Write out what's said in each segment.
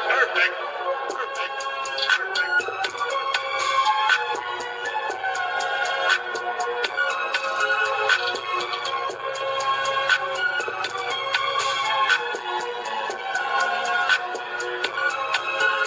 Perfect. Perfect. Perfect.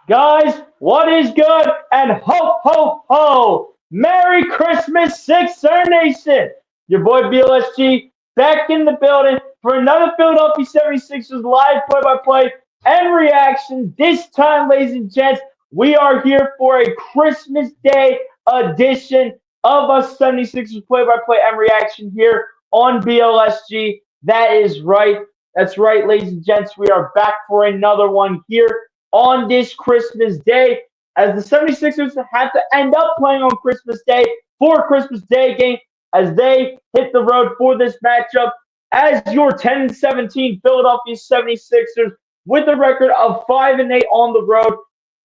Guys, what is good? And ho, ho, ho! Merry Christmas, Sixer Nation! Your boy BLSG back in the building for another Philadelphia 76ers live play-by-play and reaction. This time, ladies and gents, we are here for a Christmas Day edition of a 76ers play-by-play and reaction here on BLSG. That is right. That's right, ladies and gents. We are back for another one here on this Christmas Day, as the 76ers have to end up playing on Christmas Day for a Christmas Day game as they hit the road for this matchup as your 10-17 Philadelphia 76ers with a record of 5-8 on the road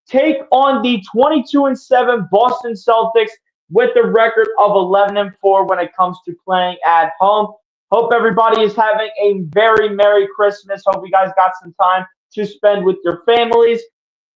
take on the 22-7 Boston Celtics with a record of 11-4 when it comes to playing at home. Hope everybody is having a very Merry Christmas. Hope you guys got some time to spend with your families.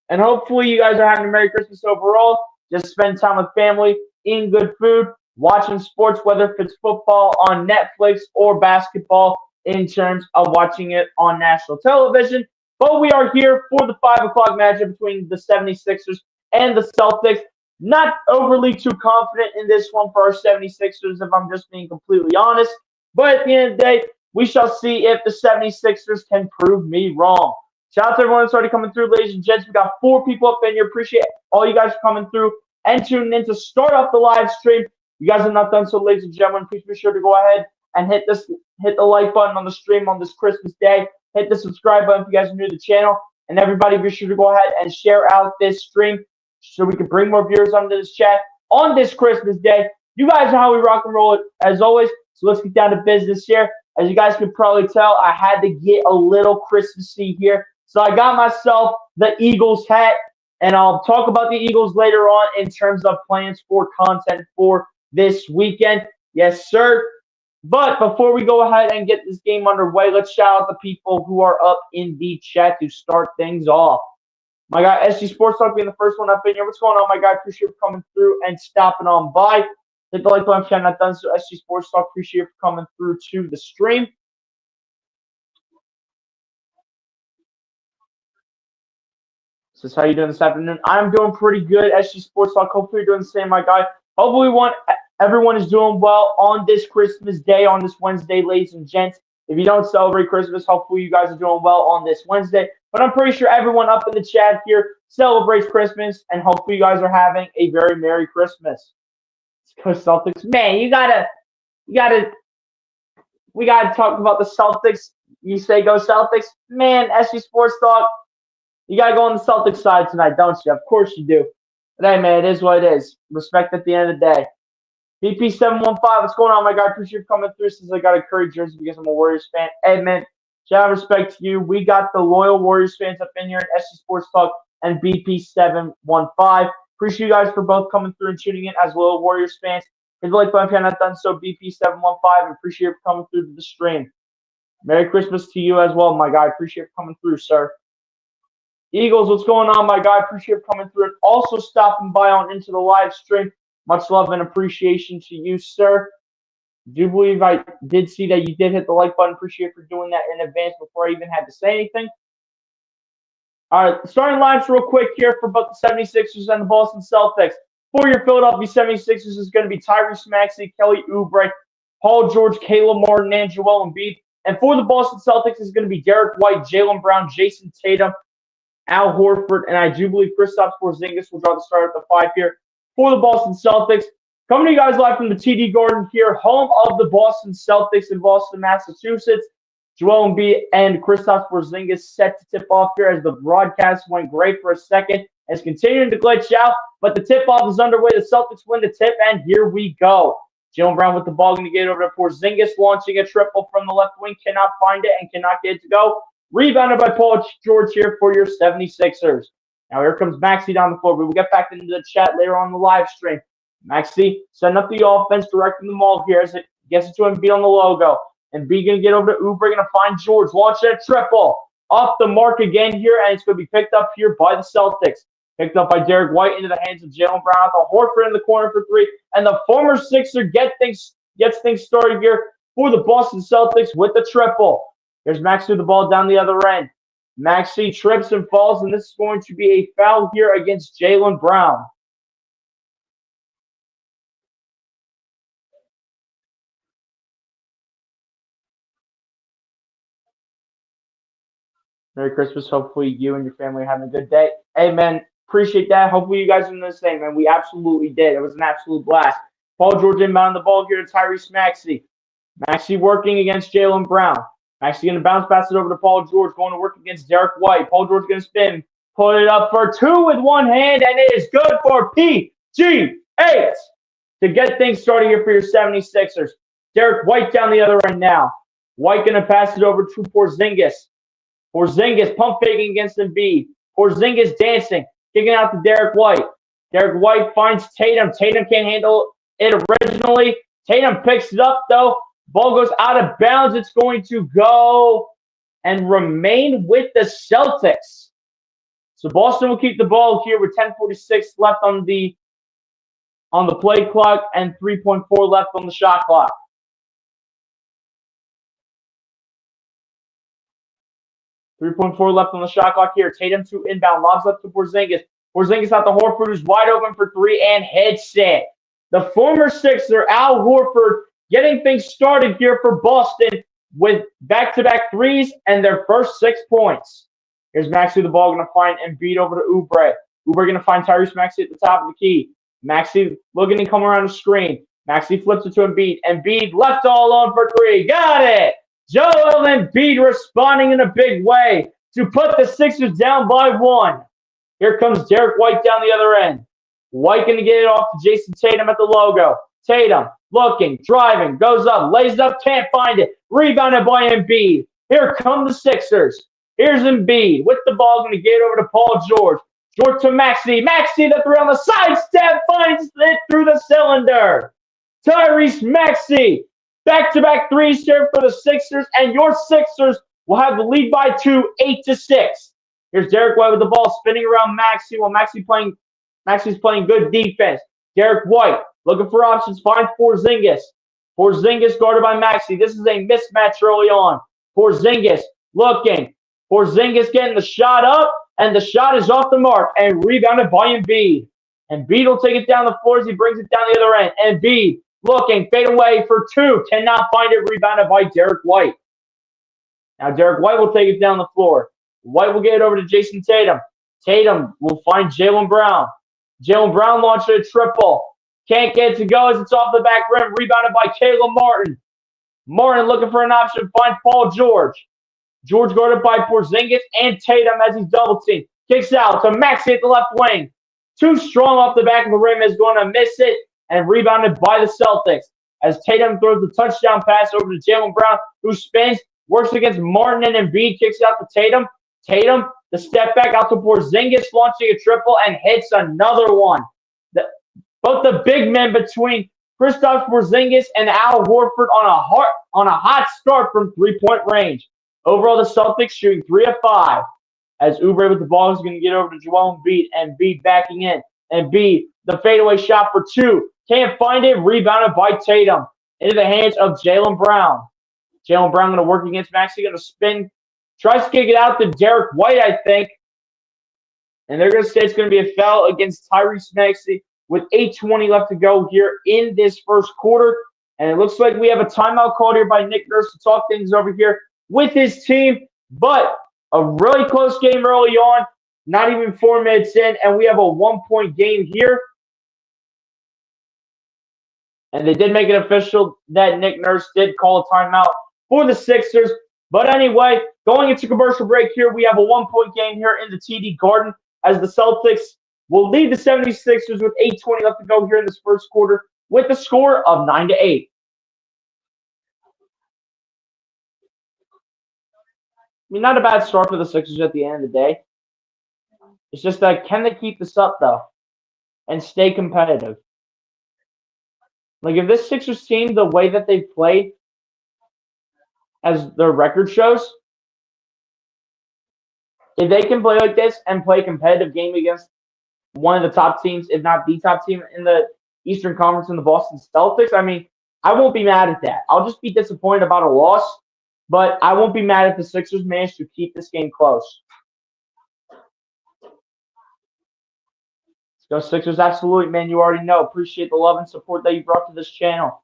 And hopefully you guys are having a Merry Christmas overall. Just spend time with family, eating good food, watching sports, whether if it's football on Netflix or basketball in terms of watching it on national television. But we are here for the 5 o'clock matchup between the 76ers and the Celtics. Not overly too confident in this one for our 76ers, if I'm just being completely honest. But at the end of the day, we shall see if the 76ers can prove me wrong. Shout out to everyone that's already coming through, ladies and gents. We got 4 people up in here. Appreciate all you guys coming through and tuning in to start off the live stream. You guys have not done so, ladies and gentlemen. Please be sure to go ahead and hit the like button on the stream on this Christmas Day. Hit the subscribe button if you guys are new to the channel. And everybody be sure to go ahead and share out this stream so we can bring more viewers onto this chat on this Christmas Day. You guys know how we rock and roll it as always. So let's get down to business here. As you guys can probably tell, I had to get a little Christmassy here. So I got myself the Eagles hat, and I'll talk about the Eagles later on in terms of plans for content for this weekend. Yes, sir. But before we go ahead and get this game underway, let's shout out the people who are up in the chat to start things off. My guy, SG Sports Talk being the first one up in here. What's going on, my guy? Appreciate you coming through and stopping on by. Hit the like button if you have not done so. SG Sports Talk, appreciate you coming through to the stream. This is how you doing this afternoon. I'm doing pretty good. SG Sports Talk. Hopefully you're doing the same, my guy. Hopefully everyone is doing well on this Christmas Day, on this Wednesday, ladies and gents. If you don't celebrate Christmas, hopefully you guys are doing well on this Wednesday. But I'm pretty sure everyone up in the chat here celebrates Christmas, and hopefully you guys are having a very Merry Christmas. Let's go Celtics. Man, we gotta talk about the Celtics. You say go Celtics. Man, SG Sports Talk. You got to go on the Celtics side tonight, don't you? Of course you do. But hey, man, it is what it is. Respect at the end of the day. BP715, what's going on, my guy? Appreciate you coming through since I got a Curry jersey because I'm a Warriors fan. Hey, man, shout out respect to you. We got the loyal Warriors fans up in here at SC Sports Talk and BP715. Appreciate you guys for both coming through and tuning in as loyal Warriors fans. Hit the like button if you have not done so, BP715, and appreciate you coming through to the stream. Merry Christmas to you as well, my guy. Appreciate you coming through, sir. Eagles, what's going on, my guy? Appreciate you coming through and also stopping by on into the live stream. Much love and appreciation to you, sir. Do believe I did see that you did hit the like button. Appreciate you for doing that in advance before I even had to say anything. All right, starting lines real quick here for both the 76ers and the Boston Celtics. For your Philadelphia 76ers is going to be Tyrese Maxey, Kelly Oubre, Paul George, Caleb Martin, and Joel Embiid. And for the Boston Celtics is going to be Derek White, Jaylen Brown, Jason Tatum, Al Horford, and I do believe Kristaps Porzingis will draw the start at the 5 here for the Boston Celtics. Coming to you guys live from the TD Garden here, home of the Boston Celtics in Boston, Massachusetts. Joel Embiid and Kristaps Porzingis set to tip off here as the broadcast went great for a second. It's continuing to glitch out, but the tip-off is underway. The Celtics win the tip, and here we go. Jaylen Brown with the ball going to get over to Porzingis, launching a triple from the left wing. Cannot find it and cannot get it to go. Rebounded by Paul George here for your 76ers. Now here comes Maxey down the floor. We will get back into the chat later on the live stream. Maxey setting up the offense, directing the ball here as it gets it to Embiid on the logo. And B going to get over to Oubre, going to find George. Launching a triple. Off the mark again here, and it's going to be picked up here by the Celtics. Picked up by Derek White into the hands of Jaylen Brown. The Horford in the corner for 3. And the former Sixer gets things started here for the Boston Celtics with the triple. Here's Max with the ball down the other end. Maxey trips and falls, and this is going to be a foul here against Jaylen Brown. Merry Christmas. Hopefully you and your family are having a good day. Hey, man, appreciate that. Hopefully you guys are doing the same, man. We absolutely did. It was an absolute blast. Paul George inbound the ball here to Tyrese Maxey. Maxey working against Jaylen Brown. Maxey going to bounce pass it over to Paul George, going to work against Derek White. Paul George going to spin, put it up for two with one hand, and it is good for PG8 to get things started here for your 76ers. Derek White down the other end now. White going to pass it over to Porzingis. Porzingis pump faking against Embiid. Porzingis dancing, kicking out to Derek White. Derek White finds Tatum. Tatum can't handle it originally. Tatum picks it up, though. Ball goes out of bounds. It's going to go and remain with the Celtics. So Boston will keep the ball here with 10:46 left on the play clock and 3.4 left on the shot clock. .4 left on the shot clock here. Tatum to inbound. Lobs up to Porzingis. Porzingis out to Horford, who's wide open for three and hits it. The former Sixer, Al Horford, getting things started here for Boston with back-to-back threes and their first 6 points. Here's Maxey, the ball, going to find Embiid over to Oubre. Oubre going to find Tyrese Maxey at the top of the key. Maxey looking to come around the screen. Maxey flips it to Embiid. Embiid left all alone for three. Got it! Joel Embiid responding in a big way to put the Sixers down by 1. Here comes Derek White down the other end. White going to get it off to Jason Tatum at the logo. Tatum looking, driving, goes up, lays it up, can't find it. Rebounded by Embiid. Here come the Sixers. Here's Embiid with the ball, going to get it over to Paul George. George to Maxey. Maxey, the three on the side step, finds it through the cylinder. Tyrese Maxey. Back-to-back threes here for the Sixers, and your Sixers will have the lead by 2, 8-6. Here's Derek White with the ball spinning around Maxey while Maxey's playing good defense. Derek White looking for options, finds Porzingis. Porzingis guarded by Maxey. This is a mismatch early on. Porzingis looking. Porzingis getting the shot up, and the shot is off the mark and rebounded by Embiid. Embiid will take it down the floor as he brings it down the other end. Embiid looking, fade away for 2, cannot find it, rebounded by Derek White. Now Derek White will take it down the floor. White will get it over to Jason Tatum. Tatum will find Jaylen Brown. Jaylen Brown launches a triple. Can't get it to go as it's off the back rim, rebounded by Caleb Martin. Martin looking for an option, finds Paul George. George guarded by Porzingis and Tatum as he's double teamed. Kicks out to Maxey at the left wing. Too strong off the back of the rim, is going to miss it, and rebounded by the Celtics as Tatum throws the touchdown pass over to Jaylen Brown, who spins, works against Martin and Embiid, kicks out to Tatum. Tatum, the step back out to Porzingis, launching a triple and hits another one. Both the big men between Kristaps Porzingis and Al Horford on a hot start from three-point range. Overall, the Celtics shooting 3 of 5 as Oubre with the ball is going to get over to Joel Embiid, and Embiid backing in. Embiid, the fadeaway shot for 2. Can't find it. Rebounded by Tatum. Into the hands of Jaylen Brown. Jaylen Brown going to work against Maxey. Going to spin. Tries to kick it out to Derek White, I think. And they're going to say it's going to be a foul against Tyrese Maxey with 8:20 left to go here in this first quarter. And it looks like we have a timeout called here by Nick Nurse to talk things over here with his team. But a really close game early on. Not even 4 minutes in. And we have a 1-point game here. And they did make it official that Nick Nurse did call a timeout for the Sixers. But anyway, going into commercial break here, we have a 1-point game here in the TD Garden as the Celtics will lead the 76ers with 8:20 left to go here in this first quarter with a score of 9-8. I mean, not a bad start for the Sixers at the end of the day. It's just that, can they keep this up, though, and stay competitive? Like, if this Sixers team, the way that they played, as their record shows, if they can play like this and play a competitive game against one of the top teams, if not the top team in the Eastern Conference in the Boston Celtics, I mean, I won't be mad at that. I'll just be disappointed about a loss. But I won't be mad if the Sixers manage to keep this game close. Let's go Sixers, absolutely, man. You already know. Appreciate the love and support that you brought to this channel.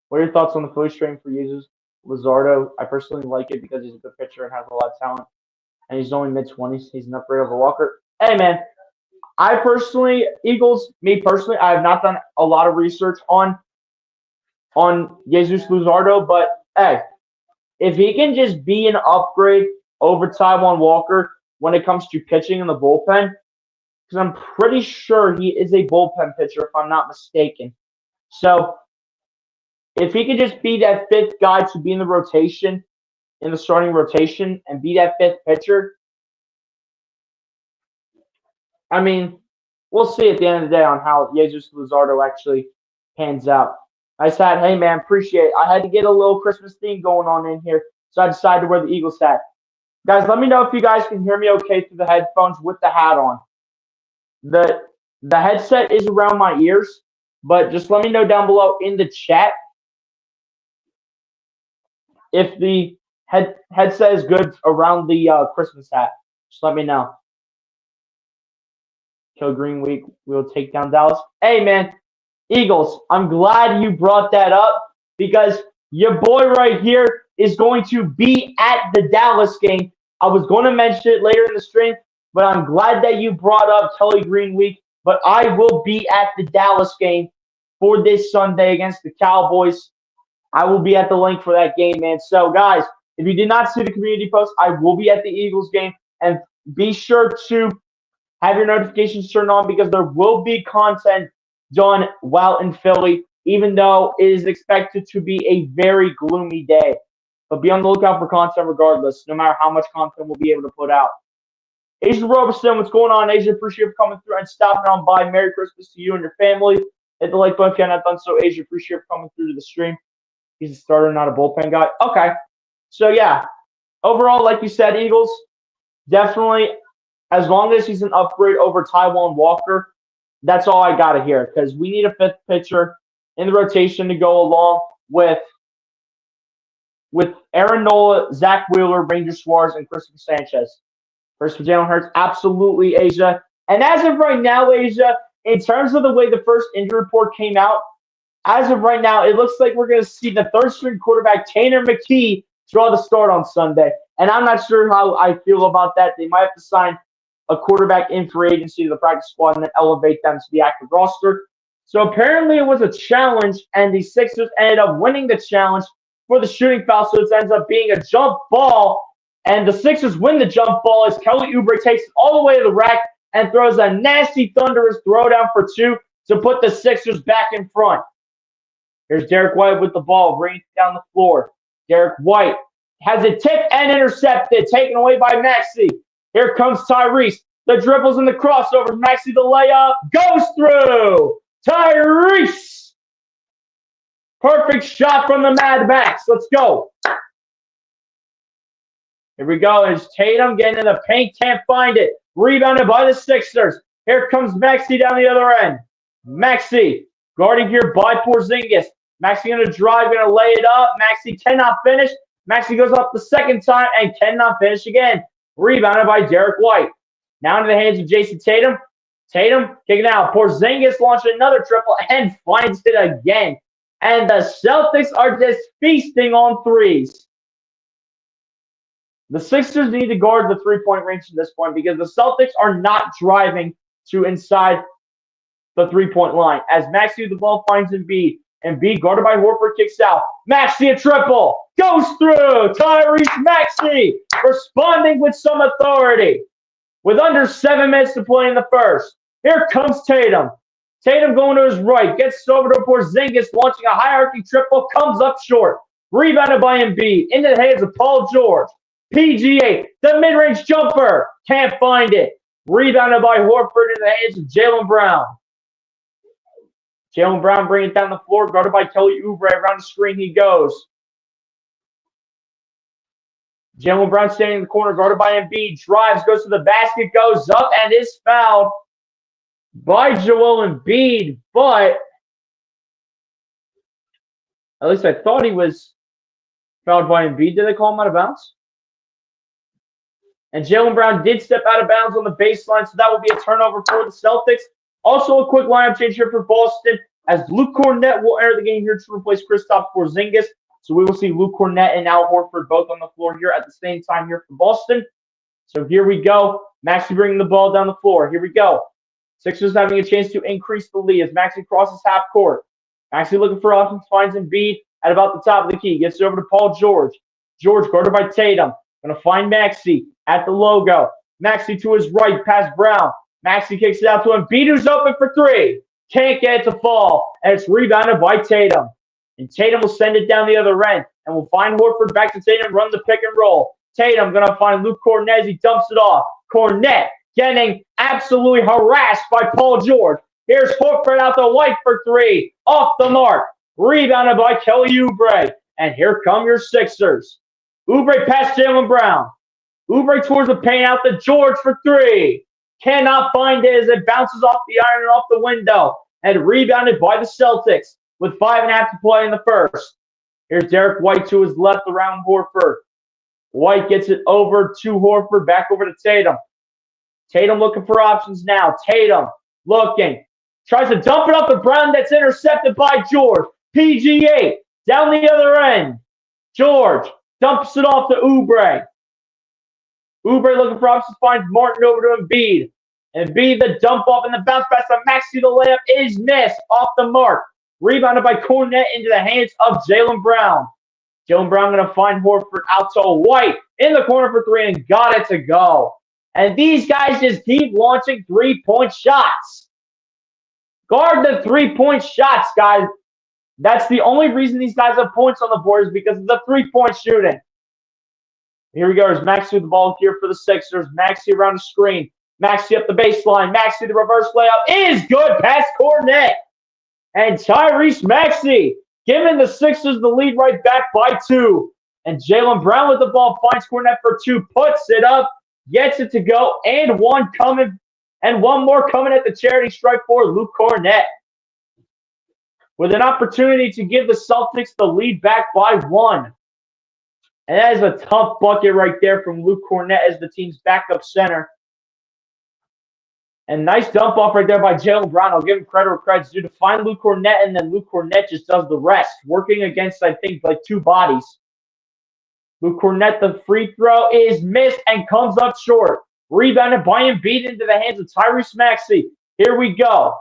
What are your thoughts on the Phillies trade for Jesus Luzardo? I personally like it because he's a good pitcher and has a lot of talent. And he's only mid-20s. He's an upgrade over Walker. Hey, man, I personally, Eagles, me personally, I have not done a lot of research on Jesus Luzardo, but hey, if he can just be an upgrade over Taiwan Walker when it comes to pitching in the bullpen, because I'm pretty sure he is a bullpen pitcher, if I'm not mistaken. So if he could just be that fifth guy to be in the rotation, in the starting rotation, and be that fifth pitcher, I mean, we'll see at the end of the day on how Jesus Luzardo actually pans out. I said, hey man, appreciate it. I had to get a little Christmas theme going on in here, so I decided to wear the Eagles hat. Guys, let me know if you guys can hear me okay through the headphones with the hat on. The headset is around my ears, but just let me know down below in the chat if the headset is good around the Christmas hat. Just let me know. Kill Green Week, we'll take down Dallas. Hey man, Eagles, I'm glad you brought that up because your boy right here is going to be at the Dallas game. I was going to mention it later in the stream, but I'm glad that you brought up Kelly Green Week. But I will be at the Dallas game for this Sunday against the Cowboys. I will be at the link for that game, man. So, guys, if you did not see the community post, I will be at the Eagles game. And be sure to have your notifications turned on because there will be content done while in Philly, even though it is expected to be a very gloomy day. But be on the lookout for content regardless, no matter how much content we'll be able to put out. Asia Roberson, what's going on, Asia? Appreciate you coming through and stopping on by. Merry Christmas to you and your family. Hit the like button if you haven't done so. Asia, appreciate you coming through to the stream. He's a starter, not a bullpen guy. Okay. So, yeah. Overall, like you said, Eagles, definitely, as long as he's an upgrade over Taiwan Walker, that's all I got to hear because we need a fifth pitcher in the rotation to go along with Aaron Nola, Zach Wheeler, Ranger Suarez, and Christopher Sanchez. First for Jalen Hurts, absolutely, Asia. And as of right now, Asia, in terms of the way the first injury report came out, as of right now, it looks like we're going to see the third-string quarterback, Tanner McKee, draw the start on Sunday. And I'm not sure how I feel about that. They might have to sign a quarterback in free agency to the practice squad and then elevate them to the active roster. So apparently it was a challenge, and the Sixers ended up winning the challenge for the shooting foul, so it ends up being a jump ball. And the Sixers win the jump ball as Kelly Oubre takes it all the way to the rack and throws a nasty, thunderous throwdown for two to put the Sixers back in front. Here's Derek White with the ball, bringing it down the floor. Derek White has it tipped and intercepted, taken away by Maxey. Here comes Tyrese. The dribbles and the crossover. Maxey the layup goes through. Tyrese. Perfect shot from the Mad Max. Let's go. Here we go. There's Tatum getting in the paint. Can't find it. Rebounded by the Sixers. Here comes Maxey down the other end. Maxey guarding here by Porzingis. Maxey going to drive, going to lay it up. Maxey cannot finish. Maxey goes up the second time and cannot finish again. Rebounded by Derek White. Now into the hands of Jason Tatum. Tatum kicking out. Porzingis launching another triple and finds it again. And the Celtics are just feasting on threes. The Sixers need to guard the three-point range at this point because the Celtics are not driving to inside the three-point line. As Maxey the ball finds Embiid. Embiid guarded by Horford kicks out. Maxey a triple. Goes through. Tyrese Maxey responding with some authority. With under 7 minutes to play in the first. Here comes Tatum. Tatum going to his right. Gets over to Porzingis, launching a hierarchy triple. Comes up short. Rebounded by Embiid. Into the hands of Paul George. PGA. The mid-range jumper. Can't find it. Rebounded by Horford in the hands of Jaylen Brown. Jaylen Brown bringing it down the floor. Guarded by Kelly Oubre. Around the screen he goes. Jaylen Brown standing in the corner, guarded by Embiid. Drives, goes to the basket, goes up, and is fouled by Joel Embiid. But at least I thought he was Fouled by Embiid. Did they call him out of bounds? And Jaylen Brown did step out of bounds on the baseline, so that will be a turnover for the Celtics. Also, a quick lineup change here for Boston, as Luke Kornet will enter the game here to replace Kristaps Porzingis. So we will see Luke Kornet and Al Horford both on the floor here at the same time here for Boston. So here we go. Maxey bringing the ball down the floor. Here we go. Sixers having a chance to increase the lead as Maxey crosses half court. Maxey looking for offense, finds Embiid at about the top of the key. Gets it over to Paul George. George guarded by Tatum. Going to find Maxey at the logo. Maxey to his right, past Brown. Maxey kicks it out to Embiid, who's open for three. Can't get it to fall, and it's rebounded by Tatum. And Tatum will send it down the other end, and we'll find Horford back to Tatum, run the pick and roll. Tatum going to find Luke Kornet as he dumps it off. Kornet getting absolutely harassed by Paul George. Here's Horford out the white for three. Off the mark. Rebounded by Kelly Oubre. And here come your Sixers. Oubre past Jaylen Brown. Oubre towards the paint out to George for three. Cannot find it as it bounces off the iron and off the window. And rebounded by the Celtics with 5.5 to play in the first. Here's Derek White to his left around Horford. White gets it over to Horford, back over to Tatum. Tatum looking for options now. Tatum looking. Tries to dump it up to Brown. That's intercepted by George. PGA down the other end. George dumps it off to Oubre. Oubre looking for options. Finds Martin over to Embiid. Embiid the dump off and the bounce pass to Maxey. The layup is missed off the mark. Rebounded by Kornet into the hands of Jaylen Brown. Jaylen Brown going to find Horford out to White in the corner for three and got it to go. And these guys just keep launching three-point shots. Guard the three-point shots, guys. That's the only reason these guys have points on the board is because of the three-point shooting. Here we go. There's Maxey with the ball here for the Sixers. Maxey around the screen. Maxey up the baseline. Maxey the reverse layup is good past Kornet. And Tyrese Maxey giving the Sixers the lead right back by two. And Jaylen Brown with the ball finds Kornet for two, puts it up, gets it to go, and one more coming at the charity stripe for Luke Kornet. With an opportunity to give the Celtics the lead back by one. And that is a tough bucket right there from Luke Kornet as the team's backup center. And nice dump off right there by Jaylen Brown. I'll give him credit where credit's due to find Luke Kornet, and then Luke Kornet just does the rest, working against, I think, like two bodies. Luke Kornet, the free throw is missed and comes up short. Rebounded by Embiid into the hands of Tyrese Maxey. Here we go.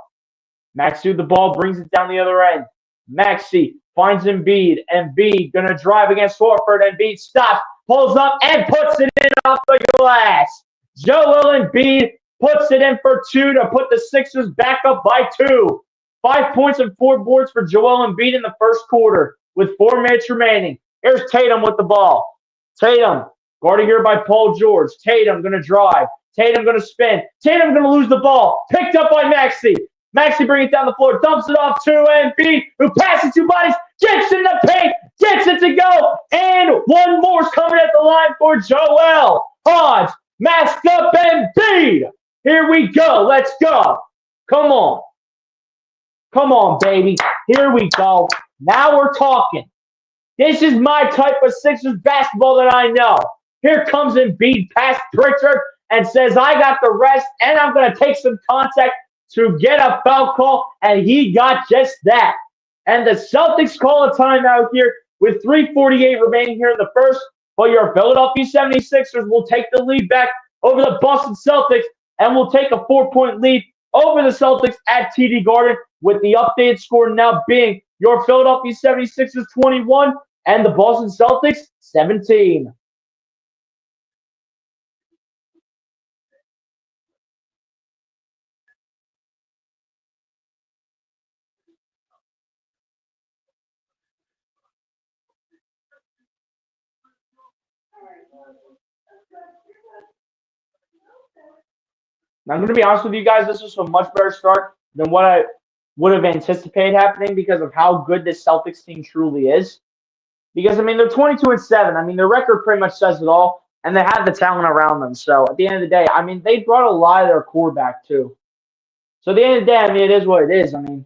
Maxey with the ball, brings it down the other end. Maxey finds Embiid. Embiid going to drive against Horford. Embiid stops, pulls up, and puts it in off the glass. Joel Embiid puts it in for two to put the Sixers back up by two. 5 points and 4 boards for Joel Embiid in the first quarter with 4 minutes remaining. Here's Tatum with the ball. Tatum, guarded here by Paul George. Tatum going to drive. Tatum going to spin. Tatum going to lose the ball. Picked up by Maxey. Maxey brings it down the floor, dumps it off to Embiid, who passes 2 bodies, gets in the paint, gets it to go, and one more's coming at the line for Joel. Hodge, masked up Embiid. Here we go. Let's go. Come on. Come on, baby. Here we go. Now we're talking. This is my type of Sixers basketball that I know. Here comes Embiid past Pritchard and says, I got the rest, and I'm going to take some contact to get a foul call, and he got just that. And the Celtics call a timeout here with 3:48 remaining here in the first, but your Philadelphia 76ers will take the lead back over the Boston Celtics and will take a 4-point lead over the Celtics at TD Garden, with the updated score now being your Philadelphia 76ers 21 and the Boston Celtics 17. Now, I'm going to be honest with you guys, this was a much better start than what I would have anticipated happening because of how good this Celtics team truly is. Because, I mean, they're 22-7. I mean, their record pretty much says it all, and they have the talent around them. So, at the end of the day, I mean, they brought a lot of their core back, too. So, at the end of the day, I mean, it is what it is. I mean,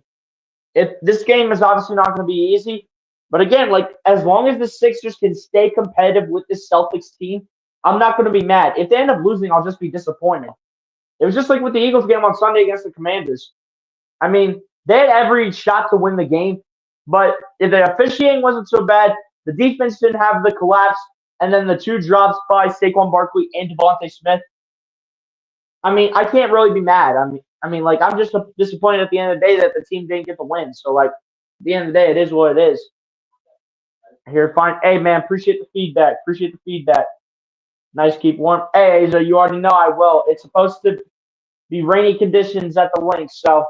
this game is obviously not going to be easy, But again, like as long as the Sixers can stay competitive with this Celtics team, I'm not going to be mad. If they end up losing, I'll just be disappointed. It was just like with the Eagles game on Sunday against the Commanders. I mean, they had every shot to win the game, but if the officiating wasn't so bad, the defense didn't have the collapse, and then the two drops by Saquon Barkley and Devontae Smith. I mean, I can't really be mad. Like I'm just disappointed at the end of the day that the team didn't get the win. So, like, at the end of the day, it is what it is. Here, fine. Hey, man, appreciate the feedback. Appreciate the feedback. Nice, keep warm. Hey, Asia, you already know I will. It's supposed to be rainy conditions at the link, so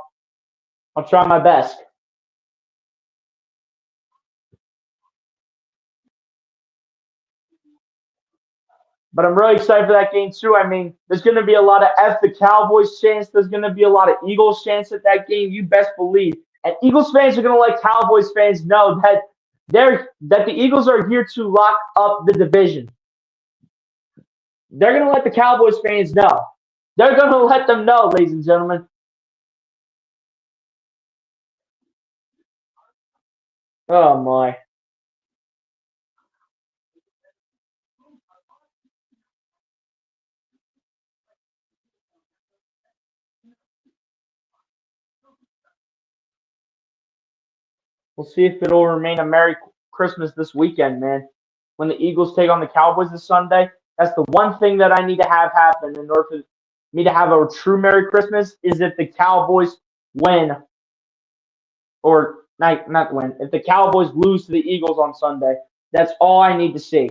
I'll try my best. But I'm really excited for that game too. I mean, there's going to be a lot of F the Cowboys chance. There's going to be a lot of Eagles chance at that game. You best believe. And Eagles fans are going to let Cowboys fans know that the Eagles are here to lock up the division. They're going to let the Cowboys fans know. They're going to let them know, ladies and gentlemen. Oh my. We'll see if it'll remain a Merry Christmas this weekend, man. When the Eagles take on the Cowboys this Sunday, that's the one thing that I need to have happen in order for me to have a true Merry Christmas is if the Cowboys win, or not win, if the Cowboys lose to the Eagles on Sunday. That's all I need to see.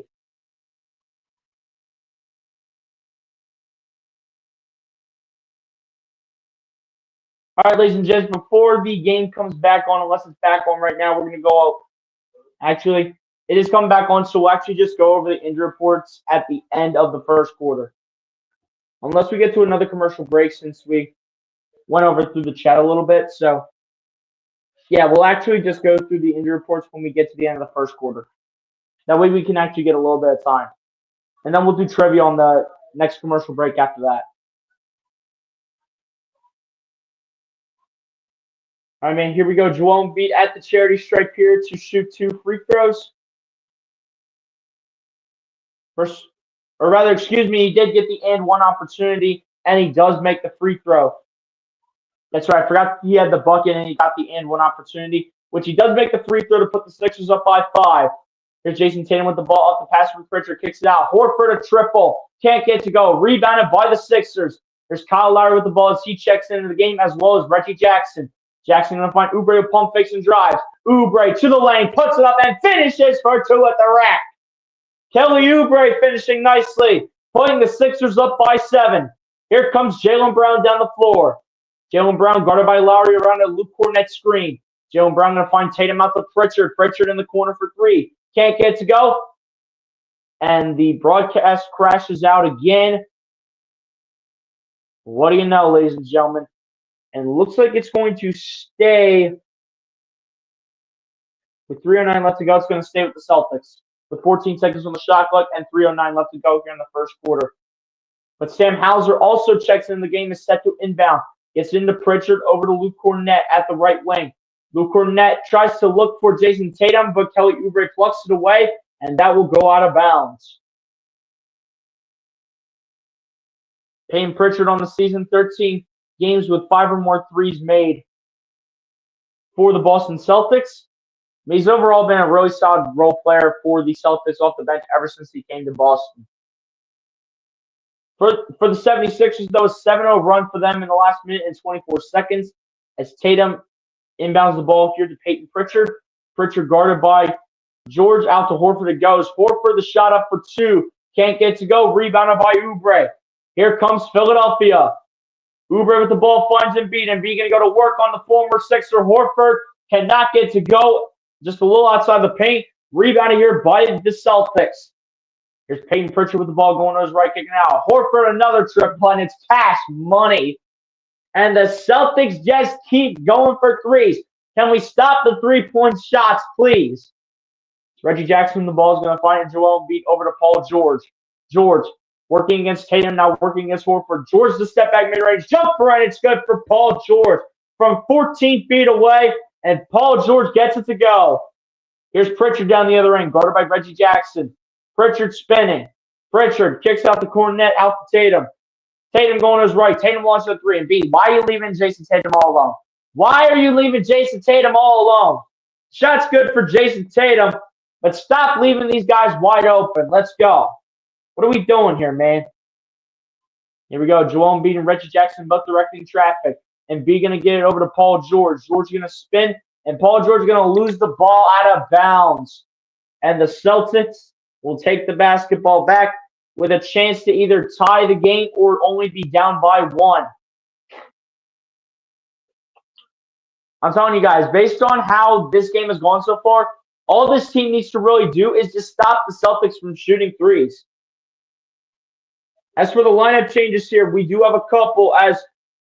All right, ladies and gents, before the game comes back on, unless it's back on right now, we're going to go out. Actually, it is coming back on, so we'll actually just go over the injury reports at the end of the first quarter. Unless we get to another commercial break since we went over through the chat a little bit. So, yeah, we'll actually just go through the injury reports when we get to the end of the first quarter. That way we can actually get a little bit of time. And then we'll do trivia on the next commercial break after that. All right, man, here we go. Joel Embiid at the charity stripe here to shoot 2 free throws. First, or rather, excuse me, he did get the and one opportunity, and he does make the free throw. That's right. I forgot he had the bucket and he got the and one opportunity, which he does make the free throw to put the Sixers up by 5. Here's Jason Tatum with the ball off the pass from Pritchard, kicks it out. Horford a triple. Can't get to go. Rebounded by the Sixers. There's Kyle Lowry with the ball as he checks into the game, as well as Reggie Jackson. Jackson going to find Oubre with pump fakes and drives. Oubre to the lane, puts it up, and finishes for 2 at the rack. Kelly Oubre finishing nicely, putting the Sixers up by 7. Here comes Jaylen Brown down the floor. Jaylen Brown guarded by Lowry around a Luke Cornett screen. Jaylen Brown going to find Tatum out to Pritchard. Pritchard in the corner for 3. Can't get to go. And the broadcast crashes out again. What do you know, ladies and gentlemen? And looks like it's going to stay with 3:09 left to go. It's going to stay with the Celtics with 14 seconds on the shot clock and 3:09 left to go here in the first quarter. But Sam Hauser also checks in. The game is set to inbound. Gets into Pritchard over to Luke Cornett at the right wing. Luke Cornett tries to look for Jason Tatum, but Kelly Oubre plucks it away, and that will go out of bounds. Payne Pritchard on the season, 13 games with 5 or more threes made for the Boston Celtics. He's overall been a really solid role player for the Celtics off the bench ever since he came to Boston. For the 76ers, though, a 7-0 run for them in the last minute and 24 seconds as Tatum inbounds the ball here to Payton Pritchard. Pritchard guarded by George, out to Horford. It goes. Horford the shot up for 2. Can't get to go. Rebounded by Oubre. Here comes Philadelphia. Oubre with the ball finds Embiid. Embiid going to go to work on the former Sixer. Horford cannot get to go. Just a little outside the paint. Rebounded here by the Celtics. Here's Payton Pritchard with the ball going to his right, kicking out. Horford another triple, and it's cash money. And the Celtics just keep going for threes. Can we stop the three-point shots, please? Reggie Jackson, the ball is going to find Joel Embiid over to Paul George. George working against Tatum, now working against Horford. George the step back mid-range jumper, and it's good for Paul George from 14 feet away, and Paul George gets it to go. Here's Pritchard down the other end, guarded by Reggie Jackson. Pritchard spinning. Pritchard kicks out the corner net, out to Tatum. Tatum going to his right. Tatum launches a three. And B, why are you leaving Jason Tatum all alone? Why are you leaving Jason Tatum all alone? Shot's good for Jason Tatum, but stop leaving these guys wide open. Let's go. What are we doing here, man? Here we go. Joel Embiid and Reggie Jackson both directing traffic. And B going to get it over to Paul George. George going to spin, and Paul George is going to lose the ball out of bounds. And the Celtics will take the basketball back with a chance to either tie the game or only be down by one. I'm telling you guys, based on how this game has gone so far, all this team needs to really do is just stop the Celtics from shooting threes. As for the lineup changes here, we do have a couple as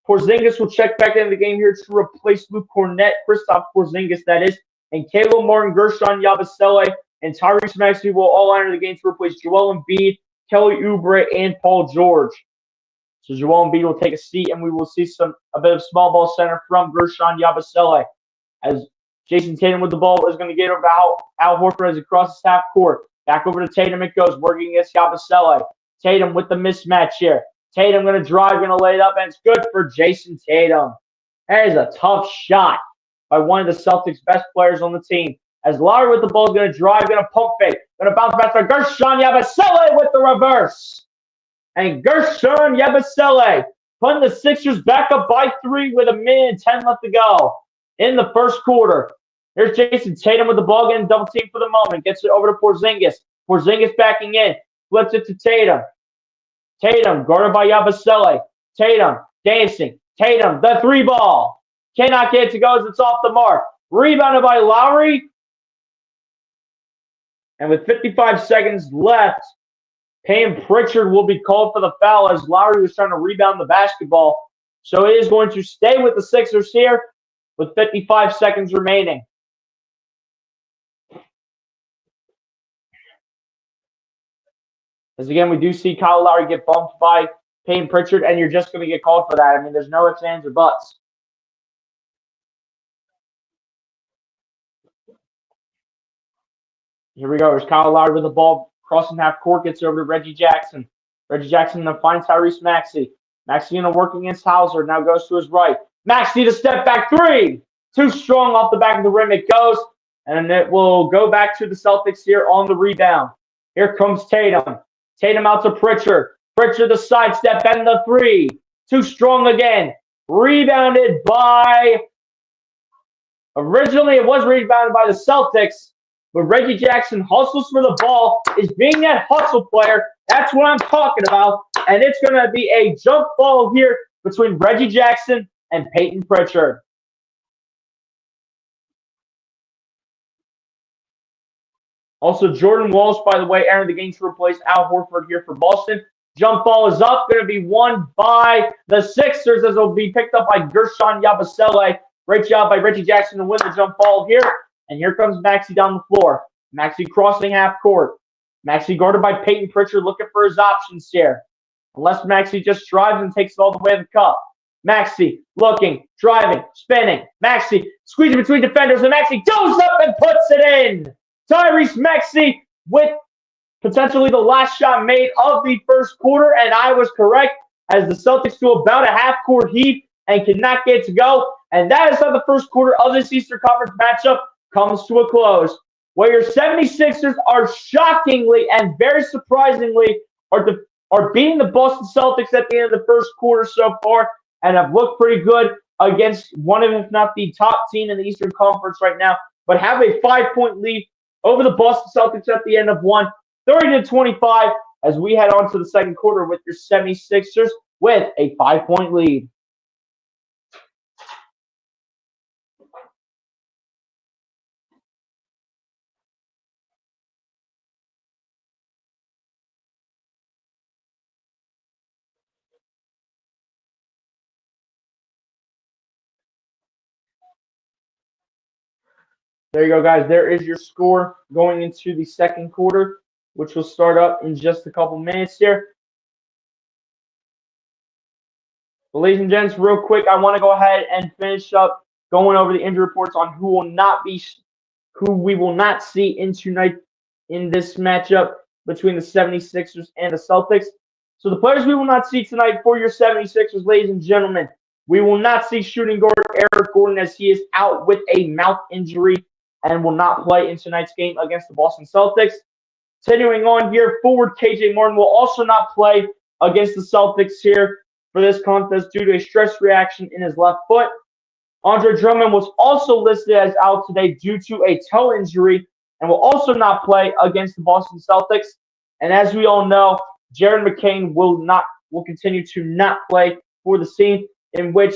Porzingis will check back into the game here to replace Luke Cornett, Kristaps Porzingis, that is, and Caleb Martin, Gershon Yabusele, and Tyrese Maxey will all enter the game to replace Joel Embiid, Kelly Oubre, and Paul George. So Joel Embiid will take a seat, and we will see a bit of small ball center from Gershon Yabusele. As Jason Tatum with the ball is going to get over to Al Horford as he crosses half court. Back over to Tatum it goes, working against Yabusele. Tatum with the mismatch here. Tatum going to drive, going to lay it up, and it's good for Jason Tatum. That is a tough shot by one of the Celtics' best players on the team. As Lowry with the ball is going to drive, going to pump fake, going to bounce back to Gershon Yabusele with the reverse. And Gershon Yabusele putting the Sixers back up by 3 with 1:10 left to go in the first quarter. Here's Jason Tatum with the ball, getting double teamed for the moment. Gets it over to Porzingis. Porzingis backing in. Flips it to Tatum. Tatum guarded by Yabusele. Tatum dancing. Tatum, the 3 ball. Cannot get it to go as it's off the mark. Rebounded by Lowry. And with 55 seconds left, Payne Pritchard will be called for the foul as Lowry was trying to rebound the basketball. So it is going to stay with the Sixers here with 55 seconds remaining. As again, we do see Kyle Lowry get bumped by Payne Pritchard, and you're just going to get called for that. I mean, there's no ifs, ands, or buts. Here we go. There's Kyle Lowry with the ball crossing half court, gets over to Reggie Jackson. Reggie Jackson then finds Tyrese Maxey. Maxey going to work against Hauser. Now goes to his right. Maxey to step back 3. Too strong off the back of the rim. It goes, and it will go back to the Celtics here on the rebound. Here comes Tatum. Tatum out to Pritchard. Pritchard the sidestep and the 3. Too strong again. Rebounded by... Originally, it was rebounded by the Celtics. But Reggie Jackson hustles for the ball, is being that hustle player. That's what I'm talking about. And it's going to be a jump ball here between Reggie Jackson and Payton Pritchard. Also, Jordan Walsh, by the way, entered the game to replace Al Horford here for Boston. Jump ball is up, going to be won by the Sixers as it will be picked up by Gershon Yabusele. Great job by Reggie Jackson to win the jump ball here. And here comes Maxey down the floor. Maxey crossing half court. Maxey guarded by Payton Pritchard looking for his options here. Unless Maxey just drives and takes it all the way to the cup. Maxey looking, driving, spinning. Maxey squeezing between defenders, and Maxey goes up and puts it in. Tyrese Maxey with potentially the last shot made of the first quarter, and I was correct as the Celtics do about a half-court heave and cannot get it to go. And that is how the first quarter of this Eastern Conference matchup comes to a close, where your 76ers are shockingly and very surprisingly are beating the Boston Celtics at the end of the first quarter so far and have looked pretty good against one of, if not the top team in the Eastern Conference right now, but have a 5-point lead over the Boston Celtics at the end of one, 30-25, as we head on to the second quarter with your 76ers with a 5-point lead. There you go, guys. There is your score going into the second quarter, which will start up in just a couple minutes here. But ladies and gents, real quick, I want to go ahead and finish up going over the injury reports on who who we will not see in tonight in this matchup between the 76ers and the Celtics. So the players we will not see tonight for your 76ers, ladies and gentlemen, we will not see shooting guard Eric Gordon as he is out with a mouth injury and will not play in tonight's game against the Boston Celtics. Continuing on here, forward KJ Martin will also not play against the Celtics here for this contest due to a stress reaction in his left foot. Andre Drummond was also listed as out today due to a toe injury and will also not play against the Boston Celtics. And as we all know, Jared McCain will continue to not play for the team, in which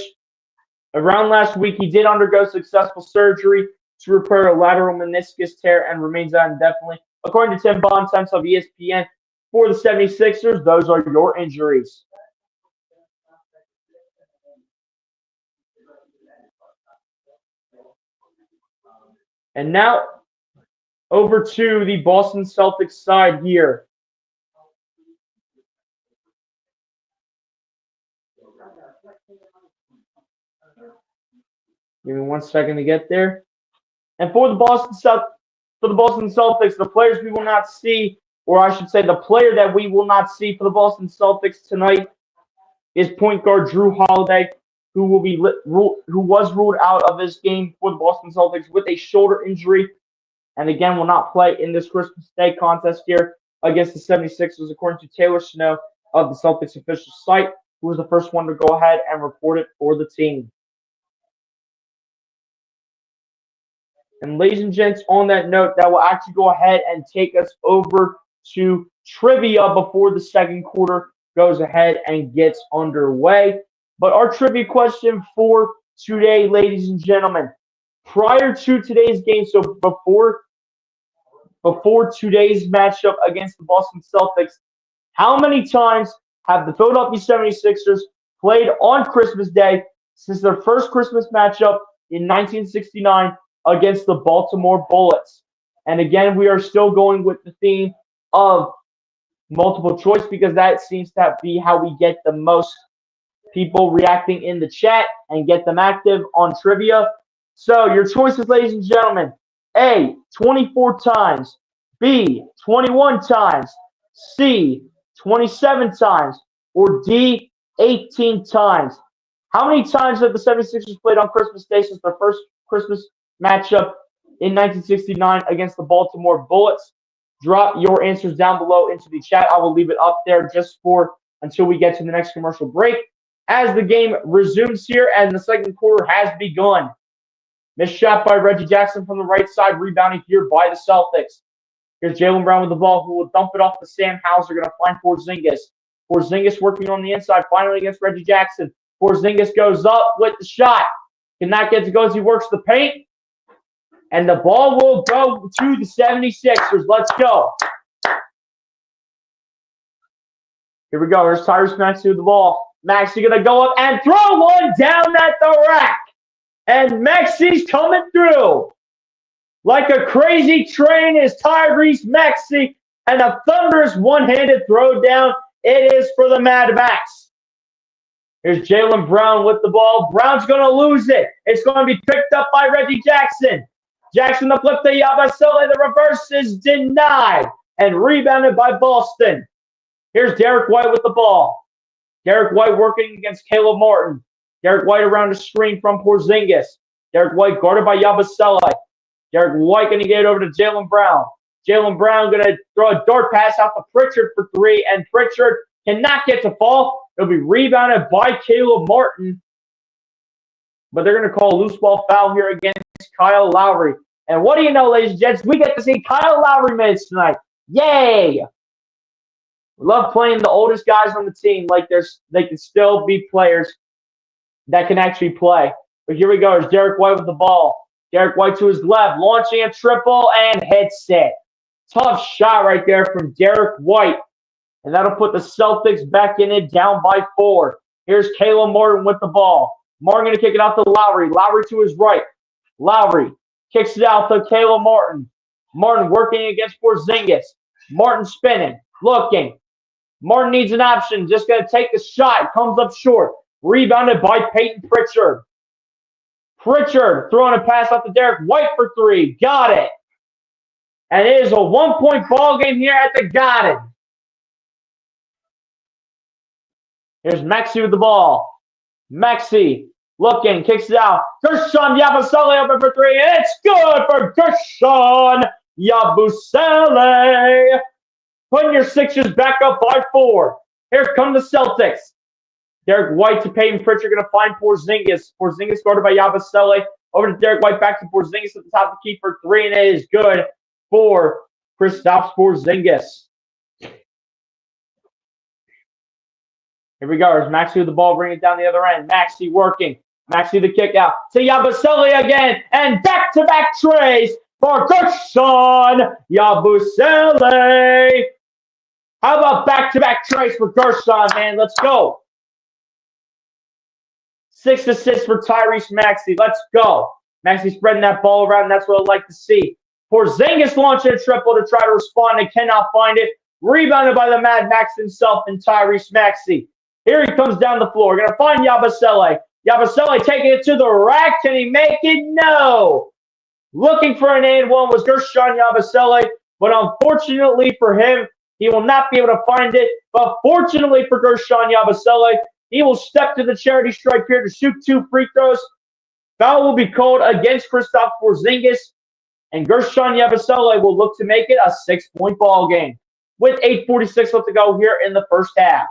around last week he did undergo successful surgery to repair a lateral meniscus tear and remains out indefinitely. According to Tim Bontemps of ESPN, for the 76ers, those are your injuries. And now over to the Boston Celtics side here. Give me 1 second to get there. And for the Boston Celtics, the players we will not see, or I should say the player that we will not see for the Boston Celtics tonight is point guard Drew Holiday, who was ruled out of this game for the Boston Celtics with a shoulder injury, and again will not play in this Christmas Day contest here against the 76ers, according to Taylor Snow of the Celtics official site, who was the first one to go ahead and report it for the team. And ladies and gents, on that note, that will actually go ahead and take us over to trivia before the second quarter goes ahead and gets underway. But our trivia question for today, ladies and gentlemen, prior to today's game, so before today's matchup against the Boston Celtics, how many times have the Philadelphia 76ers played on Christmas Day since their first Christmas matchup in 1969 against the Baltimore Bullets? And again, we are still going with the theme of multiple choice because that seems to be how we get the most people reacting in the chat and get them active on trivia. So your choices, ladies and gentlemen: A, 24 times, B, 21 times, C, 27 times, or D, 18 times. How many times have the 76ers played on Christmas Day since their first Christmas matchup in 1969 against the Baltimore Bullets? Drop your answers down below into the chat. I will leave it up there just for until we get to the next commercial break, as the game resumes here and the second quarter has begun. Missed shot by Reggie Jackson from the right side, rebounding here by the Celtics. Here's Jaylen Brown with the ball, who will dump it off to Sam Hauser. Going to find Porzingis. Porzingis working on the inside, finally against Reggie Jackson. Porzingis goes up with the shot. Cannot get to go as he works the paint. And the ball will go to the 76ers. Let's go. Here we go. Here's Tyrese Maxey with the ball. Maxey going to go up and throw one down at the rack. And Maxey's coming through. Like a crazy train is Tyrese Maxey. And a thunderous one-handed throw down. It is for the Mad Max. Here's Jaylen Brown with the ball. Brown's going to lose it. It's going to be picked up by Reggie Jackson. Jackson the flip to Yabusele. The reverse is denied and rebounded by Boston. Here's Derek White with the ball. Derek White working against Caleb Martin. Derek White around the screen from Porzingis. Derek White guarded by Yabusele. Derek White going to get it over to Jaylen Brown. Jaylen Brown going to throw a dart pass out to Pritchard for three, and Pritchard cannot get to fall. It'll be rebounded by Caleb Martin. But they're going to call a loose ball foul here against Kyle Lowry. And what do you know, ladies and gents? We get to see Kyle Lowry minutes tonight. Yay! We love playing the oldest guys on the team like they can still be players that can actually play. But here we go. There's Derek White with the ball. Derek White to his left, launching a triple and hits it. Tough shot right there from Derek White. And that'll put the Celtics back in it, down by 4. Here's Caleb Martin with the ball. Martin going to kick it out to Lowry. Lowry to his right. Lowry kicks it out to Caleb Martin. Martin working against Porzingis. Martin spinning, looking. Martin needs an option. Just going to take the shot. Comes up short. Rebounded by Peyton Pritchard. Pritchard throwing a pass out to Derek White for 3. Got it. And it is a 1-point ball game here at the Garden. Here's Maxi with the ball. Maxi looking, kicks it out. Gershon Yabusele open for three. And it's good for Gershon Yabusele. Putting your Sixers back up by 4. Here come the Celtics. Derek White to Peyton Pritchard, going to find Porzingis. Porzingis guarded by Yabusele. Over to Derek White, back to Porzingis at the top of the key for 3, and it is good for Kristaps Porzingis. Here we go. There's Maxi with the ball, bringing it down the other end. Maxi working. Maxi the kick out to Yabusele again, and back-to-back trays for Gershon Yabusele. How about back-to-back trays for Gershon, man? Let's go. 6 assists for Tyrese Maxey. Let's go. Maxey spreading that ball around. And that's what I'd like to see. Porzingis launching a triple to try to respond. They cannot find it. Rebounded by the Mad Max himself and Tyrese Maxey. Here he comes down the floor. Going to find Yabusele. Yabusele taking it to the rack. Can he make it? No. Looking for an and one was Gershon Yabusele. But unfortunately for him, he will not be able to find it. But fortunately for Gershon Yabusele, he will step to the charity stripe here to shoot 2 free throws. Foul will be called against Kristaps Porzingis, and Gershon Yabusele will look to make it a 6-point ball game with 8:46 left to go here in the first half.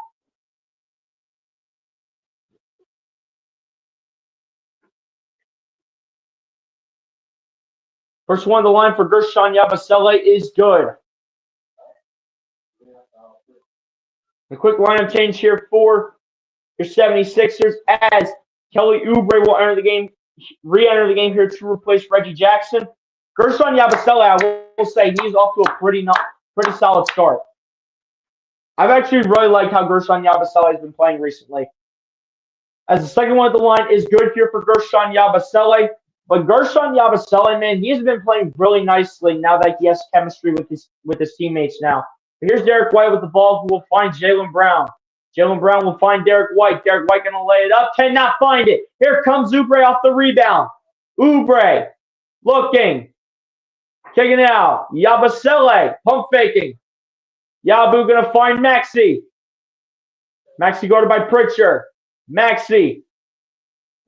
First one on the line for Gershon Yabusele is good. A quick lineup change here for your 76ers as Kelly Oubre will re-enter the game here to replace Reggie Jackson. Gershon Yabusele, I will say, he's off to a pretty solid start. I've actually really liked how Gershon Yabusele has been playing recently. As the second one at the line is good here for Gershon Yabusele. But Gershon Yabusele, man, he's been playing really nicely now that he has chemistry with his teammates now. But here's Derek White with the ball, who will find Jaylen Brown. Jaylen Brown will find Derek White. Derek White going to lay it up. Cannot find it. Here comes Oubre off the rebound. Oubre looking. Kicking it out. Yabusele pump faking. Yabu going to find Maxi. Maxi guarded by Pritchard. Maxi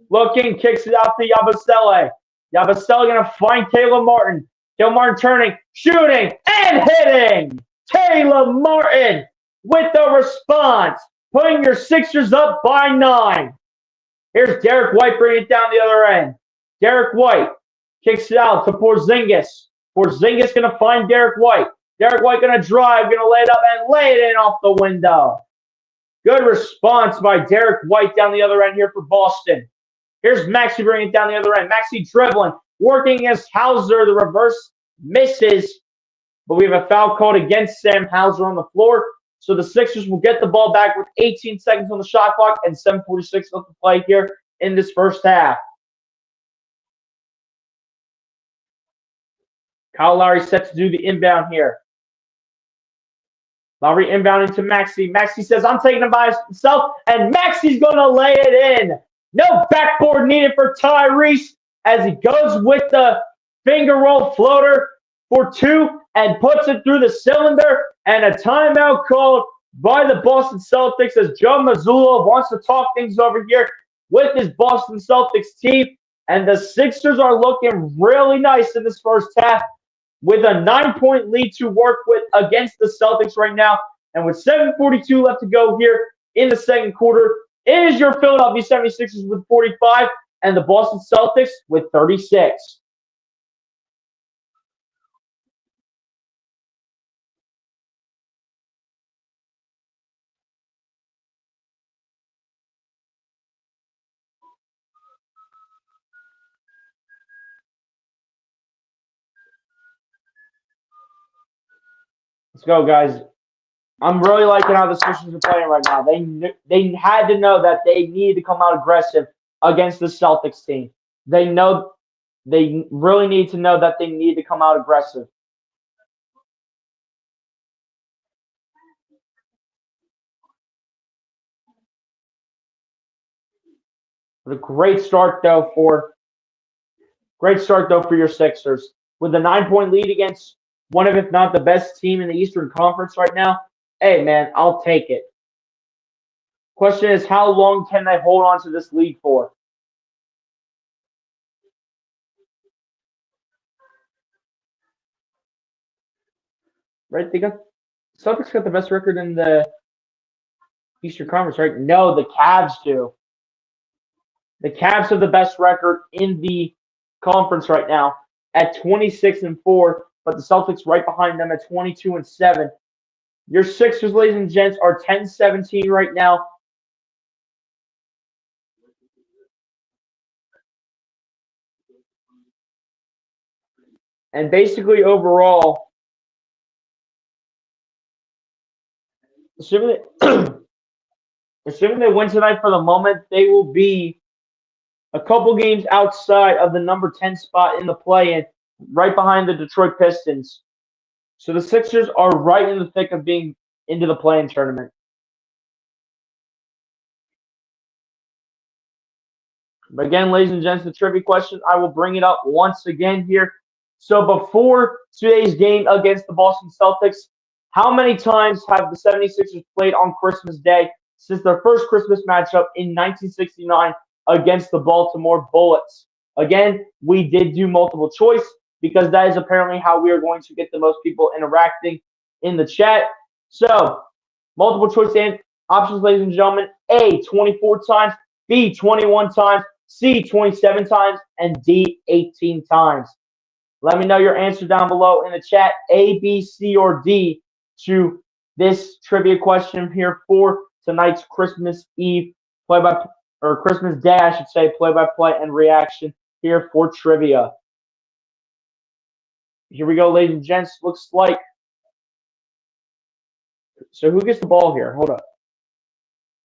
looking. Kicks it out to Yabusele. Yabusele going to find Caleb Martin. Caleb Martin turning. Shooting. And hitting. Caleb Martin with the response. Putting your Sixers up by 9. Here's Derek White bringing it down the other end. Derek White kicks it out to Porzingis. Porzingis going to find Derek White. Derek White going to drive, going to lay it up and lay it in off the window. Good response by Derek White down the other end here for Boston. Here's Maxi bringing it down the other end. Maxi dribbling, working against Hauser. The reverse misses, but we have a foul called against Sam Hauser on the floor. So the Sixers will get the ball back with 18 seconds on the shot clock and 7:46 left to play here in this first half. Kyle Lowry set to do the inbound here. Lowry inbounding to Maxi. Maxi says, I'm taking it by himself, and Maxi's going to lay it in. No backboard needed for Tyrese as he goes with the finger roll floater for 2 and puts it through the cylinder, and a timeout called by the Boston Celtics as Joe Mazzulla wants to talk things over here with his Boston Celtics team. And the Sixers are looking really nice in this first half with a 9-point lead to work with against the Celtics right now. And with 7:42 left to go here in the second quarter, it is your Philadelphia 76ers with 45 and the Boston Celtics with 36. Let's go, guys. I'm really liking how the Sixers are playing right now. They had to know that they need to come out aggressive against the Celtics team. They really need to know that they need to come out aggressive. But a great start though for your Sixers with a 9-point lead against one of, if not the best team in the Eastern Conference right now, hey, man, I'll take it. Question is, how long can they hold on to this lead for? Right? Celtics got the best record in the Eastern Conference, right? No, the Cavs do. The Cavs have the best record in the conference right now at 26-4, but the Celtics right behind them at 22-7. Your Sixers, ladies and gents, are 10-17 right now. And basically, overall, assuming they win tonight for the moment, they will be a couple games outside of the number 10 spot in the play-in, right behind the Detroit Pistons. So the Sixers are right in the thick of being into the play-in tournament. But again, ladies and gents, the trivia question, I will bring it up once again here. So before today's game against the Boston Celtics, how many times have the 76ers played on Christmas Day since their first Christmas matchup in 1969 against the Baltimore Bullets? Again, we did do multiple choice because that is apparently how we are going to get the most people interacting in the chat. So, multiple choice and options, ladies and gentlemen. A, 24 times. B, 21 times. C, 27 times. And D, 18 times. Let me know your answer down below in the chat. A, B, C, or D to this trivia question here for tonight's Christmas Eve or Christmas Day, I should say, play-by-play and reaction here for trivia. Here we go, ladies and gents. Looks like. So who gets the ball here? Hold up.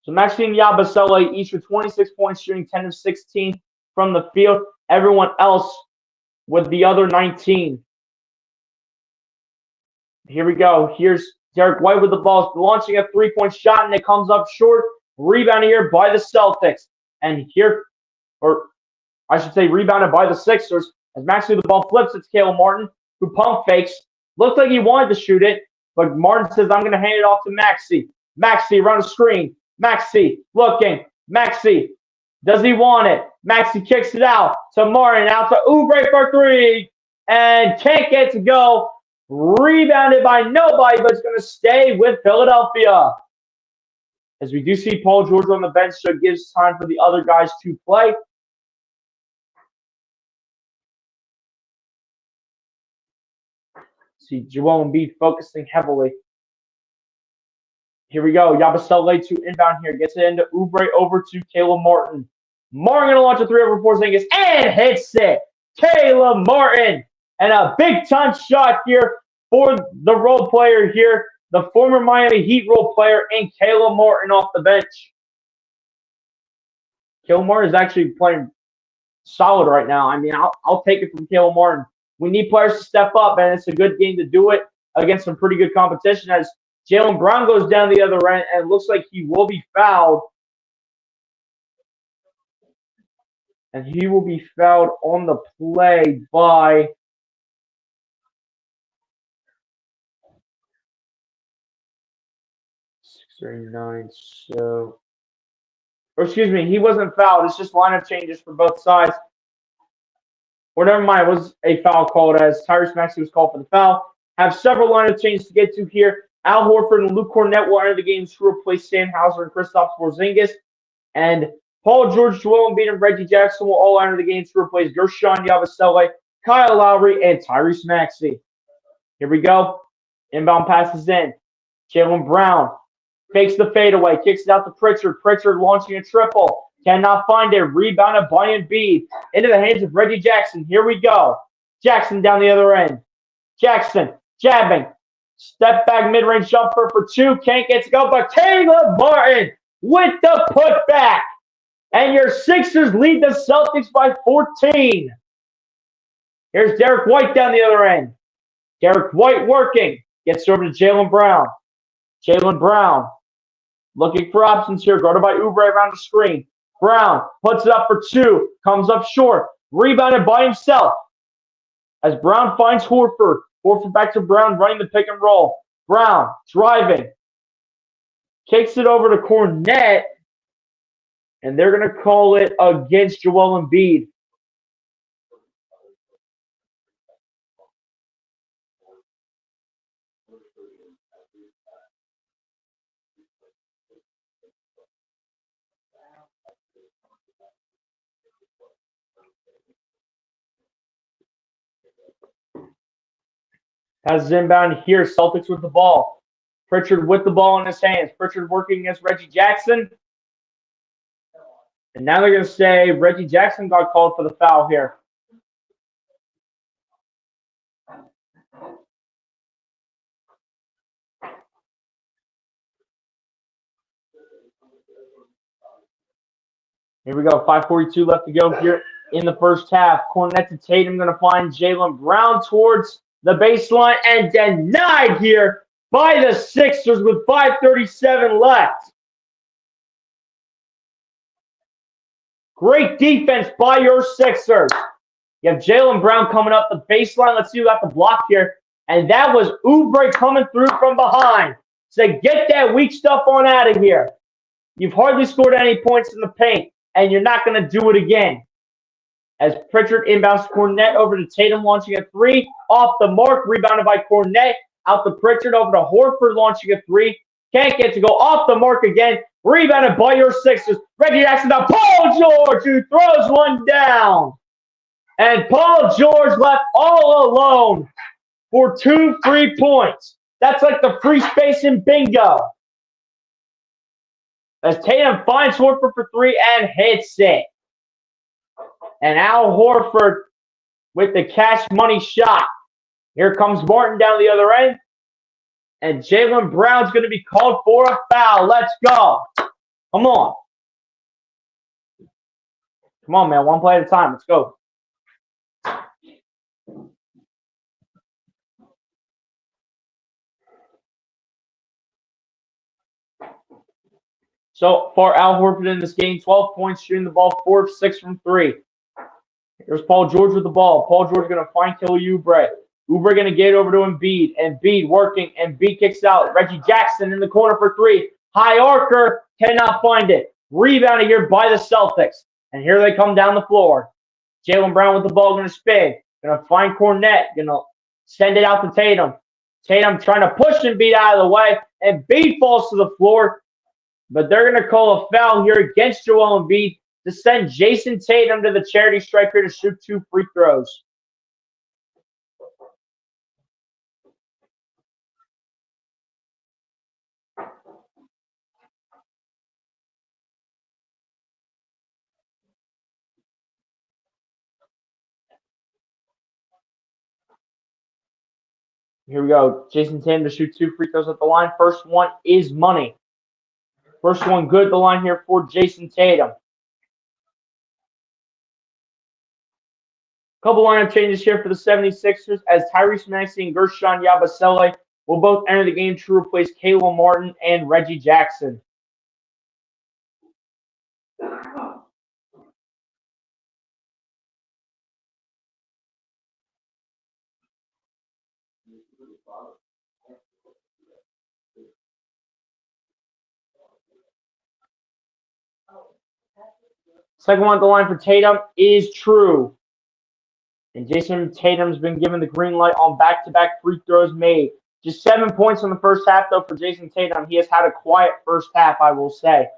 So Maxime Yabusele, each with 26 points, shooting 10 of 16 from the field. Everyone else with the other 19. Here we go. Here's Derek White with the ball, launching a three-point shot, and it comes up short. Rebounded here by the Celtics. And here, or I should say rebounded by the Sixers. As Maxey the ball flips, it's Caleb Martin, who pump fakes. Looked like he wanted to shoot it, but Martin says, I'm going to hand it off to Maxey. Maxey around the screen. Maxey looking. Maxey, does he want it? Maxey kicks it out to Martin, out to Oubre for three, and can't get to go. Rebounded by nobody, but it's going to stay with Philadelphia. As we do see Paul George on the bench, so it gives time for the other guys to play. See Joel Embiid focusing heavily. Here we go. Yabusele to inbound here. Gets it into Oubre over to Caleb Martin. Martin going to launch a three over Porzingis and hits it. Caleb Martin. And a big-time shot here for the role player here. The former Miami Heat role player and Caleb Martin off the bench. Caleb Martin is actually playing solid right now. I mean, I'll take it from Caleb Martin. We need players to step up, and it's a good game to do it against some pretty good competition as Jaylen Brown goes down the other end and looks like he will be fouled. And he will be fouled on the play by nine. So, or excuse me, he wasn't fouled. It's just lineup changes for both sides. Or never mind, it was a foul called as Tyrese Maxey was called for the foul. Have several lineup changes to get to here. Al Horford and Luke Cornett will enter the game to replace Sam Hauser and Kristaps Porzingis. And Paul George, Joel Embiid, and Reggie Jackson will all enter the game to replace Gershon Yabusele, Kyle Lowry, and Tyrese Maxey. Here we go. Inbound passes in. Jaylen Brown fakes the fadeaway, kicks it out to Pritchard. Pritchard launching a triple. Cannot find it. Rebounded by Embiid. Into the hands of Reggie Jackson. Here we go. Jackson down the other end. Jackson jabbing. Step back mid-range jumper for two. Can't get to go, but Caleb Martin with the putback. And your Sixers lead the Celtics by 14. Here's Derek White down the other end. Derek White working. Gets over to Jaylen Brown. Jaylen Brown looking for options here. Guarded by Oubre around the screen. Brown puts it up for two. Comes up short. Rebounded by himself. As Brown finds Horford. Horford back to Brown, running the pick and roll. Brown driving. Kicks it over to Cornette. And they're going to call it against Joel Embiid. Has inbound here. Celtics with the ball. Pritchard with the ball in his hands. Pritchard working against Reggie Jackson. And now they're going to say Reggie Jackson got called for the foul here. Here we go. 5:42 left to go here in the first half. Cornette to Tatum going to find Jaylen Brown towards the baseline and denied here by the Sixers with 5:37 left. Great defense by your Sixers. You have Jaylen Brown coming up the baseline. Let's see who got the block here. And that was Oubre coming through from behind. Say, get that weak stuff on out of here. You've hardly scored any points in the paint, and you're not going to do it again. As Pritchard inbounds Cornette over to Tatum, launching a three. Off the mark, rebounded by Cornette. Out to Pritchard, over to Horford, launching a three. Can't get to go off the mark again. Rebounded by your Sixers. Reggie Jackson to Paul George, who throws one down. And Paul George left all alone for 2 free points. That's like the free space in bingo. As Tatum finds Horford for three and hits it. And Al Horford with the cash money shot. Here comes Martin down the other end. And Jaylen Brown's going to be called for a foul. Let's go. Come on. Come on, man. One play at a time. Let's go. So far, Al Horford in this game, 12 points, shooting the ball 4 of 6 from 3. Here's Paul George with the ball. Paul George going to find Kelly Oubre. Oubre going to get over to Embiid. Embiid working. Embiid kicks out. Reggie Jackson in the corner for 3. High arcer, cannot find it. Rebounded here by the Celtics. And here they come down the floor. Jaylen Brown with the ball, going to spin. Going to find Cornette. Going to send it out to Tatum. Tatum trying to push Embiid out of the way. Embiid falls to the floor. But they're going to call a foul here against Joel Embiid to send Jason Tatum to the charity stripe here to shoot 2 free throws. Here we go. Jason Tatum to shoot 2 free throws at the line. First one is money. First one good at the line here for Jason Tatum. Couple lineup changes here for the 76ers as Tyrese Maxey and Gershon Yabusele will both enter the game to replace Caleb Martin and Reggie Jackson. Second one at the line for Tatum is true. And Jason Tatum's been given the green light on back-to-back free throws made. Just 7 points in the first half, though, for Jason Tatum. He has had a quiet first half, I will say.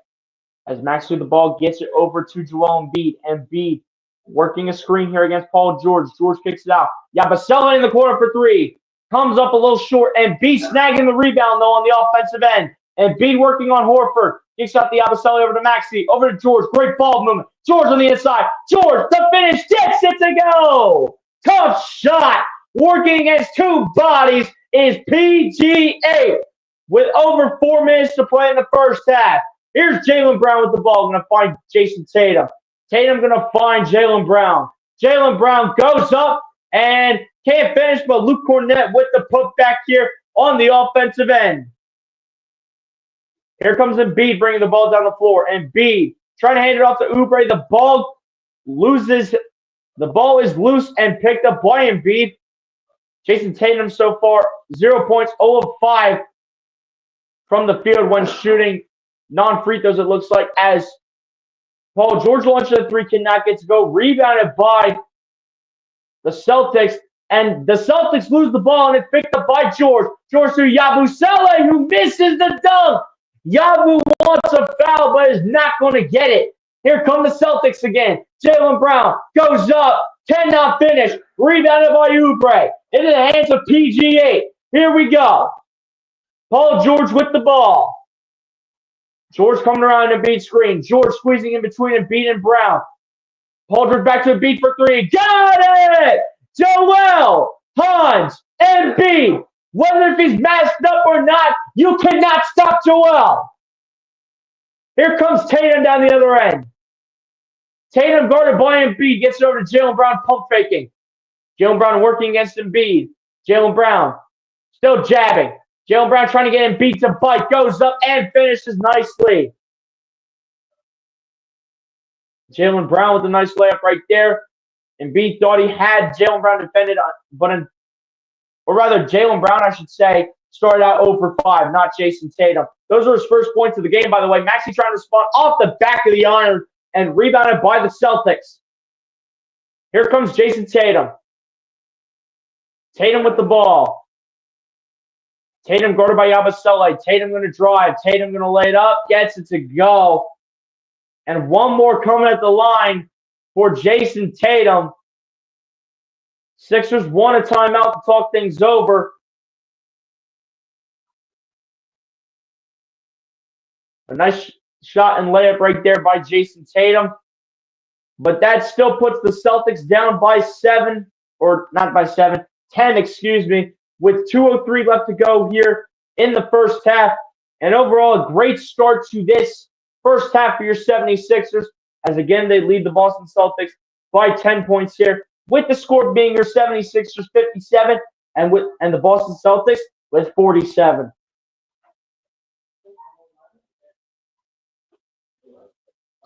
As Max through the ball gets it over to Joel Embiid. Embiid working a screen here against Paul George. George kicks it out. Yabusele in the corner for 3. Comes up a little short. Embiid snagging the rebound, though, on the offensive end. Embiid working on Horford. Kicks out the Yabusele over to Maxey. Over to George. Great ball movement. George on the inside. George, the finish. Gets it to go. Tough shot. Working against 2 bodies is PGA. With over 4 minutes to play in the first half. Here's Jaylen Brown with the ball. Going to find Jason Tatum. Tatum going to find Jaylen Brown. Jaylen Brown goes up and can't finish, but Luke Cornette with the putback here on the offensive end. Here comes Embiid bringing the ball down the floor. Embiid trying to hand it off to Oubre. The ball is loose and picked up by Embiid. Jason Tatum so far, 0 points, 0 of 5 from the field when shooting non-free throws, it looks like, as Paul George launches a three, cannot get to go. Rebounded by the Celtics, and the Celtics lose the ball, and it's picked up by George. George to Yabusele, who misses the dunk. Yabu wants a foul, but is not going to get it. Here come the Celtics again. Jaylen Brown goes up, cannot finish. Rebounded by Oubre. Into the hands of PG8. Here we go. Paul George with the ball. George coming around the beat screen. George squeezing in between Embiid and Brown. Paul George back to Embiid for three. Got it! Joel, Hans, Embiid. Whether if he's masked up or not, you cannot stop Joel. Here comes Tatum down the other end. Tatum guarded by Embiid. Gets it over to Jaylen Brown, pump faking. Jaylen Brown working against Embiid. Jaylen Brown still jabbing. Jaylen Brown trying to get Embiid to bite. Goes up and finishes nicely. Jaylen Brown with a nice layup right there. Embiid thought he had Jaylen Brown defended, or rather Jaylen Brown, I should say, started out 0 for 5, not Jason Tatum. Those are his first points of the game, by the way. Maxey trying to respond off the back of the iron and rebounded by the Celtics. Here comes Jason Tatum. Tatum with the ball. Tatum guarded by Yabusele. Tatum going to drive. Tatum going to lay it up. Gets it to go. And one more coming at the line for Jason Tatum. Sixers want a timeout to talk things over. A nice shot and layup right there by Jason Tatum. But that still puts the Celtics down by 7, or not by 7, 10, excuse me, with 2:03 left to go here in the first half. And overall, a great start to this first half for your 76ers, as again, they lead the Boston Celtics by 10 points here, with the score being your 76ers 57 and the Boston Celtics with 47.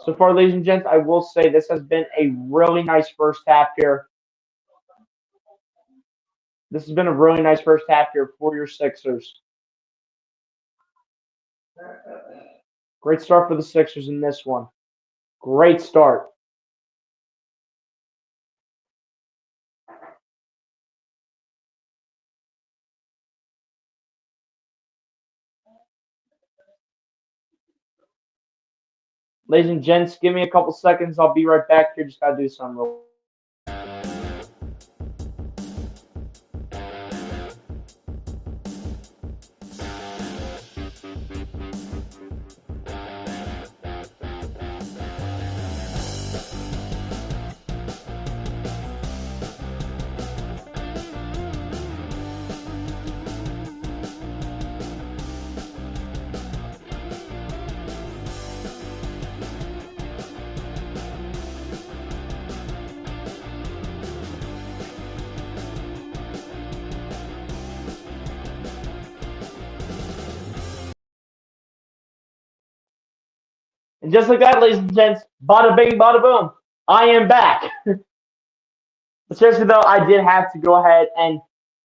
So far, ladies and gents, I will say this has been a really nice first half here. This has been a really nice first half here for your Sixers. Great start for the Sixers in this one. Great start. Ladies and gents, give me a couple seconds. I'll be right back here. Just got to do something real. And just like that, ladies and gents, bada bing, bada boom, I am back. But seriously, though, I did have to go ahead and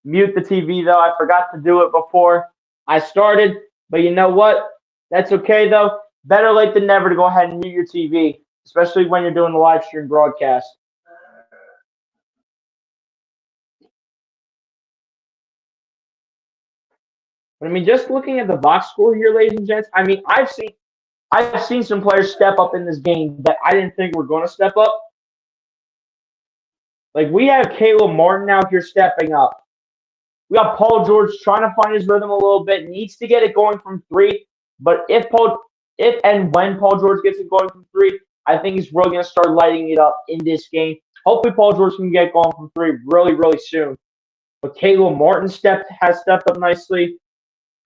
mute the TV, though. I forgot to do it before I started. But you know what? That's okay, though. Better late than never to go ahead and mute your TV, especially when you're doing the live stream broadcast. But I mean, just looking at the box score here, ladies and gents, I mean, I've seen some players step up in this game that I didn't think were going to step up. Like, we have Caleb Martin out here stepping up. We got Paul George trying to find his rhythm a little bit. Needs to get it going from 3. But if and when Paul George gets it going from 3, I think he's really going to start lighting it up in this game. Hopefully Paul George can get going from 3 really, really soon. But Caleb Martin has stepped up nicely.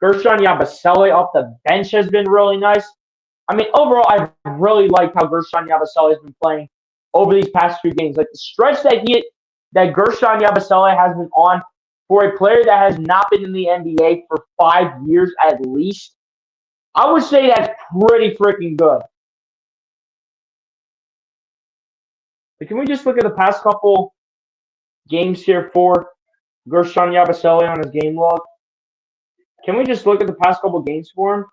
Gershon Yabusele off the bench has been really nice. I mean, overall, I really like how Gershon Yabusele has been playing over these past few games. Like, the stretch that Gershon Yabusele has been on for a player that has not been in the NBA for 5 years at least, I would say that's pretty freaking good. But can we just look at the past couple games here for Gershon Yabusele on his game log. Can we just look at the past couple games for him?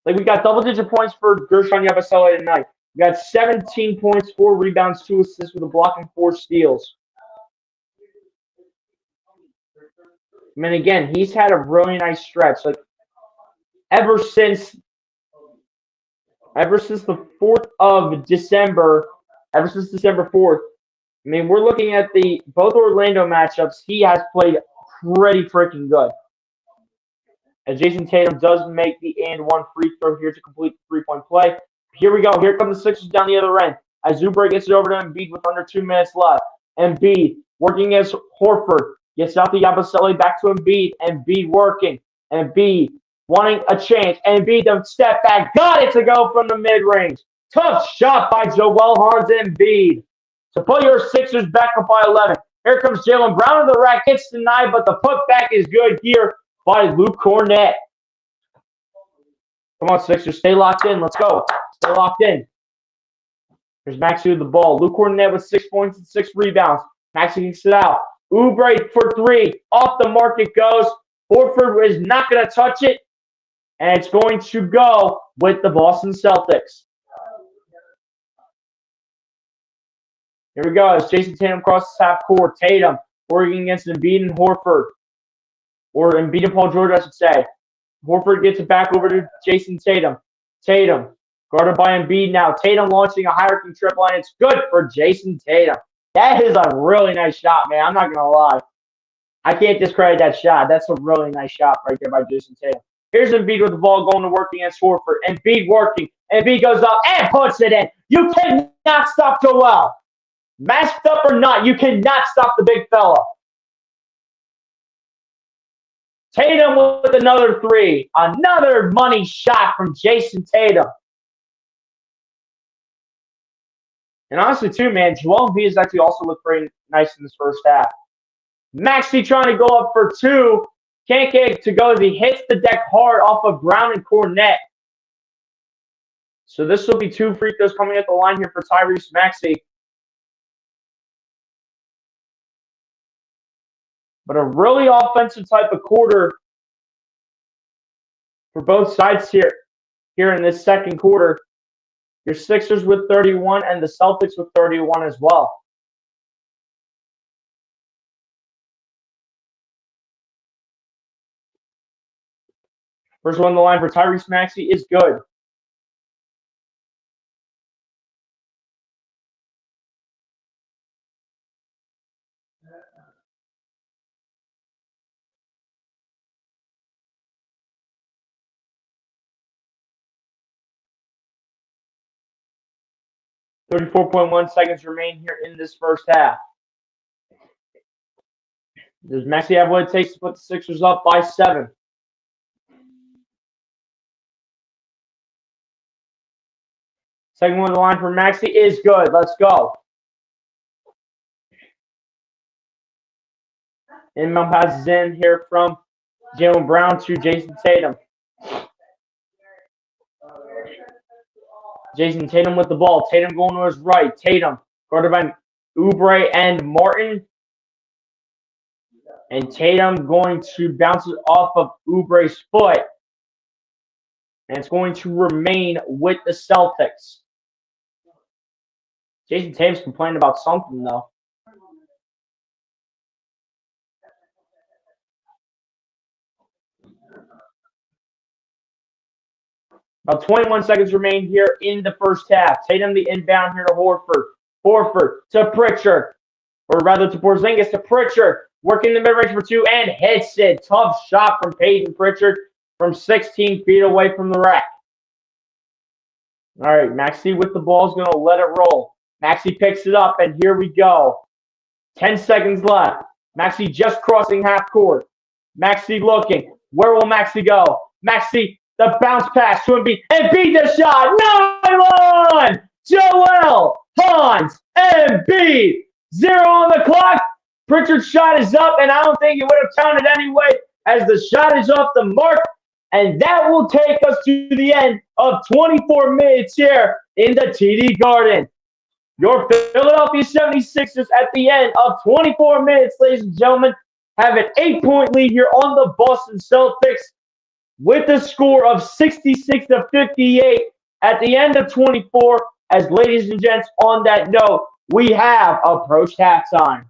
Like, we got double-digit points for Gershon Yabusele tonight. We got 17 points, 4 rebounds, 2 assists with a block and 4 steals. I mean, again, he's had a really nice stretch. Like, ever since the 4th of December, ever since December 4th, I mean, we're looking at the both Orlando matchups. He has played pretty freaking good. As Jason Tatum does make the and one free throw here to complete the three-point play. Here we go. Here come the Sixers down the other end. As Oubre gets it over to Embiid with under 2 minutes left. Embiid working against Horford. Gets out the Yabusele back to Embiid. Embiid working. Embiid wanting a change. Embiid the step back. Got it to go from the mid-range. Tough shot by Joel Hans Embiid to put your Sixers back up by 11. Here comes Jaylen Brown to the rack. Gets denied, but the putback is good here by Luke Cornett. Come on, Sixers. Stay locked in. Let's go. Stay locked in. Here's Maxey with the ball. Luke Cornett with 6 points and 6 rebounds. Maxey kicks it out. Oubre for 3. Off the mark it goes. Horford is not going to touch it. And it's going to go with the Boston Celtics. Here we go. As Jason Tatum crosses half court. Tatum working against Embiid and Horford. Or Embiid and Paul George, I should say. Horford gets it back over to Jason Tatum. Tatum, guarded by Embiid now. Tatum launching a high-arcing triple, and it's good for Jason Tatum. That is a really nice shot, man. I'm not going to lie. I can't discredit that shot. That's a really nice shot right there by Jason Tatum. Here's Embiid with the ball going to work against Horford. Embiid working. Embiid goes up and puts it in. You cannot stop Joel. Masked up or not, you cannot stop the big fella. Tatum with another 3. Another money shot from Jason Tatum. And honestly, too, man, Joel Embiid has actually also looked pretty nice in this first half. Maxey trying to go up for 2. Can't get it to go as he hits the deck hard off of Brown and Cornett. So this will be 2 free throws coming at the line here for Tyrese Maxey. But a really offensive type of quarter for both sides here in this second quarter. Your Sixers with 31 and the Celtics with 31 as well. First one on the line for Tyrese Maxey is good. .1 seconds remain here in this first half. Does Maxey have what it takes to put the Sixers up by 7? Second one on the line for Maxey is good. Let's go. Inbound passes in here from Jaylen Brown to Jason Tatum. Jason Tatum with the ball. Tatum going to his right. Tatum guarded by Oubre and Martin. And Tatum going to bounce it off of Oubre's foot. And it's going to remain with the Celtics. Jason Tatum's complaining about something, though. About 21 seconds remain here in the first half. Tatum the inbound here to Horford. Horford to Pritchard. Or rather to Porzingis to Pritchard. Working the mid-range for 2 and hits it. Tough shot from Peyton Pritchard from 16 feet away from the rack. All right, Maxey with the ball is going to let it roll. Maxey picks it up, and here we go. 10 seconds left. Maxey just crossing half court. Maxey looking. Where will Maxey go? Maxey, the bounce pass to Embiid. Embiid the shot. Nylon! Joel Hans Embiid. 0 on the clock. Pritchard's shot is up, and I don't think it would have counted anyway as the shot is off the mark. And that will take us to the end of 24 minutes here in the TD Garden. Your Philadelphia 76ers at the end of 24 minutes, ladies and gentlemen, have an 8-point lead here on the Boston Celtics with a score of 66-58 at the end of 24. As ladies and gents, on that note, we have approached halftime.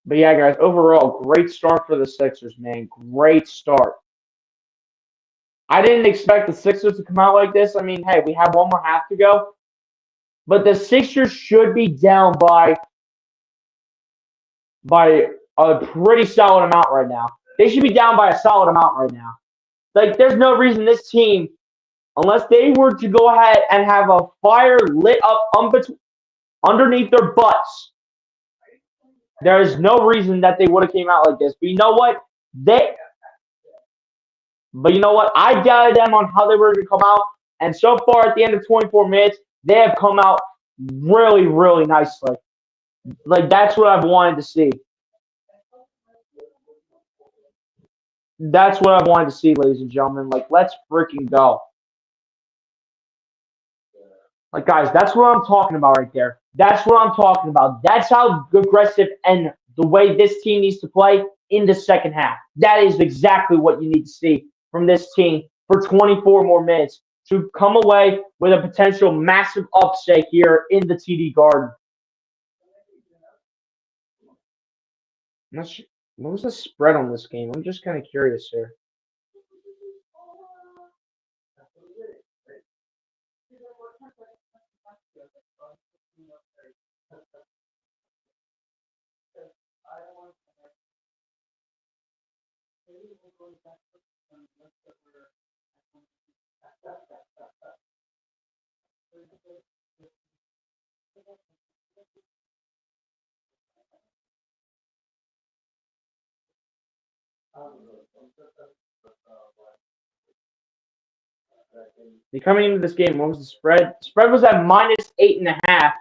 But yeah, guys, overall, great start for the Sixers, man. Great start. I didn't expect the Sixers to come out like this. I mean, hey, we have one more half to go, but the Sixers should be down by a pretty solid amount right now. They should be down by a solid amount right now. Like, there's no reason this team, unless they were to go ahead and have a fire lit up underneath their butts, there is no reason that they would have came out like this. But you know what? I doubted them on how they were going to come out, and so far at the end of 24 minutes, they have come out really, really nicely. Like, that's what I've wanted to see. That's what I wanted to see, ladies and gentlemen. Like, let's freaking go. Like, guys, that's what I'm talking about right there. That's what I'm talking about. That's how aggressive and the way this team needs to play in the second half. That is exactly what you need to see from this team for 24 more minutes to come away with a potential massive upset here in the TD Garden. What was the spread on this game? I'm just kind of curious here. Coming into this game, what was the spread? The spread was at -8.5,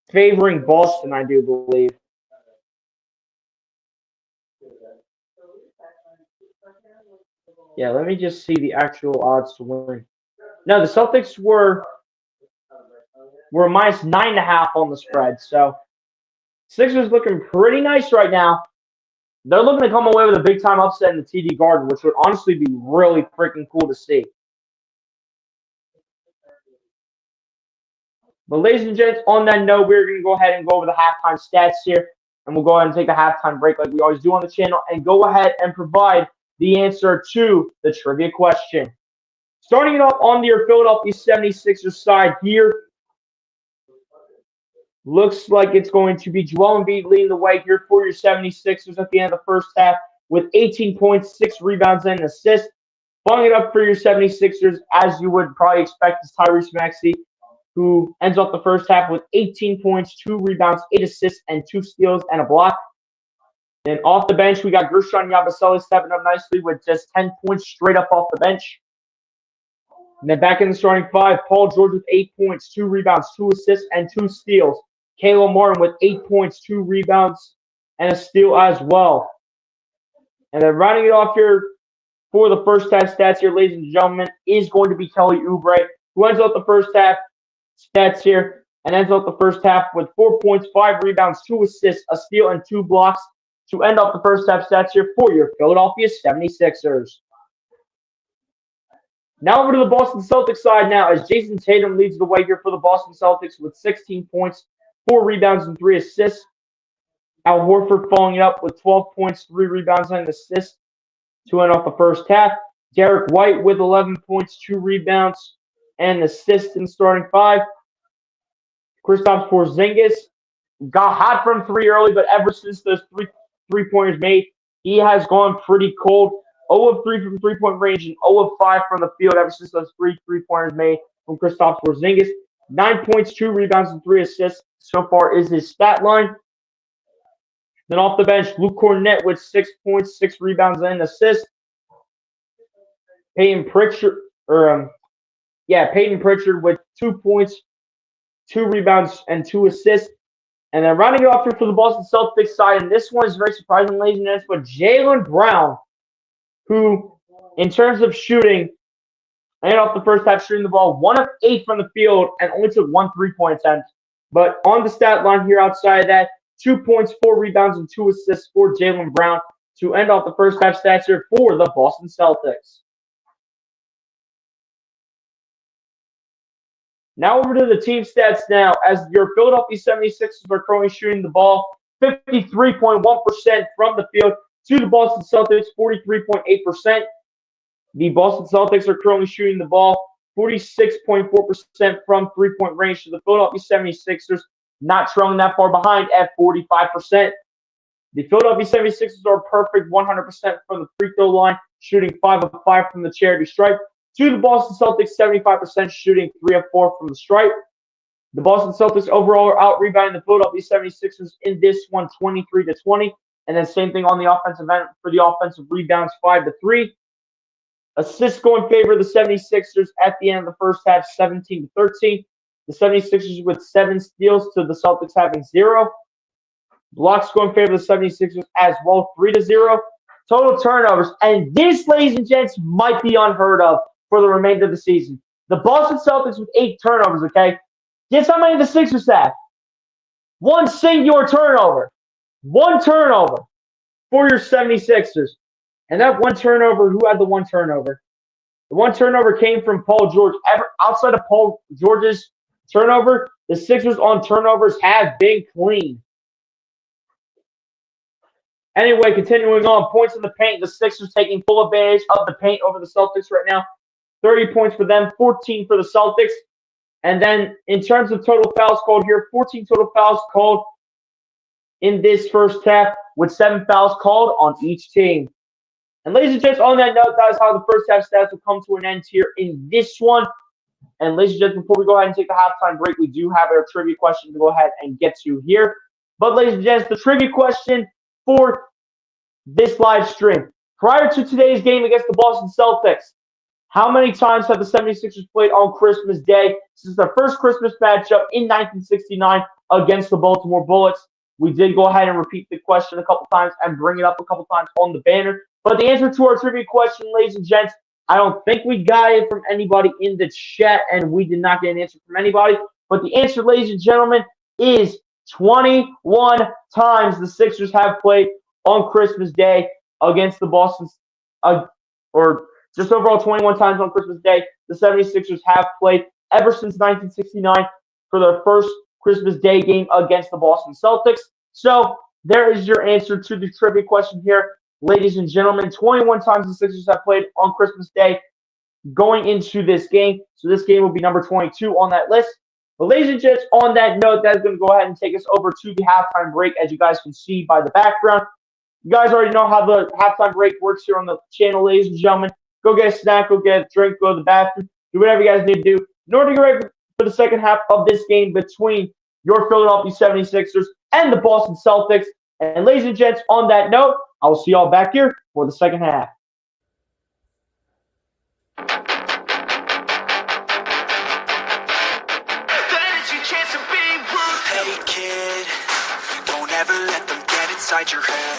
favoring Boston, I do believe. Yeah, let me just see the actual odds to win. No, the Celtics were -9.5 on the spread. So Sixers looking pretty nice right now. They're looking to come away with a big time upset in the TD Garden, which would honestly be really freaking cool to see. But ladies and gents, on that note, we're going to go ahead and go over the halftime stats here, and we'll go ahead and take a halftime break like we always do on the channel, and go ahead and provide the answer to the trivia question. Starting it off on your Philadelphia 76ers side here, looks like it's going to be Joel Embiid leading the way here for your 76ers at the end of the first half with 18 points, 6 rebounds, and an assist. Following it up for your 76ers, as you would probably expect, is Tyrese Maxey, who ends off the first half with 18 points, 2 rebounds, 8 assists, and 2 steals and a block. Then off the bench, we got Gershon Yabusele stepping up nicely with just 10 points straight up off the bench. And then back in the starting five, Paul George with 8 points, 2 rebounds, 2 assists, and 2 steals. Caleb Martin with 8 points, 2 rebounds, and a steal as well. And then rounding it off here for the first half stats here, ladies and gentlemen, is going to be Kelly Oubre, who ends out the first half stats here and ends out the first half with 4 points, 5 rebounds, 2 assists, a steal, and 2 blocks to end off the first half stats here for your Philadelphia 76ers. Now over to the Boston Celtics side now, as Jason Tatum leads the way here for the Boston Celtics with 16 points, 4 rebounds, and 3 assists. Al Horford following it up with 12 points, 3 rebounds, and an assist to end off the first half. Derek White with 11 points, 2 rebounds, and an assist in starting five. Kristaps Porzingis got hot from 3 early, but ever since those three-pointers made, he has gone pretty cold. 0 of 3 from three-point range and 0 of 5 from the field ever since those three-pointers made from Kristaps Porzingis. 9 points, 2 rebounds, and 3 assists so far is his stat line. Then off the bench, Luke Cornett with 6 points, 6 rebounds, and an assist. Peyton Pritchard with 2 points, 2 rebounds, and 2 assists. And then rounding it off here for the Boston Celtics side, and this one is very surprising, ladies and gents, but Jaylen Brown, who, in terms of shooting, ended off the first half shooting the ball 1 of 8 from the field and only took 1 3-point attempt. But on the stat line here outside of that, 2 points, 4 rebounds, and 2 assists for Jaylen Brown to end off the first half stats here for the Boston Celtics. Now over to the team stats now, as your Philadelphia 76ers are currently shooting the ball 53.1% from the field to the Boston Celtics 43.8%. The Boston Celtics are currently shooting the ball 46.4% from three-point range to the Philadelphia 76ers, not trailing that far behind at 45%. The Philadelphia 76ers are perfect 100% from the free throw line, shooting 5 of 5 from the charity stripe, to the Boston Celtics 75% shooting 3 of 4 from the stripe. The Boston Celtics overall are out-rebounding the Philadelphia 76ers in this one 23-20, and then same thing on the offensive end for the offensive rebounds 5-3. Assists go in favor of the 76ers at the end of the first half, 17-13. The 76ers with 7 steals to the Celtics having 0. Blocks go in favor of the 76ers as well, 3-0. Total turnovers, and this, ladies and gents, might be unheard of for the remainder of the season. The Boston Celtics with 8 turnovers, okay? Guess how many the Sixers have? 1 singular turnover. 1 turnover for your 76ers. And that 1 turnover, who had the 1 turnover? The 1 turnover came from Paul George. Outside of Paul George's turnover, the Sixers on turnovers have been clean. Anyway, continuing on, points in the paint. The Sixers taking full advantage of the paint over the Celtics right now. 30 points for them, 14 for the Celtics. And then in terms of total fouls called here, 14 total fouls called in this first half, with 7 fouls called on each team. And ladies and gents, on that note, that is how the first half stats will come to an end here in this one. And ladies and gents, before we go ahead and take the halftime break, we do have our trivia question to go ahead and get to here. But ladies and gents, the trivia question for this live stream. Prior to today's game against the Boston Celtics, how many times have the 76ers played on Christmas Day since their first Christmas matchup in 1969 against the Baltimore Bullets? We did go ahead and repeat the question a couple times and bring it up a couple times on the banner. But the answer to our trivia question, ladies and gents, I don't think we got it from anybody in the chat, and we did not get an answer from anybody. But the answer, ladies and gentlemen, is 21 times the Sixers have played on Christmas Day against the Boston, or just overall 21 times on Christmas Day, the 76ers have played ever since 1969 for their first Christmas Day game against the Boston Celtics. So there is your answer to the trivia question here, ladies and gentlemen. 21 times the Sixers have played on Christmas Day going into this game. So this game will be number 22 on that list. But ladies and gents, on that note, that's going to go ahead and take us over to the halftime break, as you guys can see by the background. You guys already know how the halftime break works here on the channel, ladies and gentlemen. Go get a snack, go get a drink, go to the bathroom, do whatever you guys need to do in order to get ready for the second half of this game between your Philadelphia 76ers and the Boston Celtics. And ladies and gents, on that note, I will see y'all back here for the second half. Hey kid, don't ever let them get inside your head.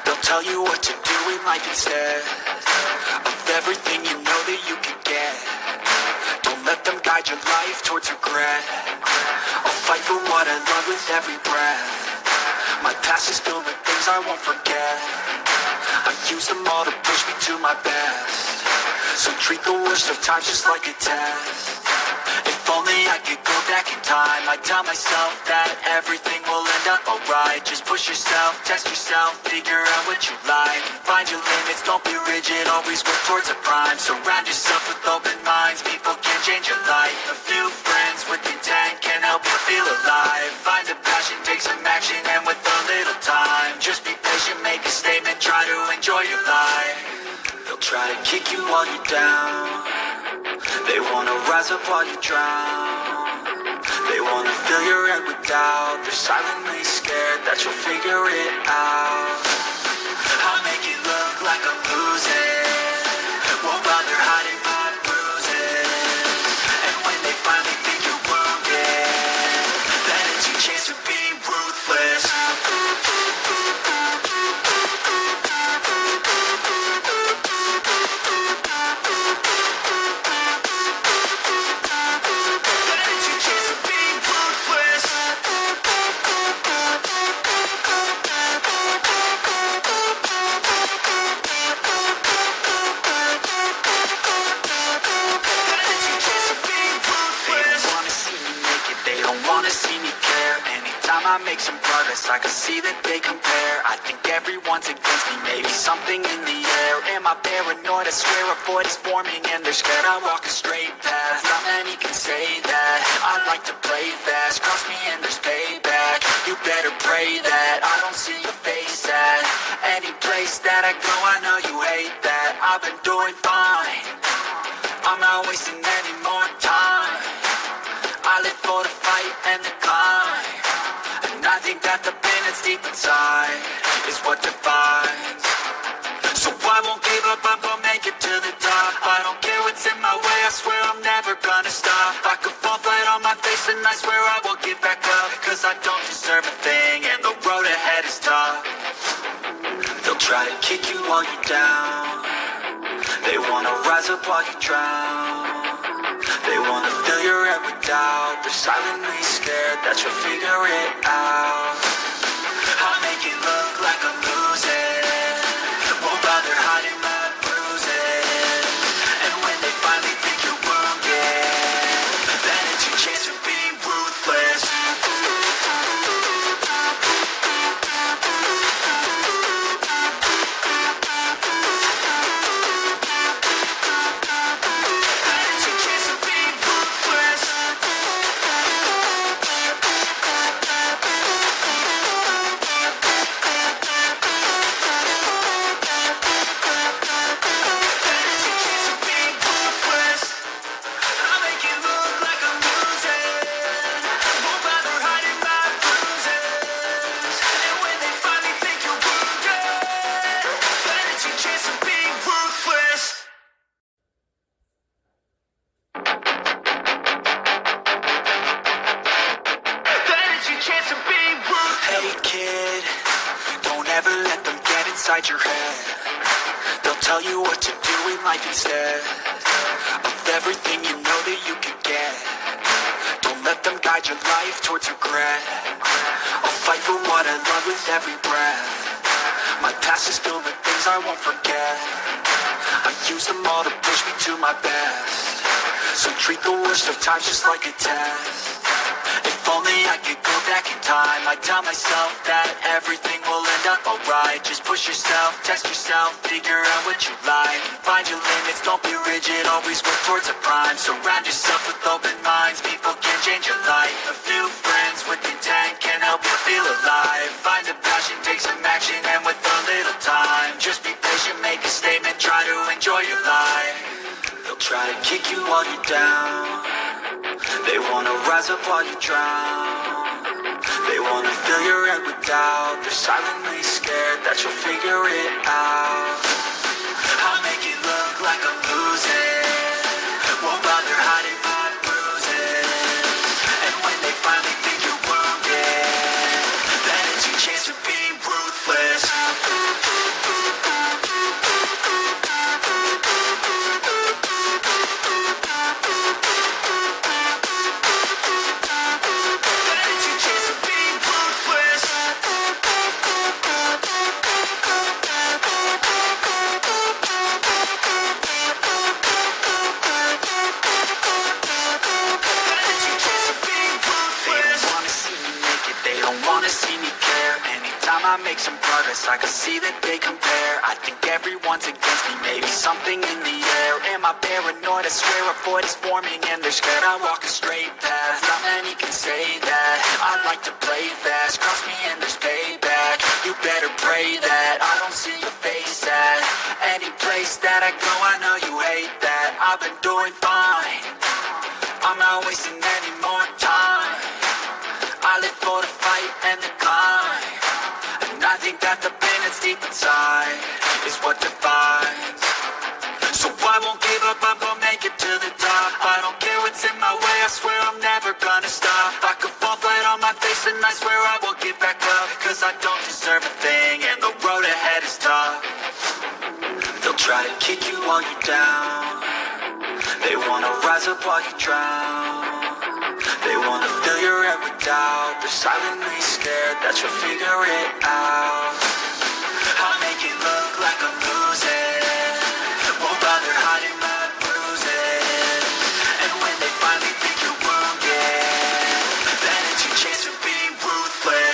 They'll tell you what to do in life instead of everything you know that you can get. Don't let them guide your life towards regret. I'll fight for what I love with every breath. My past is filled with things I won't forget. I use them all to push me to my best. So treat the worst of times just like a test. If only I could go back in time, I'd tell myself that everything will end up alright. Just push yourself, test yourself, figure out what you like. Find your limits, don't be rigid, always work towards a prime. Surround yourself with open minds, people can change your life. A few friends with intent can help you feel alive. Find a passion, take some action, and with a little time, just be patient, make a statement, try to enjoy your life. They'll try to kick you while you're down. They wanna rise up while you drown. They wanna fill your head with doubt. They're silently scared that you'll figure it out. I'll make it look like I'm losing. Won't bother hiding my bruises. And when they finally think you're wounded, I make some progress, I can see that they compare. I think everyone's against me, maybe something in the air. Am I paranoid? I swear a void is forming and they're scared I walk a straight path. Not many can say that. I like to play fast, cross me and there's payback. You better pray that I don't see your face at any place that I go. I know you hate that. I've been doing fine, I'm not wasting any more time. I live for the fight and the climb, and I think that the pain that's deep inside is what defines. So I won't give up, I'm gonna make it to the top. I don't care what's in my way, I swear I'm never gonna stop. I could fall flat on my face and I swear I will get back up, cause I don't deserve a thing and the road ahead is tough. They'll try to kick you while you're down, they wanna rise up while you drown. They wanna fill your head with doubt, they're silently scared that you'll figure it out. I'll make it look like I'm losing, won't bother hiding my bruises. And when they finally think you're wounded, then it's your chance to be ruthless. Hey kid, don't ever let them get inside your head. They'll tell you what to do in life instead of everything you know that you could get. Don't let them guide your life towards regret. I'll fight for what I love with every breath. My past is filled with things I won't forget. I use them all to push me to my best. So treat the worst of times just like a test. If only I could go back in time, I'd tell myself that everything will end up alright. Just push yourself, test yourself, figure out what you like. Find your limits, don't be rigid, always work towards a prime. Surround yourself with open minds, people can change your life. A few friends with intent can help you feel alive. Find a passion, take some action, and with a little time, just be patient, make a statement, try to enjoy your life. They'll try to kick you while you're down, they wanna rise up while you drown. They wanna fill your head with doubt, they're silently scared that you'll figure it out. I'll make it look like I'm losing, won't bother hiding my bruises. And when they finally think you're wounded, then it's your chance to be ruthless. I make some progress, I can see that they compare. I think everyone's against me, maybe something in the air. Am I paranoid? I swear a void is forming and they're scared I walk a straight path. Not many can say that. I like to play fast, cross me and there's payback. You better pray that I don't see your face at any place that I go. I know you hate that. I've been doing fine, I'm not wasting any more time. I live for the fight and the climb, and I think that the pain that's deep inside is what defines. So I won't give up, I'm gonna make it to the top. I don't care what's in my way, I swear I'm never gonna stop. I could fall flat on my face and I swear I will get back up, cause I don't deserve a thing and the road ahead is tough. They'll try to kick you while you're down, they wanna rise up while you drown. They wanna fill your head with doubt, they're silently scared that you'll figure it out. I'll make it look like I'm losing, won't bother hiding my bruises. And when they finally think you're wounded, then it's your chance to be ruthless.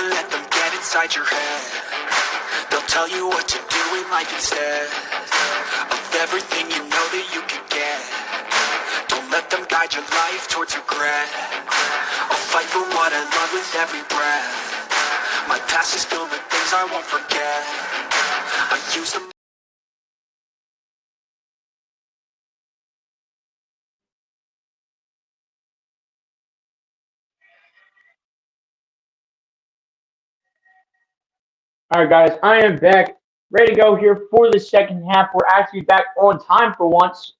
let them get inside your head. They'll tell you what to do in life instead of everything you know that you could get. Don't let them guide your life towards regret. I'll fight for what I love with every breath. My past is filled with things I won't forget. I use them. All right, guys, I am back, ready to go here for the second half. We're actually back on time for once.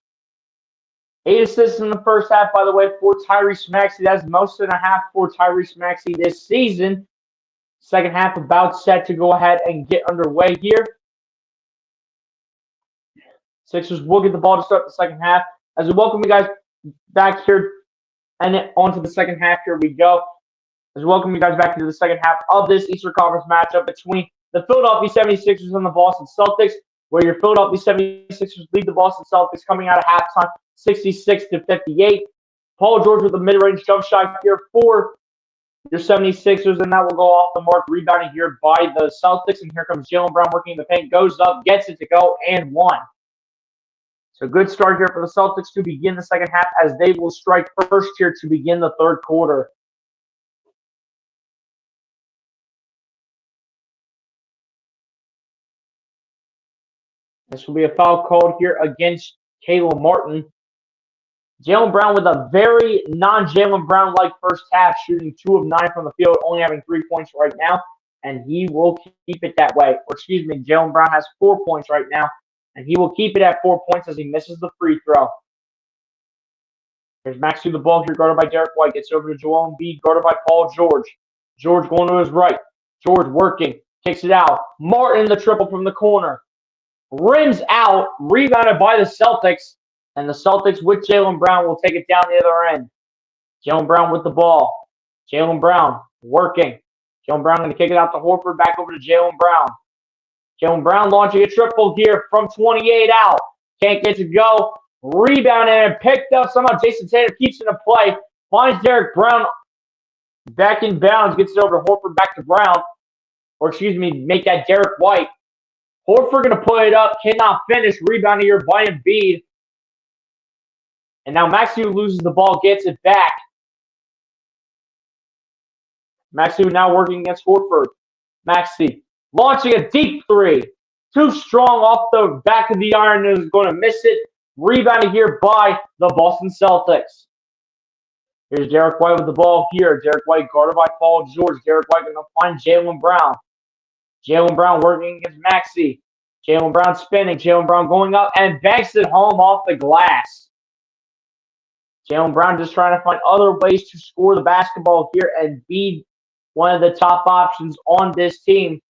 8 assists in the first half, by the way, for Tyrese Maxey. That's most and a half for Tyrese Maxey this season. Second half about set to go ahead and get underway here. Sixers will get the ball to start the second half. As we welcome you guys back here and onto the second half, here we go. As we welcome you guys back into the second half of this Eastern Conference matchup between the Philadelphia 76ers and the Boston Celtics, where your Philadelphia 76ers lead the Boston Celtics coming out of halftime 66-58. Paul George with a mid-range jump shot here for your 76ers, and that will go off the mark. Rebounding here by the Celtics, and here comes Jaylen Brown working in the paint. Goes up, gets it to go, and one. So good start here for the Celtics to begin the second half, as they will strike first here to begin the third quarter. This will be a foul called here against Caleb Martin. Jaylen Brown with a very non-Jaylen Brown-like first half, shooting 2 of 9 from the field, only having 3 points right now, and he will keep it that way. Or excuse me, Jaylen Brown has 4 points right now, and he will keep it at 4 points as he misses the free throw. Here's Max to the ball here, guarded by Derek White. Gets over to Joel Embiid, guarded by Paul George. George going to his right. George working, kicks it out. Martin the triple from the corner. Rims out, rebounded by the Celtics, and the Celtics with Jaylen Brown will take it down the other end. Jaylen Brown with the ball. Jaylen Brown working. Jaylen Brown going to kick it out to Horford, back over to Jaylen Brown. Jaylen Brown launching a triple here from 28 out. Can't get to go. Rebounded and picked up. Somehow Jason Tatum keeps it in play. Finds Derek Brown back in bounds. Gets it over to Horford, back to Brown. Or excuse me, make that Derek White. Horford going to put it up, cannot finish. Rebounding here by Embiid. And now Maxey loses the ball, gets it back. Maxey now working against Horford. Maxey launching a deep three. Too strong off the back of the iron and is going to miss it. Rebounding here by the Boston Celtics. Here's Derek White with the ball here. Derek White guarded by Paul George. Derek White going to find Jaylen Brown. Jaylen Brown working against Maxey. Jaylen Brown spinning. Jaylen Brown going up and banks it home off the glass. Jaylen Brown just trying to find other ways to score the basketball here and be one of the top options on this team.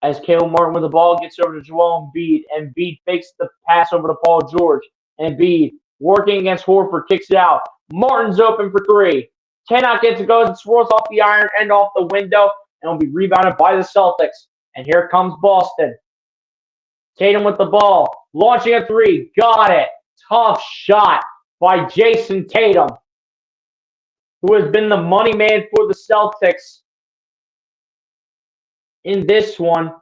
As Caleb Martin with the ball gets over to Joel Embiid. Embiid fakes the pass over to Paul George. Embiid working against Horford, kicks it out. Martin's open for 3. Cannot get to go as it swirls off the iron and off the window, and will be rebounded by the Celtics. And here comes Boston. Tatum with the ball. Launching a 3. Got it. Tough shot by Jason Tatum, who has been the money man for the Celtics in this one.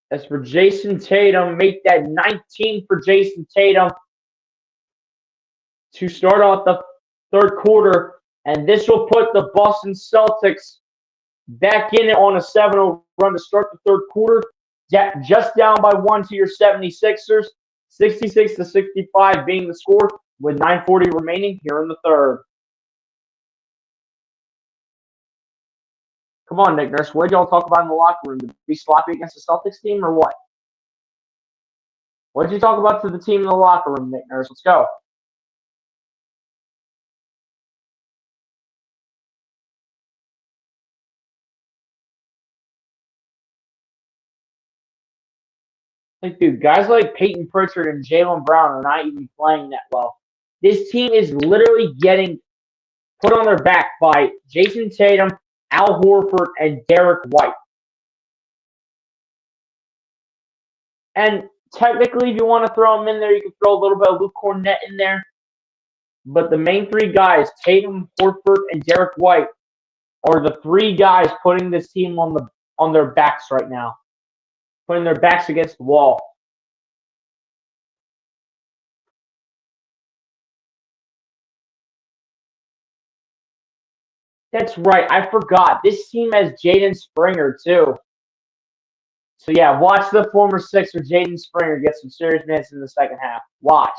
As for Jason Tatum, make that 19 for Jason Tatum to start off the third quarter. And this will put the Boston Celtics back in it on a 7-0 run to start the third quarter. Just down by 1 to your 76ers. 66-65 being the score with 9:40 remaining here in the third. Come on, Nick Nurse. What did y'all talk about in the locker room? To be sloppy against the Celtics team or what? What did you talk about to the team in the locker room, Nick Nurse? Let's go. Like, dude, guys like Peyton Pritchard and Jaylen Brown are not even playing that well. This team is literally getting put on their back by Jason Tatum, Al Horford, and Derek White. And technically, if you want to throw them in there, you can throw a little bit of Luke Cornett in there. But the main 3 guys, Tatum, Horford, and Derek White, are the three guys putting this team on their backs right now, putting their backs against the wall. That's right. I forgot. This team has Jaden Springer too. So yeah, watch the former Sixer Jaden Springer get some serious minutes in the second half. Watch.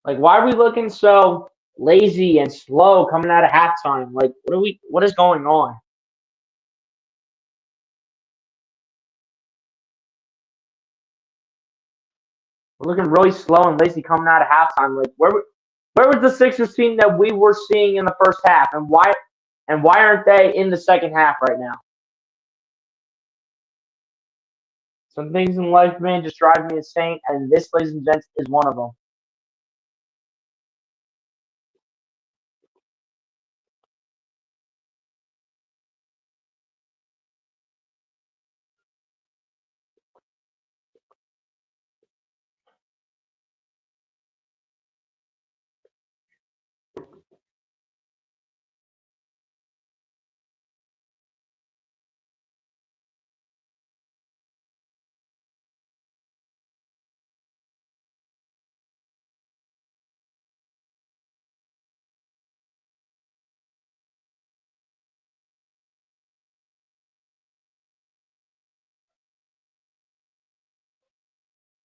Like, why are we looking so lazy and slow coming out of halftime? Like, what is going on? We're looking really slow and lazy coming out of halftime. Like, where was the Sixers team that we were seeing in the first half, and why aren't they in the second half right now? Some things in life, man, just drive me insane, and this, ladies and gents, is one of them.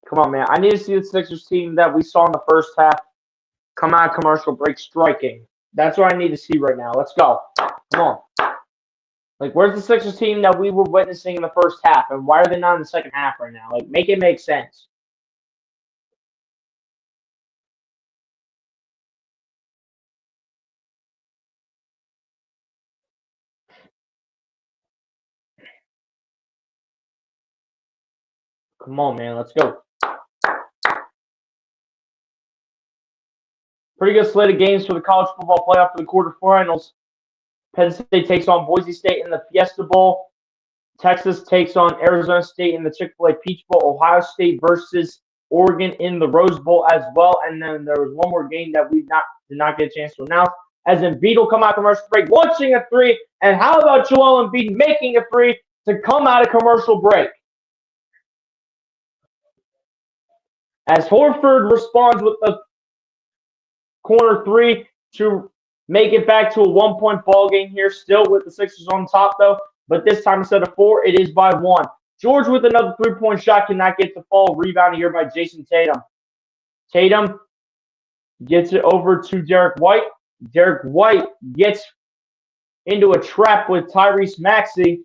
Come on, man. I need to see the Sixers team that we saw in the first half come out of commercial break striking. That's what I need to see right now. Let's go. Come on. Like, where's the Sixers team that we were witnessing in the first half, and why are they not in the second half right now? Like, make it make sense. Come on, man. Let's go. Pretty good slate of games for the college football playoff for the quarterfinals. Penn State takes on Boise State in the Fiesta Bowl. Texas takes on Arizona State in the Chick-fil-A Peach Bowl. Ohio State versus Oregon in the Rose Bowl as well. And then there was one more game that we did not get a chance to announce. As Embiid will come out of commercial break, launching a three. And how about Joel Embiid making a three to come out of commercial break? As Horford responds with a corner three to make it back to a 1-point ball game here, still with the Sixers on top though. But this time instead of 4, it is by 1. George with another 3-point shot cannot get the fall. Rebounded here by Jason Tatum. Tatum gets it over to Derek White. Derek White gets into a trap with Tyrese Maxey.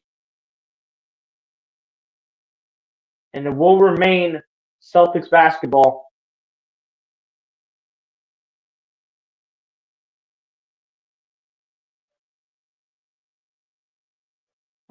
And it will remain Celtics basketball.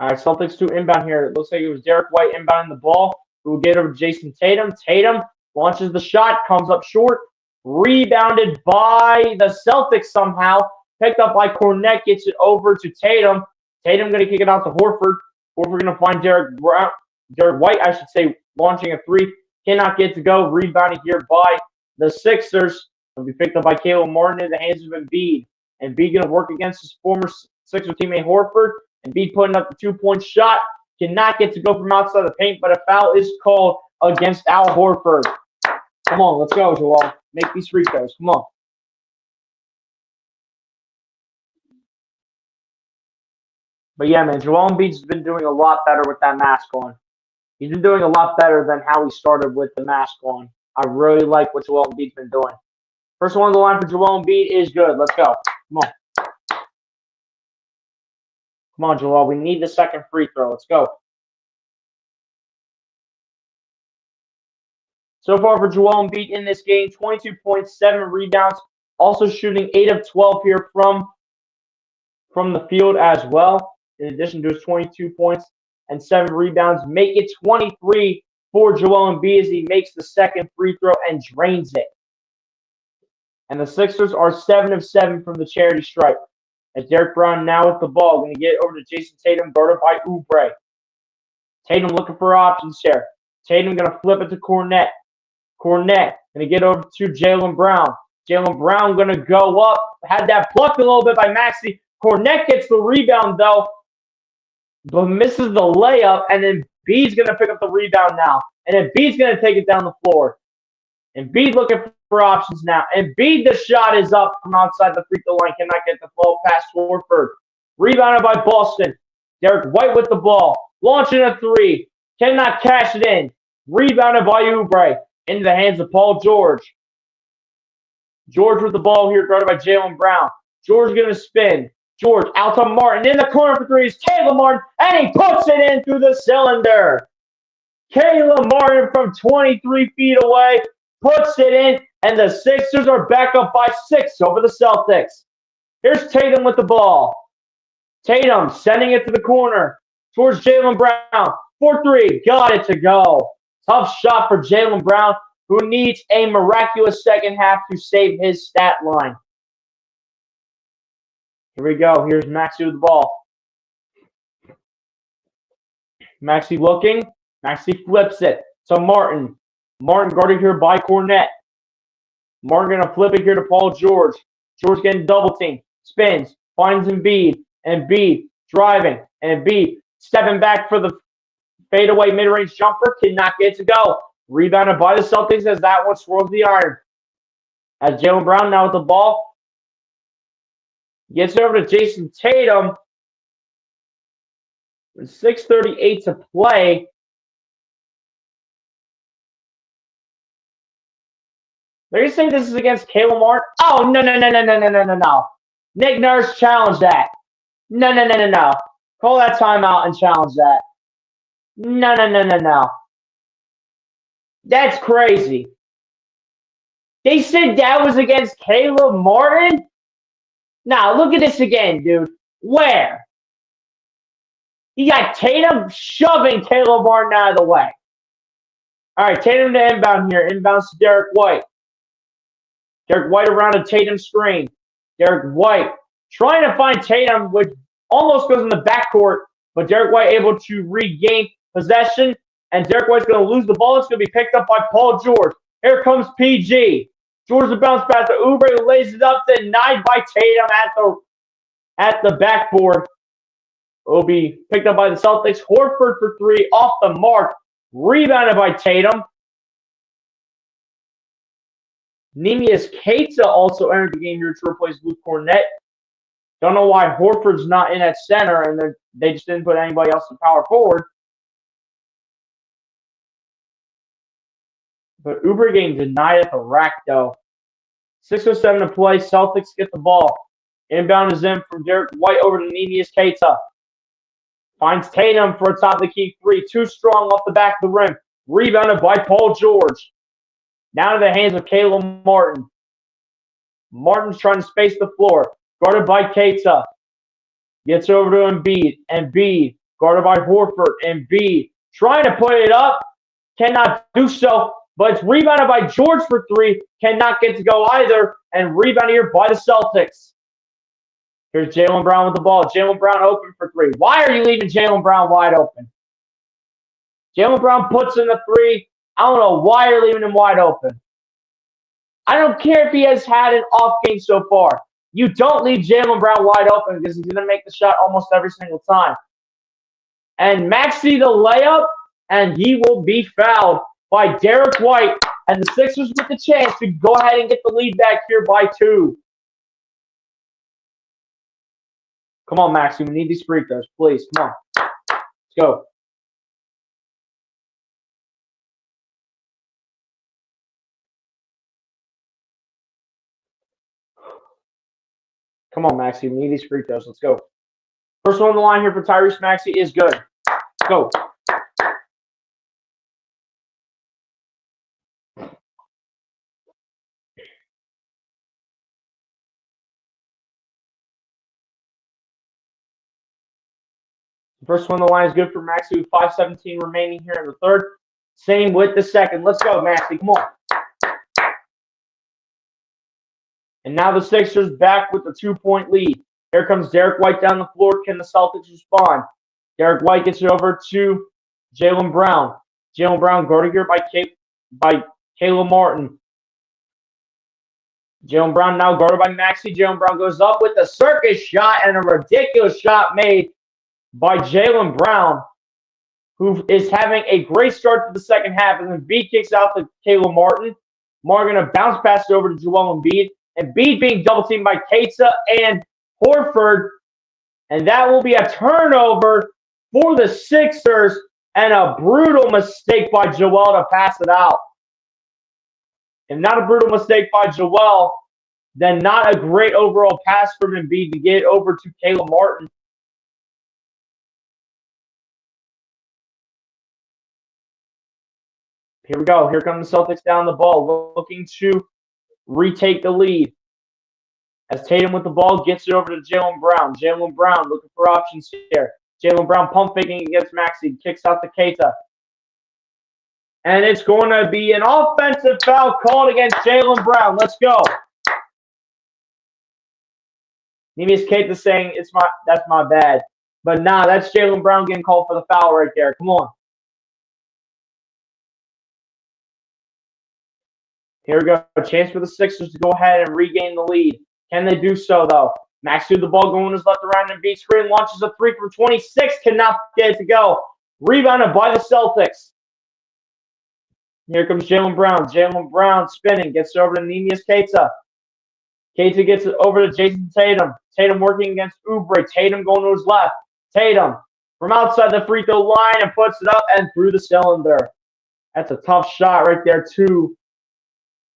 All right, Celtics 2 inbound here. It looks like it was Derek White inbounding the ball. Who will get over to Jason Tatum. Tatum launches the shot, comes up short. Rebounded by the Celtics somehow. Picked up by Cornette, gets it over to Tatum. Tatum going to kick it out to Horford. Horford going to find Derek White, I should say, launching a three. Cannot get to go. Rebounded here by the Sixers. Will be picked up by Caleb Martin in the hands of Embiid. Embiid going to work against his former Sixer teammate Horford. Embiid putting up the 2-point shot. Cannot get to go from outside the paint, but a foul is called against Al Horford. Come on, let's go, Joel. Make these free throws. Come on. But yeah, man, Joel Embiid's been doing a lot better with that mask on. He's been doing a lot better than how he started with the mask on. I really like what Joel Embiid's been doing. First one on the line for Joel Embiid is good. Let's go. Come on. Come on, Joel. We need the second free throw. Let's go. So far for Joel Embiid in this game, 22.7 rebounds. Also shooting 8 of 12 here from the field as well. In addition to his 22 points and 7 rebounds. Make it 23 for Joel Embiid as he makes the second free throw and drains it. And the Sixers are 7 of 7 from the charity stripe. As Derek Brown now with the ball, going to get over to Jason Tatum, guarded by Oubre. Tatum looking for options here. Tatum going to flip it to Cornette. Cornette going to get over to Jaylen Brown. Jaylen Brown going to go up. Had that plucked a little bit by Maxey. Kornet gets the rebound, though, but misses the layup, and then B's going to pick up the rebound now. And then B's going to take it down the floor. And B's looking for options now. And B, the shot is up from outside the free throw line. Cannot get the ball past Horford. Rebounded by Boston. Derek White with the ball. Launching a three. Cannot cash it in. Rebounded by Oubre. Into the hands of Paul George. George with the ball here, guarded by Jaylen Brown. George going to spin. George out to Martin. In the corner for three is Caleb Martin. And he puts it in through the cylinder. Caleb Martin from 23 feet away puts it in. And the Sixers are back up by 6 over the Celtics. Here's Tatum with the ball. Tatum sending it to the corner towards Jaylen Brown. 4-3. Got it to go. Tough shot for Jaylen Brown, who needs a miraculous second half to save his stat line. Here we go. Here's Maxey with the ball. Maxey looking. Maxey flips it to Martin. Martin guarded here by Kornet. Martin going to flip it here to Paul George. George getting double teamed. Spins. Finds Embiid. Embiid driving. And Embiid stepping back for the fadeaway mid-range jumper. Cannot get it to go. Rebounded by the Celtics as that one swirls the iron. As Jaylen Brown now with the ball. Gets it over to Jason Tatum. With 6:38 to play. They're saying this is against Caleb Martin. Oh, no. Nick Nurse challenged that. No. Call that timeout and challenge that. No. That's crazy. They said that was against Caleb Martin? Now, look at this again, dude. Where? You got Tatum shoving Caleb Martin out of the way. All right, Tatum to inbound here. Inbounds to Derek White. Derek White around a Tatum screen. Derek White trying to find Tatum, which almost goes in the backcourt, but Derek White able to regain possession, and Derek White's going to lose the ball. It's going to be picked up by Paul George. Here comes PG. George the bounce pass to Oubre, who lays it up, denied by Tatum at the backboard. Will be picked up by the Celtics. Horford for three, off the mark. Rebounded by Tatum. Neemias Queta also entered the game here to replace Luke Kornet. Don't know why Horford's not in at center, and they just didn't put anybody else to power forward. But Oubre getting denied at the rack, though. 6:07 to play. Celtics get the ball. Inbound is in from Derek White over to Neemias Queta. Finds Tatum for a top of the key three. Too strong off the back of the rim. Rebounded by Paul George. Now to the hands of Caleb Martin. Martin's trying to space the floor. Guarded by Queta. Gets over to Embiid. Embiid guarded by Horford. Embiid trying to put it up. Cannot do so. But it's rebounded by George for three. Cannot get to go either. And rebounded here by the Celtics. Here's Jaylen Brown with the ball. Jaylen Brown open for three. Why are you leaving Jaylen Brown wide open? Jaylen Brown puts in the three. I don't know why you're leaving him wide open. I don't care if he has had an off game so far. You don't leave Jaylen Brown wide open because he's going to make the shot almost every single time. And Maxey the layup, and he will be fouled by Derek White. And the Sixers with the chance to go ahead and get the lead back here by 2. Come on, Maxey. We need these free throws, please. Come on. Let's go. Come on, Maxey. We need these free throws. Let's go. First one on the line here for Tyrese Maxey is good. Let's go. First one on the line is good for Maxey with 5:17 remaining here in the third. Same with the second. Let's go, Maxey. Come on. And now the Sixers back with the 2-point lead. Here comes Derek White down the floor. Can the Celtics respond? Derek White gets it over to Jaylen Brown. Jaylen Brown guarded here by Caleb Martin. Jalen Brown now guarded by Maxey. Jalen Brown goes up with a circus shot and a ridiculous shot made by Jalen Brown, who is having a great start to the second half. And then Embiid kicks out to Caleb Martin. Martin going to bounce pass it over to Joel Embiid. Embiid being double teamed by Keita and Horford. And that will be a turnover for the Sixers and a brutal mistake by Joel to pass it out. If not a brutal mistake by Joel, then not a great overall pass from Embiid to get it over to Caleb Martin. Here we go. Here come the Celtics down the ball, looking to retake the lead. As Tatum with the ball gets it over to Jalen Brown. Jalen Brown looking for options here. Jalen Brown pump faking against Maxey. Kicks out to Keita. And it's going to be an offensive foul called against Jalen Brown. Let's go. Nimius Keita saying that's my bad. But nah, that's Jalen Brown getting called for the foul right there. Come on. Here we go. A chance for the Sixers to go ahead and regain the lead. Can they do so, though? Max through the ball going his left around and beat screen. Launches a three from 26. Cannot get it to go. Rebounded by the Celtics. Here comes Jalen Brown. Jalen Brown spinning. Gets it over to Nimius Keita. Keita gets it over to Jason Tatum. Tatum working against Oubre. Tatum going to his left. Tatum from outside the free throw line and puts it up and through the cylinder. That's a tough shot right there, too,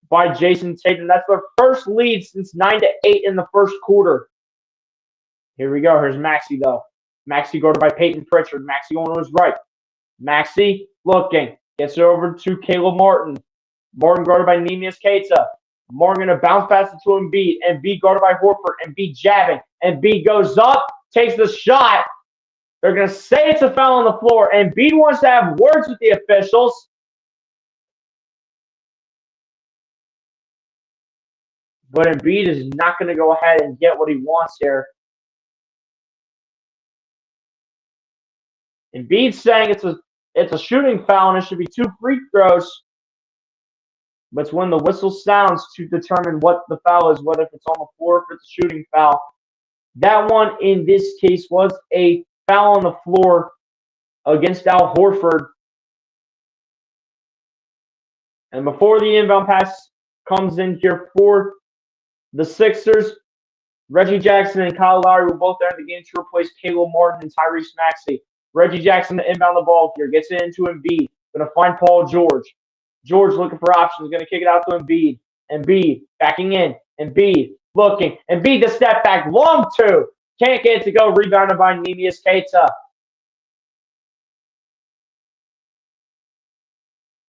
by Jason Tatum. That's their first lead since 9-8 in the first quarter. Here we go. Here's Maxey, though. Maxey guarded by Peyton Pritchard. Maxey going to his right. Maxey looking. Gets it over to Caleb Martin. Martin guarded by Nimius Keita. Martin going to bounce pass it to Embiid. Embiid guarded by Horford. Embiid jabbing. Embiid goes up. Takes the shot. They're going to say it's a foul on the floor. Embiid wants to have words with the officials. But Embiid is not going to go ahead and get what he wants here. Embiid's saying it's a shooting foul and it should be 2 free throws. But it's when the whistle sounds to determine what the foul is, whether if it's on the floor or if it's a shooting foul. That one in this case was a foul on the floor against Al Horford. And before the inbound pass comes in here for the Sixers, Reggie Jackson and Kyle Lowry will both enter the game to replace Caleb Martin and Tyrese Maxey. Reggie Jackson to inbound the ball here. Gets it into Embiid. Going to find Paul George. George looking for options. Going to kick it out to Embiid. Embiid backing in. Embiid looking. Embiid the step back. Long two. Can't get it to go. Rebounded by Nimius Keita.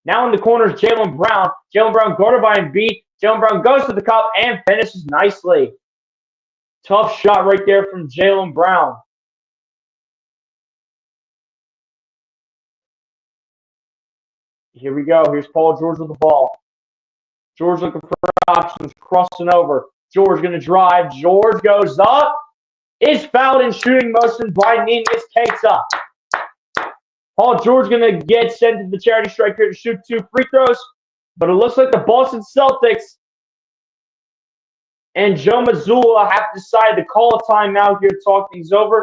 Now in the corners, Jalen Brown. Jalen Brown guarded by Embiid. Jalen Brown goes to the cup and finishes nicely. Tough shot right there from Jalen Brown. Here we go. Here's Paul George with the ball. George looking for options, crossing over. George going to drive. George goes up. Is fouled in shooting motion by Nimius Keita. Paul George going to get sent to the charity strike here to shoot 2 free throws. But it looks like the Boston Celtics and Joe Mazzulla have decided to call a timeout here to talk things over.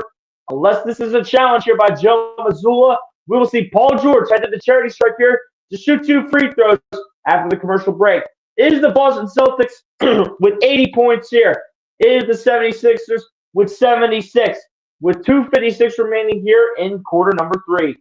Unless this is a challenge here by Joe Mazzulla, we will see Paul George head to the charity strike here to shoot 2 free throws after the commercial break. It is the Boston Celtics with 80 points here. It is the 76ers with 76, with 2:56 remaining here in quarter number 3.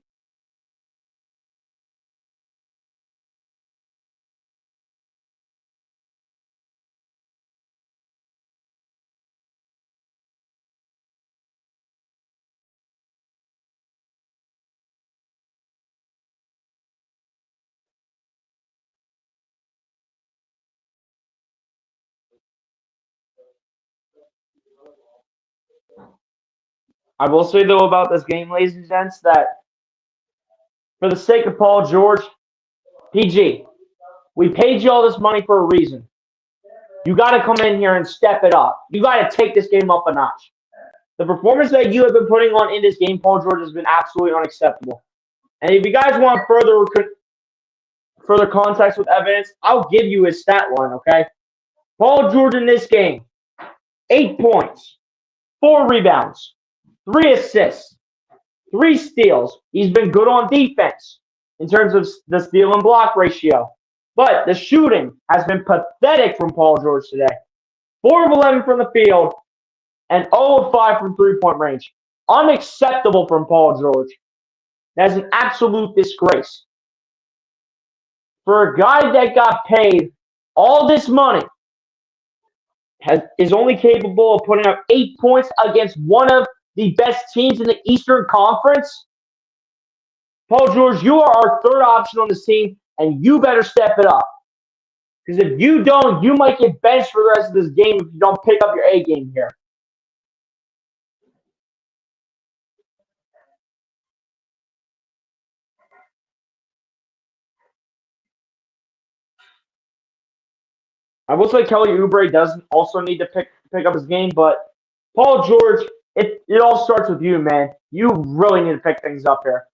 I will say, though, about this game, ladies and gents, that for the sake of Paul George, PG, we paid you all this money for a reason. You got to come in here and step it up. You got to take this game up a notch. The performance that you have been putting on in this game, Paul George, has been absolutely unacceptable. And if you guys want further context with evidence, I'll give you his stat line, okay? Paul George in this game, 8 points, 4 rebounds, 3 assists, 3 steals. He's been good on defense in terms of the steal and block ratio. But the shooting has been pathetic from Paul George today. 4 of 11 from the field and 0 of 5 from three-point range. Unacceptable from Paul George. That's an absolute disgrace. For a guy that got paid all this money, is only capable of putting up 8 points against one of the best teams in the Eastern Conference. Paul George, you are our third option on this team, and you better step it up. Because if you don't, you might get benched for the rest of this game if you don't pick up your A game here. I will say Kelly Oubre does also need to pick up his game, but Paul George, it all starts with you, man. You really need to pick things up here.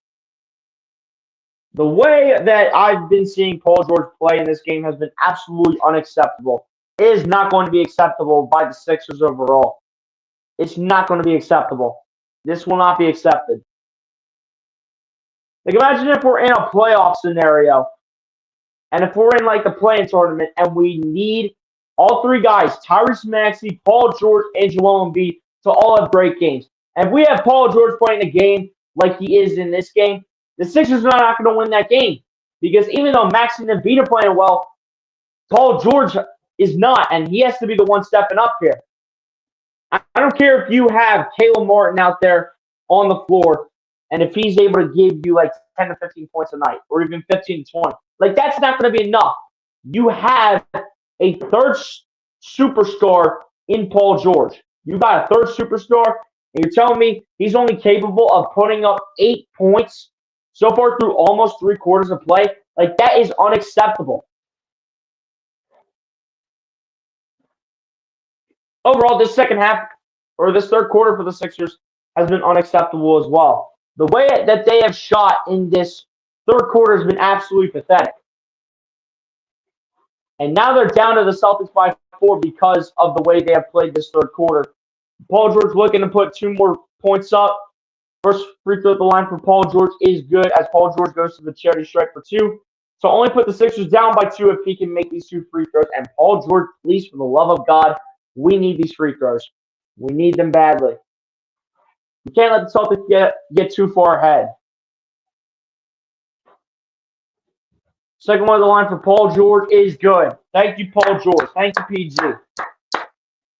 The way that I've been seeing Paul George play in this game has been absolutely unacceptable. It is not going to be acceptable by the Sixers overall. It's not going to be acceptable. This will not be accepted. Like, imagine if we're in a playoff scenario, and if we're in, like, the play-in tournament, and we need all 3 guys, Tyrese Maxey, Paul George, and Joel Embiid, to all have great games. And if we have Paul George playing a game like he is in this game, the Sixers are not going to win that game. Because even though Maxey and Embiid are playing well, Paul George is not, and he has to be the one stepping up here. I don't care if you have Caleb Martin out there on the floor, and if he's able to give you like 10 to 15 points a night, or even 15 to 20. Like, that's not going to be enough. You have a third superstar in Paul George. You got a third superstar, and you're telling me he's only capable of putting up 8 points so far through almost 3 quarters of play? Like, that is unacceptable. Overall, this second half, or this third quarter for the Sixers, has been unacceptable as well. The way that they have shot in this third quarter has been absolutely pathetic. And now they're down to the Celtics by 4 because of the way they have played this third quarter. Paul George looking to put 2 more points up. First free throw at the line for Paul George is good as Paul George goes to the charity stripe for 2. So only put the Sixers down by 2 if he can make these 2 free throws. And Paul George, please, for the love of God, we need these free throws. We need them badly. We can't let the Celtics get too far ahead. Second one of the line for Paul George is good. Thank you, Paul George. Thank you, PG.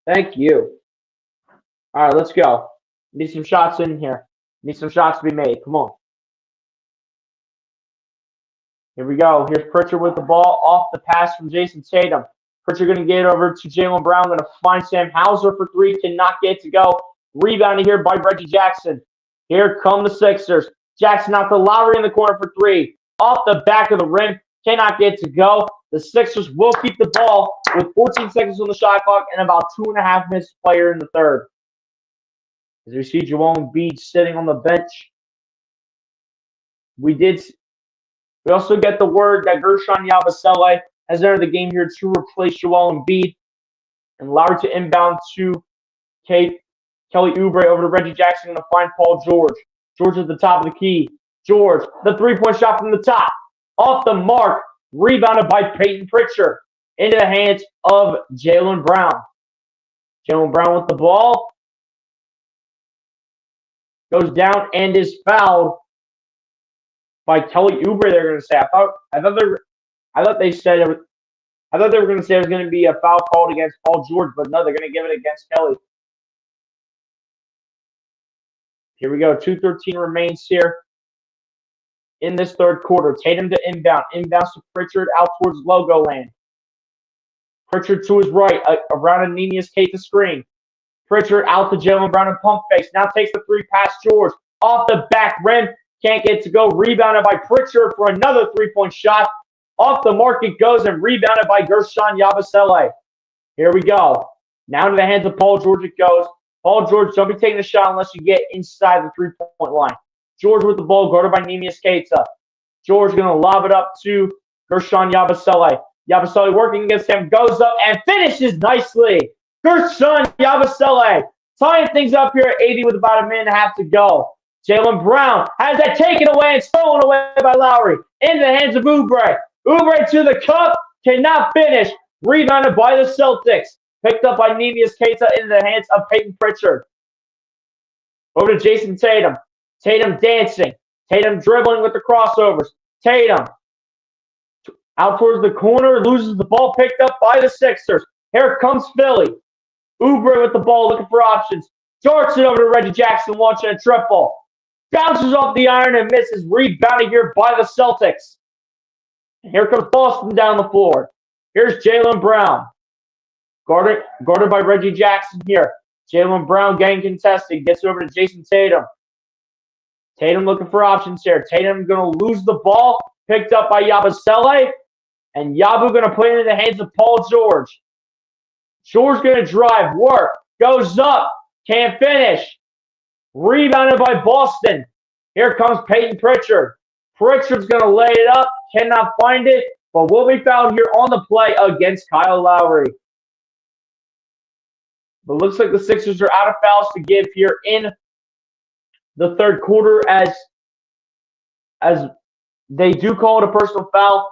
Thank you. All right, let's go. Need some shots in here. Need some shots to be made. Come on. Here we go. Here's Pritchard with the ball off the pass from Jason Tatum. Pritchard going to get it over to Jaylen Brown. Going to find Sam Hauser for 3. Cannot get to go. Rebounded here by Reggie Jackson. Here come the Sixers. Jackson out to Lowry in the corner for 3. Off the back of the rim. Cannot get to go. The Sixers will keep the ball with 14 seconds on the shot clock and about 2.5 minutes to play here in the third. As we see Joel Embiid sitting on the bench. We also get the word that Gershon Yabusele has entered the game here to replace Joel Embiid. And Lowry to inbound to Kelly Oubre over to Reggie Jackson, going to find Paul George. George at the top of the key. George, the three-point shot from the top. Off the mark, rebounded by Peyton Pritchard. Into the hands of Jaylen Brown. Jaylen Brown with the ball. Goes down and is fouled by Kelly Oubre, they're going to say. I thought they were going to say it was going to be a foul called against Paul George, but no, they're going to give it against Kelly. Here we go. 2:13 remains here in this third quarter. Tatum to inbound. Inbounds to Pritchard out towards Logo Land. Pritchard to his right. Around Ananias Kate to screen. Pritchard out to Jaylen Brown and pump fakes. Now takes the 3 past George. Off the back rim. Can't get to go. Rebounded by Pritchard for another 3-point shot. Off the mark it goes and rebounded by Gershon Yabusele. Here we go. Now into the hands of Paul George it goes. Paul George, don't be taking the shot unless you get inside the 3-point line. George with the ball, guarded by Neemias Queta. George going to lob it up to Gershon Yabusele. Yabusele working against him, goes up and finishes nicely. Gershon Yabusele tying things up here at 80 with about a minute and a half to go. Jaylen Brown has that taken away and stolen away by Lowry. Into the hands of Oubre. Oubre to the cup, cannot finish. Rebounded by the Celtics. Picked up by Neemias Queta into the hands of Peyton Pritchard. Over to Jason Tatum. Tatum dancing. Tatum dribbling with the crossovers. Tatum out towards the corner, loses the ball, picked up by the Sixers. Here comes Philly. Oubre with the ball, looking for options. Darts it over to Reggie Jackson, launching a triple. Bounces off the iron and misses. Rebounded here by the Celtics. And here comes Boston down the floor. Here's Jaylen Brown. Guarded by Reggie Jackson here. Jaylen Brown getting contested. Gets over to Jason Tatum. Tatum looking for options here. Tatum going to lose the ball. Picked up by Yabusele. And Yabu going to put it in the hands of Paul George. George going to drive. Work. Goes up. Can't finish. Rebounded by Boston. Here comes Peyton Pritchard. Pritchard's going to lay it up. Cannot find it. But will be found here on the play against Kyle Lowry. But looks like the Sixers are out of fouls to give here in the third quarter as they do call it a personal foul.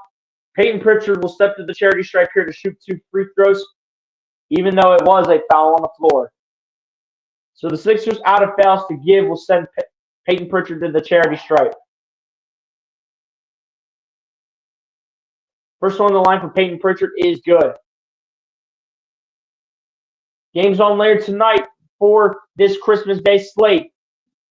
Peyton Pritchard will step to the charity stripe here to shoot 2 free throws, even though it was a foul on the floor. So the Sixers out of fouls to give will send Peyton Pritchard to the charity stripe. First one on the line for Peyton Pritchard is good. Games on later tonight for this Christmas Day slate.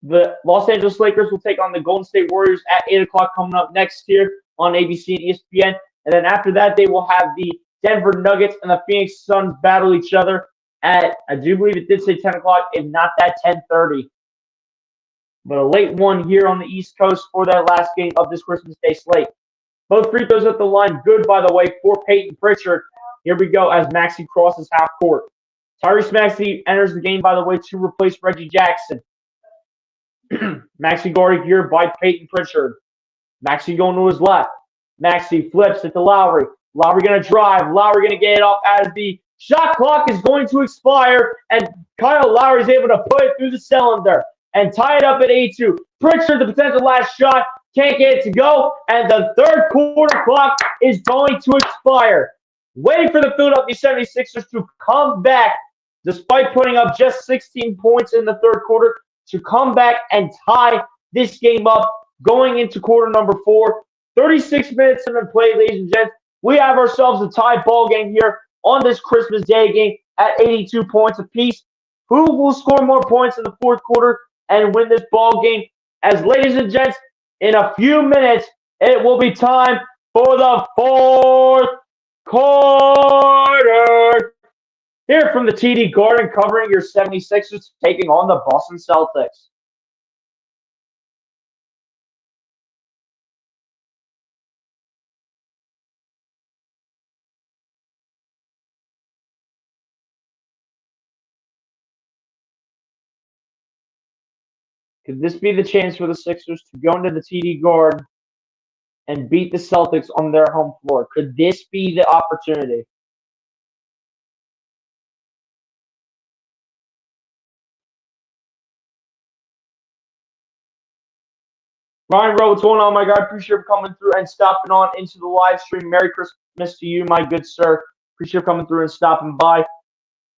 The Los Angeles Lakers will take on the Golden State Warriors at 8 o'clock coming up next year on ABC and ESPN. And then after that, they will have the Denver Nuggets and the Phoenix Suns battle each other at, I do believe it did say 10 o'clock, if not that, 10:30. But a late one here on the East Coast for that last game of this Christmas Day slate. Both free throws at the line, good, by the way, for Peyton Pritchard. Here we go as Maxey crosses half court. Tyrese Maxey enters the game, by the way, to replace Reggie Jackson. Maxey guarded here by Peyton Pritchard. Maxey going to his left. Maxey flips it to Lowry. Lowry going to drive. Lowry going to get it off as the shot clock is going to expire, and Kyle Lowry is able to put it through the cylinder and tie it up at 8-2. Pritchard, the potential last shot, can't get it to go, and the third quarter clock is going to expire. Waiting for the Philadelphia 76ers to come back, despite putting up just 16 points in the third quarter, to come back and tie this game up going into quarter number 4. 36 minutes have been played, ladies and gents. We have ourselves a tie ball game here on this Christmas Day game at 82 points apiece. Who will score more points in the fourth quarter and win this ball game? As ladies and gents, in a few minutes, it will be time for the fourth quarter. Here from the TD Garden, covering your 76ers, taking on the Boston Celtics. Could this be the chance for the Sixers to go into the TD Garden and beat the Celtics on their home floor? Could this be the opportunity? Ryan Rowe, what's going on, my guy? Appreciate you coming through and stopping on into the live stream. Merry Christmas to you, my good sir. Appreciate you coming through and stopping by.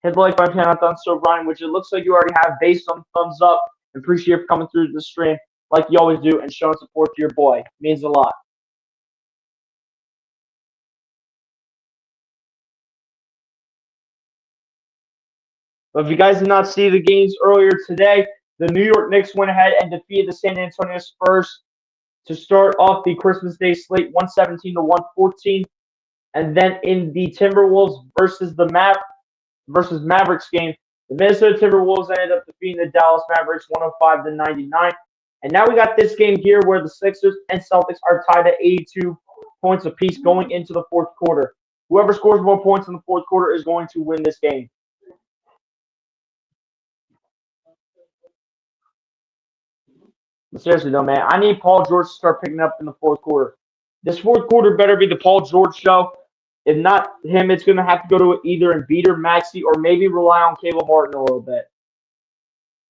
Hit the like button if you haven't done so, Ryan, which it looks like you already have, based on thumbs up. Appreciate you coming through the stream like you always do and showing support to your boy. It means a lot. But if you guys did not see the games earlier today, the New York Knicks went ahead and defeated the San Antonio Spurs to start off the Christmas Day slate 117-114. And then in the Timberwolves versus Mavericks game, the Minnesota Timberwolves ended up defeating the Dallas Mavericks 105-99. And now we got this game here where the Sixers and Celtics are tied at 82 points apiece going into the fourth quarter. Whoever scores more points in the fourth quarter is going to win this game. But seriously, though, man, I need Paul George to start picking up in the fourth quarter. This fourth quarter better be the Paul George show. If not him, it's going to have to go to either Embiid or Maxey, or maybe rely on Caleb Martin a little bit.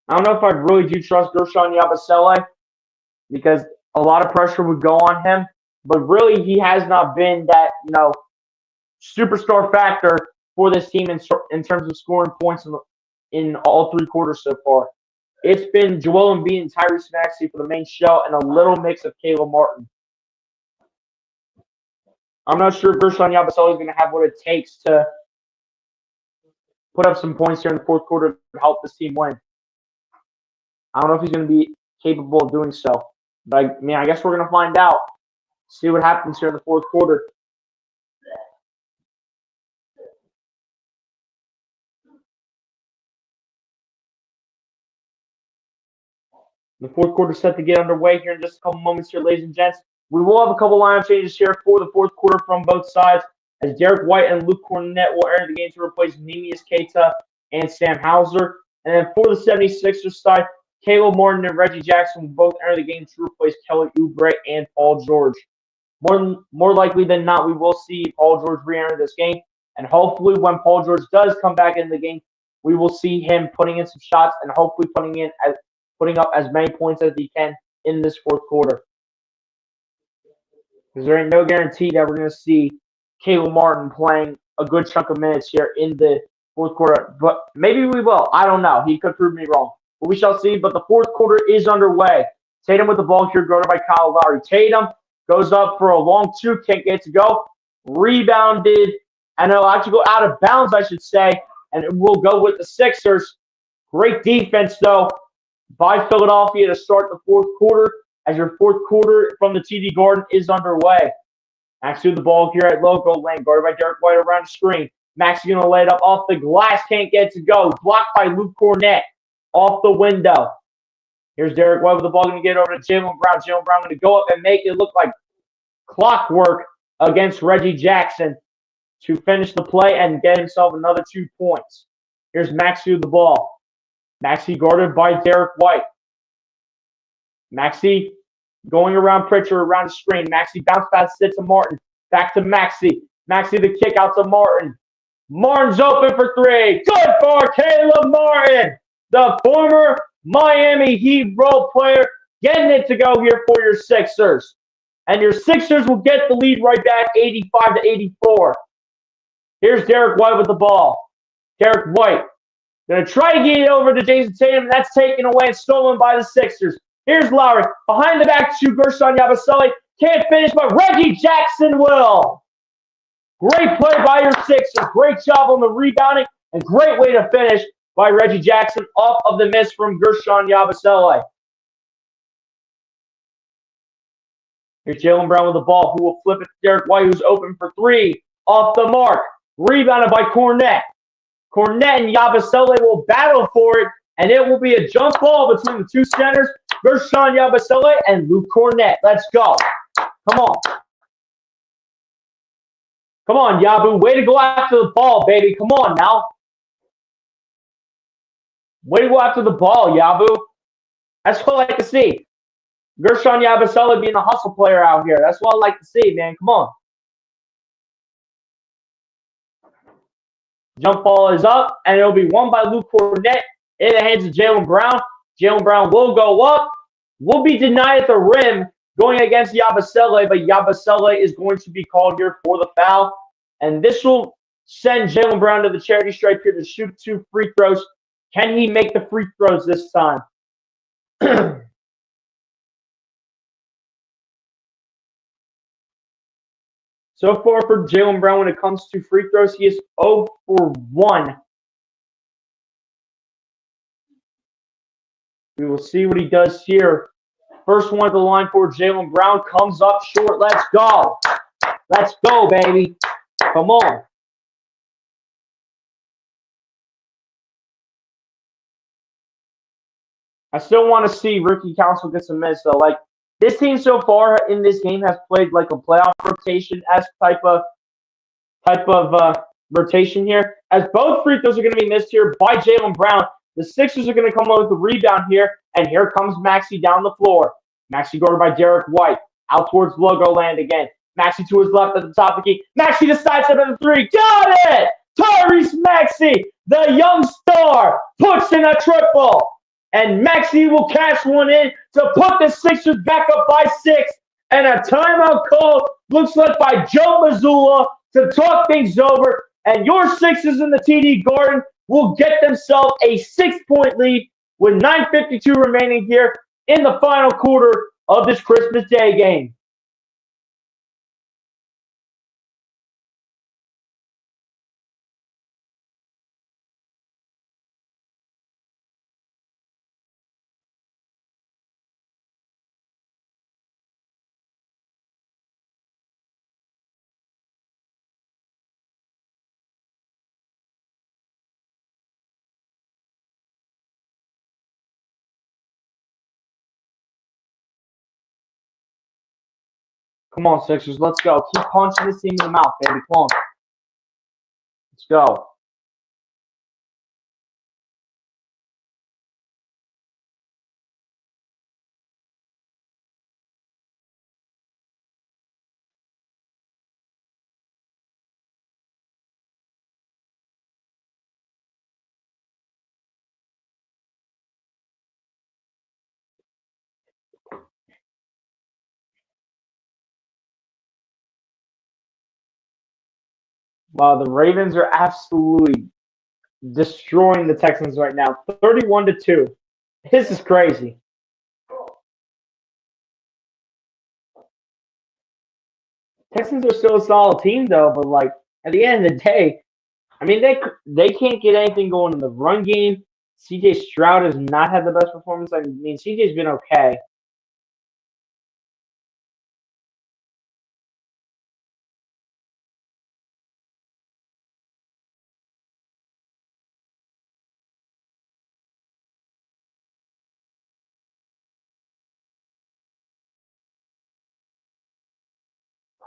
I don't know if I really do trust Gershon Yabusele because a lot of pressure would go on him, but really he has not been that superstar factor for this team in terms of scoring points in all 3 quarters so far. It's been Joel Embiid and Tyrese Maxey for the main show, and a little mix of Caleb Martin. I'm not sure if Gershon Yabusele is going to have what it takes to put up some points here in the 4th quarter to help this team win. I don't know if he's going to be capable of doing so. But I guess we're going to find out. See what happens here in the 4th quarter. The 4th quarter set to get underway here in just a couple moments here, ladies and gents. We will have a couple lineup changes here for the 4th quarter from both sides, as Derek White and Luke Cornett will enter the game to replace Neemias Keita and Sam Hauser. And then for the 76ers side, Caleb Martin and Reggie Jackson will both enter the game to replace Kelly Oubre and Paul George. More likely than not, we will see Paul George re-enter this game. And hopefully when Paul George does come back in the game, we will see him putting in some shots and hopefully putting up as many points as he can in this 4th quarter. Because there ain't no guarantee that we're going to see Caleb Martin playing a good chunk of minutes here in the 4th quarter. But maybe we will. I don't know. He could prove me wrong. But we shall see. But the 4th quarter is underway. Tatum with the ball here, guarded by Kyle Lowry. Tatum goes up for a long 2. Can't get it to go. Rebounded. And it'll actually go out of bounds, I should say. And it will go with the Sixers. Great defense, though, by Philadelphia to start the 4th quarter, as your 4th quarter from the TD Garden is underway. Maxey with the ball here at logo lane, guarded by Derek White around the screen. Maxey going to lay it up off the glass, can't get it to go. Blocked by Luke Cornett off the window. Here's Derek White with the ball, going to get over to Jaylen Brown. Jaylen Brown going to go up and make it look like clockwork against Reggie Jackson to finish the play and get himself another 2 points. Here's Maxey with the ball. Maxey guarded by Derek White. Maxey going around Pritchard around the screen. Maxey bounce pass it to Martin. Back to Maxey. Maxey the kick out to Martin. Martin's open for 3. Good for Caleb Martin, the former Miami Heat role player, getting it to go here for your Sixers. And your Sixers will get the lead right back, 85-84. Here's Derek White with the ball. Derek White going to try to get it over to Jason Tatum. That's taken away and stolen by the Sixers. Here's Lowry. Behind the back to Gershon Yabusele. Can't finish, but Reggie Jackson will. Great play by your Sixers. Great job on the rebounding. And great way to finish by Reggie Jackson off of the miss from Gershon Yabusele. Here's Jaylen Brown with the ball, who will flip it to Derek White, who's open for 3. Off the mark. Rebounded by Cornett. Cornett and Yabusele will battle for it, and it will be a jump ball between the 2 centers, Gershon Yabusele and Luke Cornett. Let's go. Come on. Come on, Yabu. Way to go after the ball, baby. Come on now. Way to go after the ball, Yabu. That's what I like to see. Gershon Yabusele being a hustle player out here. That's what I like to see, man. Come on. Jump ball is up, and it'll be won by Luke Cornett in the hands of Jaylen Brown. Jaylen Brown will go up. Will be denied at the rim going against Yabusele, but Yabusele is going to be called here for the foul. And this will send Jaylen Brown to the charity stripe here to shoot 2 free throws. Can he make the free throws this time? So far for Jaylen Brown when it comes to free throws, he is 0 for 1. We will see what he does here. First one at the line for Jaylen Brown comes up short. Let's go. Let's go, baby. Come on. I still want to see Ricky Council get some minutes, though. Like, this team so far in this game has played like a playoff rotation-esque type of rotation here. As both free throws are going to be missed here by Jaylen Brown, the Sixers are going to come up with the rebound here, and here comes Maxey down the floor. Maxey guarded by Derek White. Out towards logo land again. Maxey to his left at the top of the key. Maxey decides to the three. Got it! Tyrese Maxey, the young star, puts in a triple. And Maxey will cash one in to put the Sixers back up by 6. And a timeout call looks like by Joe Mazzulla to talk things over. And your Sixers in the TD Garden will get themselves a 6-point lead with 9:52 remaining here in the final quarter of this Christmas Day game. Come on, Sixers, let's go. Keep punching this team in the mouth, baby. Come on. Let's go. Wow, the Ravens are absolutely destroying the Texans right now. 31-2. This is crazy. Texans are still a solid team though, but like at the end of the day, I mean they can't get anything going in the run game. CJ Stroud has not had the best performance. I mean CJ's been okay.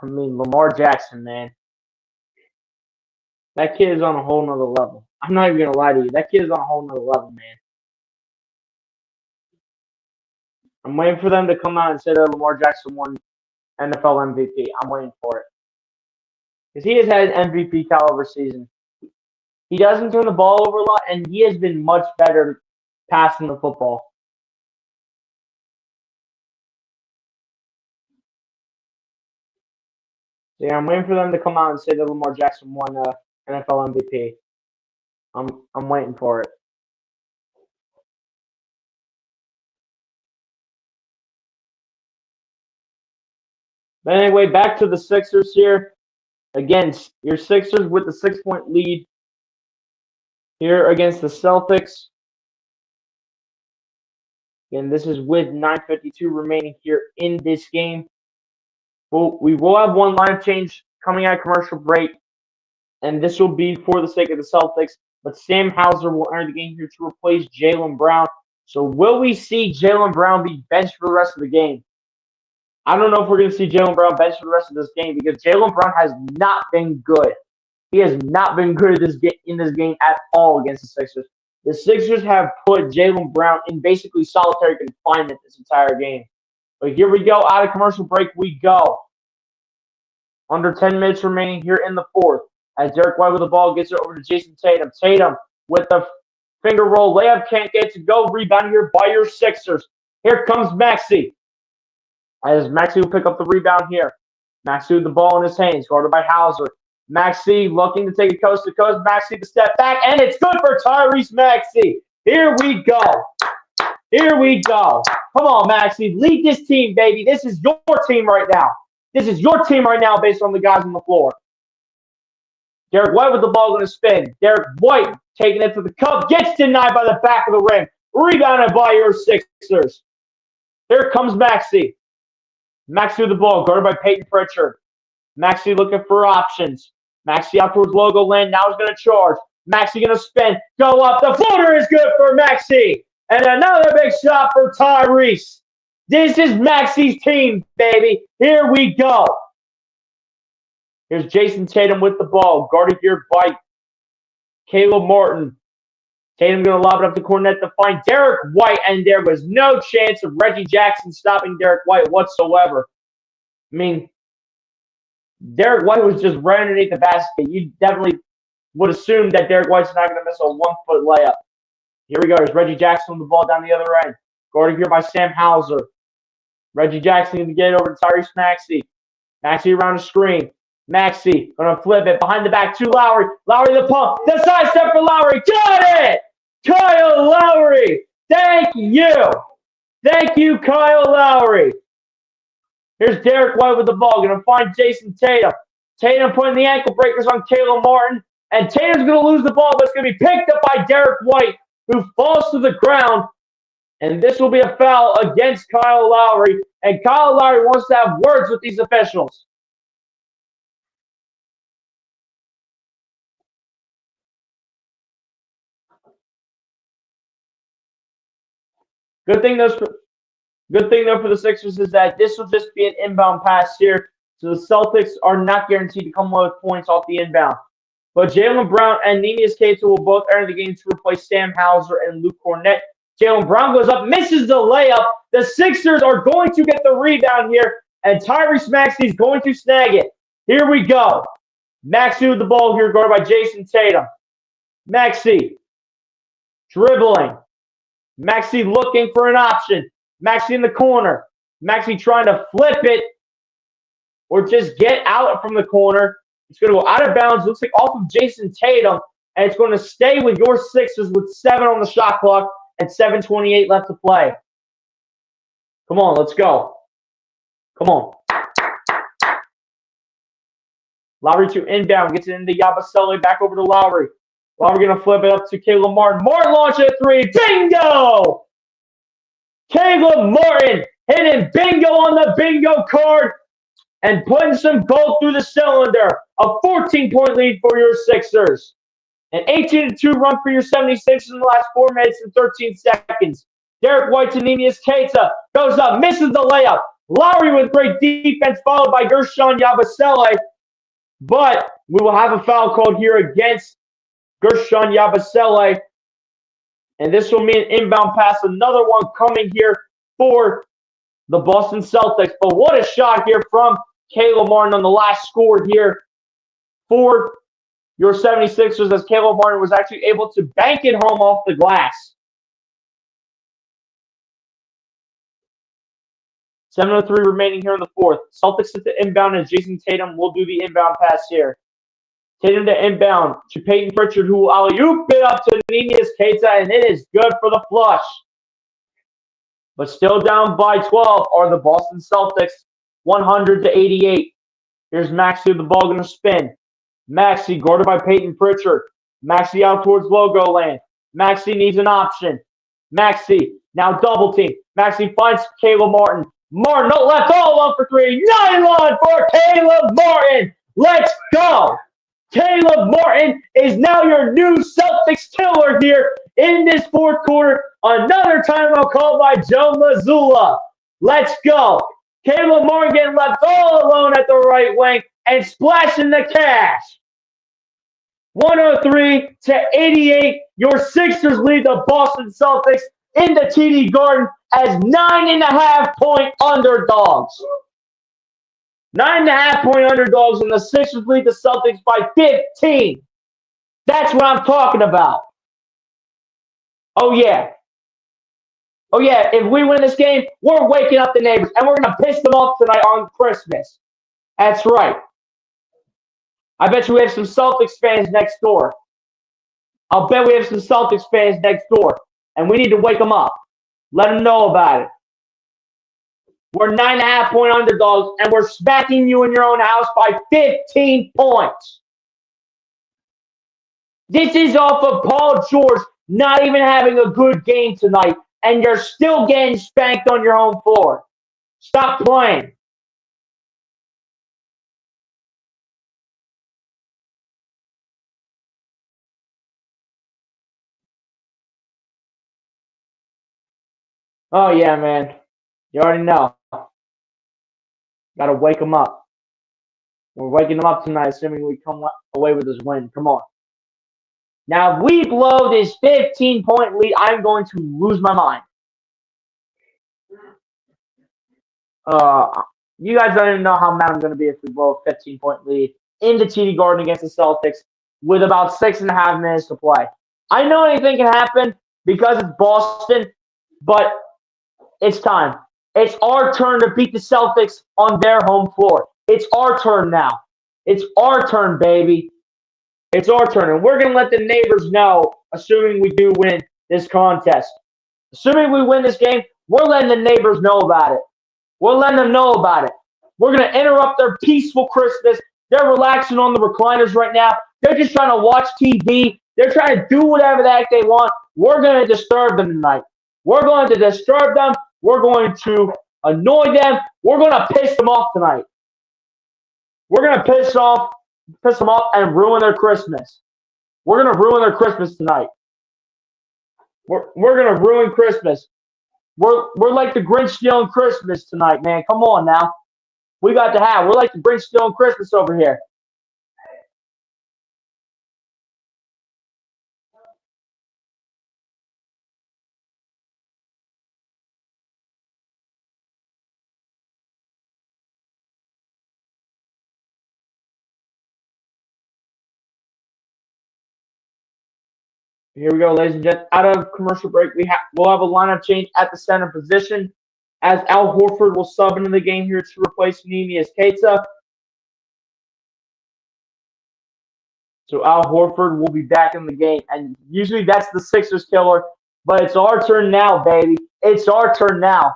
I mean Lamar Jackson, man, that kid is on a whole nother level. I'm not even gonna lie to you, that kid is on a whole nother level, man. I'm waiting for them to come out and say that Lamar Jackson won NFL MVP. I'm waiting for it because he has had an MVP caliber season. He doesn't turn the ball over a lot, and he has been much better passing the football. So yeah, I'm waiting for them to come out and say that Lamar Jackson won NFL MVP. I'm waiting for it. But anyway, back to the Sixers here. Again, your Sixers with the 6-point lead here against the Celtics. Again, this is with 9:52 remaining here in this game. Well, we will have one line change coming out of commercial break, and this will be for the sake of the Celtics. But Sam Hauser will enter the game here to replace Jaylen Brown. So will we see Jaylen Brown be benched for the rest of the game? I don't know if we're going to see Jaylen Brown benched for the rest of this game because Jaylen Brown has not been good. He has not been good in this game at all against the Sixers. The Sixers have put Jaylen Brown in basically solitary confinement this entire game. But here we go. Out of commercial break we go. Under 10 minutes remaining here in the fourth. As Derek White with the ball gets it over to Jason Tatum. Tatum with the finger roll. Layup can't get to go. Rebound here by your Sixers. Here comes Maxey. As Maxey will pick up the rebound here. Maxey with the ball in his hands. Guarded by Hauser. Maxey looking to take it coast to coast. Maxey to step back. And it's good for Tyrese Maxey. Here we go. Here we go. Come on, Maxey. Lead this team, baby. This is your team right now. This is your team right now based on the guys on the floor. Derek White with the ball going to spin. Derek White taking it to the cup. Gets denied by the back of the rim. Rebounded by your Sixers. Here comes Maxey. Maxey with the ball. Guarded by Peyton Pritchard. Maxey looking for options. Maxey out towards logo land. Now he's going to charge. Maxey going to spin. Go up. The floater is good for Maxey. And another big shot for Tyrese. This is Maxey's team, baby. Here we go. Here's Jason Tatum with the ball. Guarded here by Caleb Martin. Tatum going to lob it up to Cornette to find Derek White. And there was no chance of Reggie Jackson stopping Derek White whatsoever. I mean, Derek White was just right underneath the basket. You definitely would assume that Derek White's not going to miss a 1-foot layup. Here we go. There's Reggie Jackson with the ball down the other end. Guarded here by Sam Hauser. Reggie Jackson going to get it over to Tyrese Maxey. Maxey around the screen. Maxey going to flip it behind the back to Lowry. Lowry the pump. The side step for Lowry. Got it! Kyle Lowry. Thank you. Thank you, Kyle Lowry. Here's Derek White with the ball. Going to find Jason Tatum. Tatum putting the ankle breakers on Caleb Martin. And Tatum's going to lose the ball, but it's going to be picked up by Derek White, who falls to the ground. And this will be a foul against Kyle Lowry. And Kyle Lowry wants to have words with these officials. Good thing though for the Sixers is that this will just be an inbound pass here. So the Celtics are not guaranteed to come away with points off the inbound. But Jaylen Brown and Neemias Queta will both enter the game to replace Sam Hauser and Luke Cornett. Jaylen Brown goes up, misses the layup. The Sixers are going to get the rebound here, and Tyrese Maxey is going to snag it. Here we go. Maxey with the ball here, guarded by Jason Tatum. Maxey dribbling. Maxey looking for an option. Maxey in the corner. Maxey trying to flip it or just get out from the corner. It's going to go out of bounds. Looks like off of Jason Tatum, and it's going to stay with your Sixers with 7 on the shot clock and 7:28 left to play. Come on, let's go. Come on. Lowry to inbound. Gets it into Yabusele. Back over to Lowry. Lowry going to flip it up to Caleb Martin. Martin launches a 3. Bingo! Caleb Martin hitting bingo on the bingo card and putting some gold through the cylinder. A 14-point lead for your Sixers. An 18-2 run for your 76ers in the last 4 minutes and 13 seconds. Derek White to Neemias Queta. Goes up, misses the layup. Lowry with great defense, followed by Gershon Yabusele. But we will have a foul called here against Gershon Yabusele. And this will mean an inbound pass. Another one coming here for the Boston Celtics. But what a shot here from Caleb Martin on the last score here for your 76ers, as Caleb Martin was actually able to bank it home off the glass. 7:03 remaining here in the fourth. Celtics at the inbound, as Jason Tatum will do the inbound pass here. Tatum to inbound to Peyton Pritchard, who will alley-oop it up to Neemias Queta, and it is good for the flush. But still down by 12 are the Boston Celtics, 100-88. Here's Maxey with the ball going to spin. Maxey guarded by Peyton Pritchard. Maxey out towards logo land. Maxey needs an option. Maxey now double team. Maxey finds Caleb Martin. Martin, no left, all alone for 3. Nylon for Caleb Martin. Let's go. Caleb Martin is now your new Celtics killer here in this fourth quarter. Another timeout called by Joe Mazzulla. Let's go. Caleb Martin getting left all alone at the right wing and splashing the cash. 103-88. Your Sixers lead the Boston Celtics in the TD Garden as 9.5-point underdogs. 9.5-point underdogs, and the Sixers lead the Celtics by 15. That's what I'm talking about. Oh, yeah. Oh, yeah. If we win this game, we're waking up the neighbors, and we're going to piss them off tonight on Christmas. That's right. I bet you we have some Celtics fans next door. I'll bet we have some Celtics fans next door, and we need to wake them up. Let them know about it. We're 9.5-point underdogs, and we're smacking you in your own house by 15 points. This is off of Paul George not even having a good game tonight, and you're still getting spanked on your home floor. Stop playing. Oh, yeah, man. You already know. Got to wake them up. We're waking them up tonight, assuming we come away with this win. Come on. Now, if we blow this 15-point lead, I'm going to lose my mind. You guys don't even know how mad I'm going to be if we blow a 15-point lead into TD Garden against the Celtics with about 6.5 minutes to play. I know anything can happen because it's Boston, but it's time. It's our turn to beat the Celtics on their home floor. It's our turn now. It's our turn, baby. It's our turn. And we're going to let the neighbors know, assuming we do win this contest. Assuming we win this game, we're letting the neighbors know about it. We're letting them know about it. We're going to interrupt their peaceful Christmas. They're relaxing on the recliners right now. They're just trying to watch TV. They're trying to do whatever the heck they want. We're going to disturb them tonight. We're going to disturb them. We're going to annoy them. We're going to piss them off tonight. We're going to piss them off and ruin their Christmas. We're going to ruin their Christmas tonight. We're going to ruin Christmas. We're like the Grinch stealing Christmas tonight, man. Come on now. We got to have. We're like the Grinch stealing Christmas over here. Here we go, ladies and gentlemen. Out of commercial break, we'll have a lineup change at the center position as Al Horford will sub into the game here to replace Nemias Keita. So Al Horford will be back in the game. And usually that's the Sixers killer. But it's our turn now, baby. It's our turn now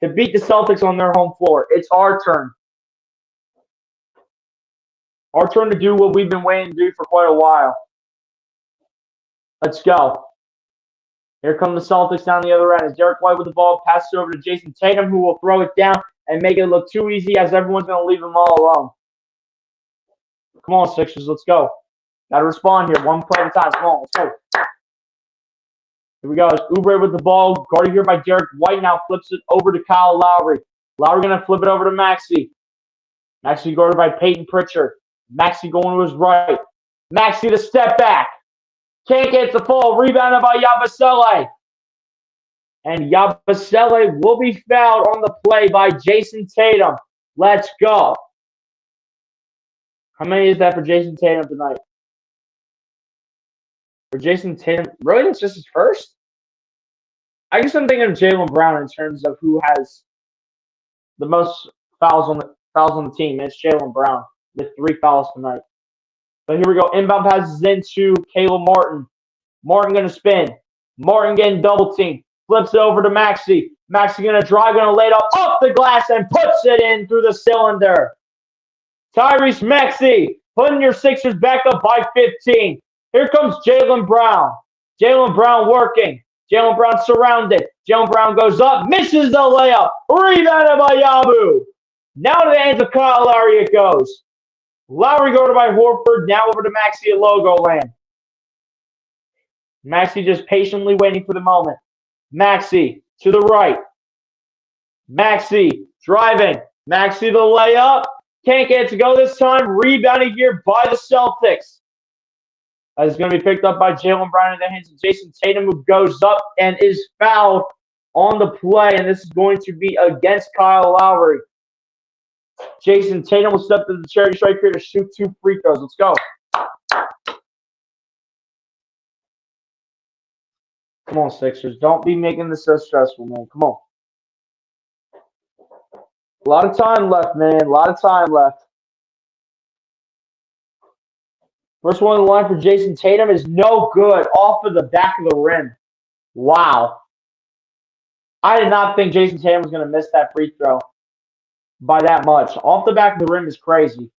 to beat the Celtics on their home floor. It's our turn. Our turn to do what we've been waiting to do for quite a while. Let's go. Here come the Celtics down the other end. As Derek White with the ball passes over to Jason Tatum, who will throw it down and make it look too easy as everyone's going to leave them all alone. Come on, Sixers. Let's go. Got to respond here. One play at a time. Come on. Let's go. Here we go. It's Oubre with the ball. Guarded here by Derek White. Now flips it over to Kyle Lowry. Lowry going to flip it over to Maxey. Maxey guarded by Peyton Pritchard. Maxey going to his right. Maxey the step back. Can't get the fall. Rebounded by Yabusele. And Yabusele will be fouled on the play by Jason Tatum. Let's go. How many is that for Jason Tatum tonight? For Jason Tatum, really, that's just his first? I guess I'm thinking of Jaylen Brown in terms of who has the most fouls on the team. It's Jaylen Brown with 3 fouls tonight. But here we go. Inbound passes into Caleb Martin. Martin going to spin. Martin getting double teamed. Flips it over to Maxey. Maxey going to drive, going to lay it up off the glass and puts it in through the cylinder. Tyrese Maxey putting your Sixers back up by 15. Here comes Jaylen Brown. Jaylen Brown working. Jaylen Brown surrounded. Jaylen Brown goes up, misses the layup. Rebounded by Yabu. Now to the hands of Kyle Lowry it goes. Lowry guarded by Horford. Now over to Maxey at logo land. Maxey just patiently waiting for the moment. Maxey to the right. Maxey driving. Maxey the layup. Can't get it to go this time. Rebounded here by the Celtics. It's going to be picked up by Jaylen Brown in the hands of Jason Tatum, who goes up and is fouled on the play. And this is going to be against Kyle Lowry. Jason Tatum will step to the charity stripe here to shoot 2 free throws. Let's go. Come on, Sixers. Don't be making this so stressful, man. Come on. A lot of time left, man. A lot of time left. First one on the line for Jason Tatum is no good. Off of the back of the rim. Wow. I did not think Jason Tatum was going to miss that free throw by that much. Off the back of the rim is crazy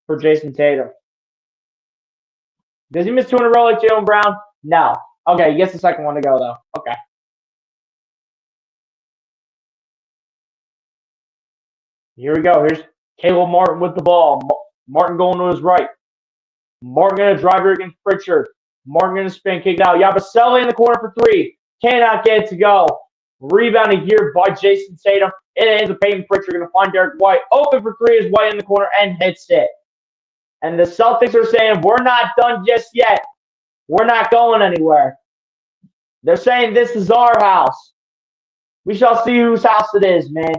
for Jason Tatum. Does he miss 2 in a row like Jaylen Brown? No. Okay, he gets the second one to go, though. Okay. Here we go. Here's Caleb Martin with the ball. Martin going to his right. Martin going to drive here against Pritchard. Martin going to spin, kick out. Yabusele in the corner for 3. Cannot get it to go. Rebounded here by Jason Tatum. It ends up Peyton Pritchard going to find Derek White. Open for 3 is White in the corner and hits it. And the Celtics are saying, we're not done just yet. We're not going anywhere. They're saying this is our house. We shall see whose house it is, man.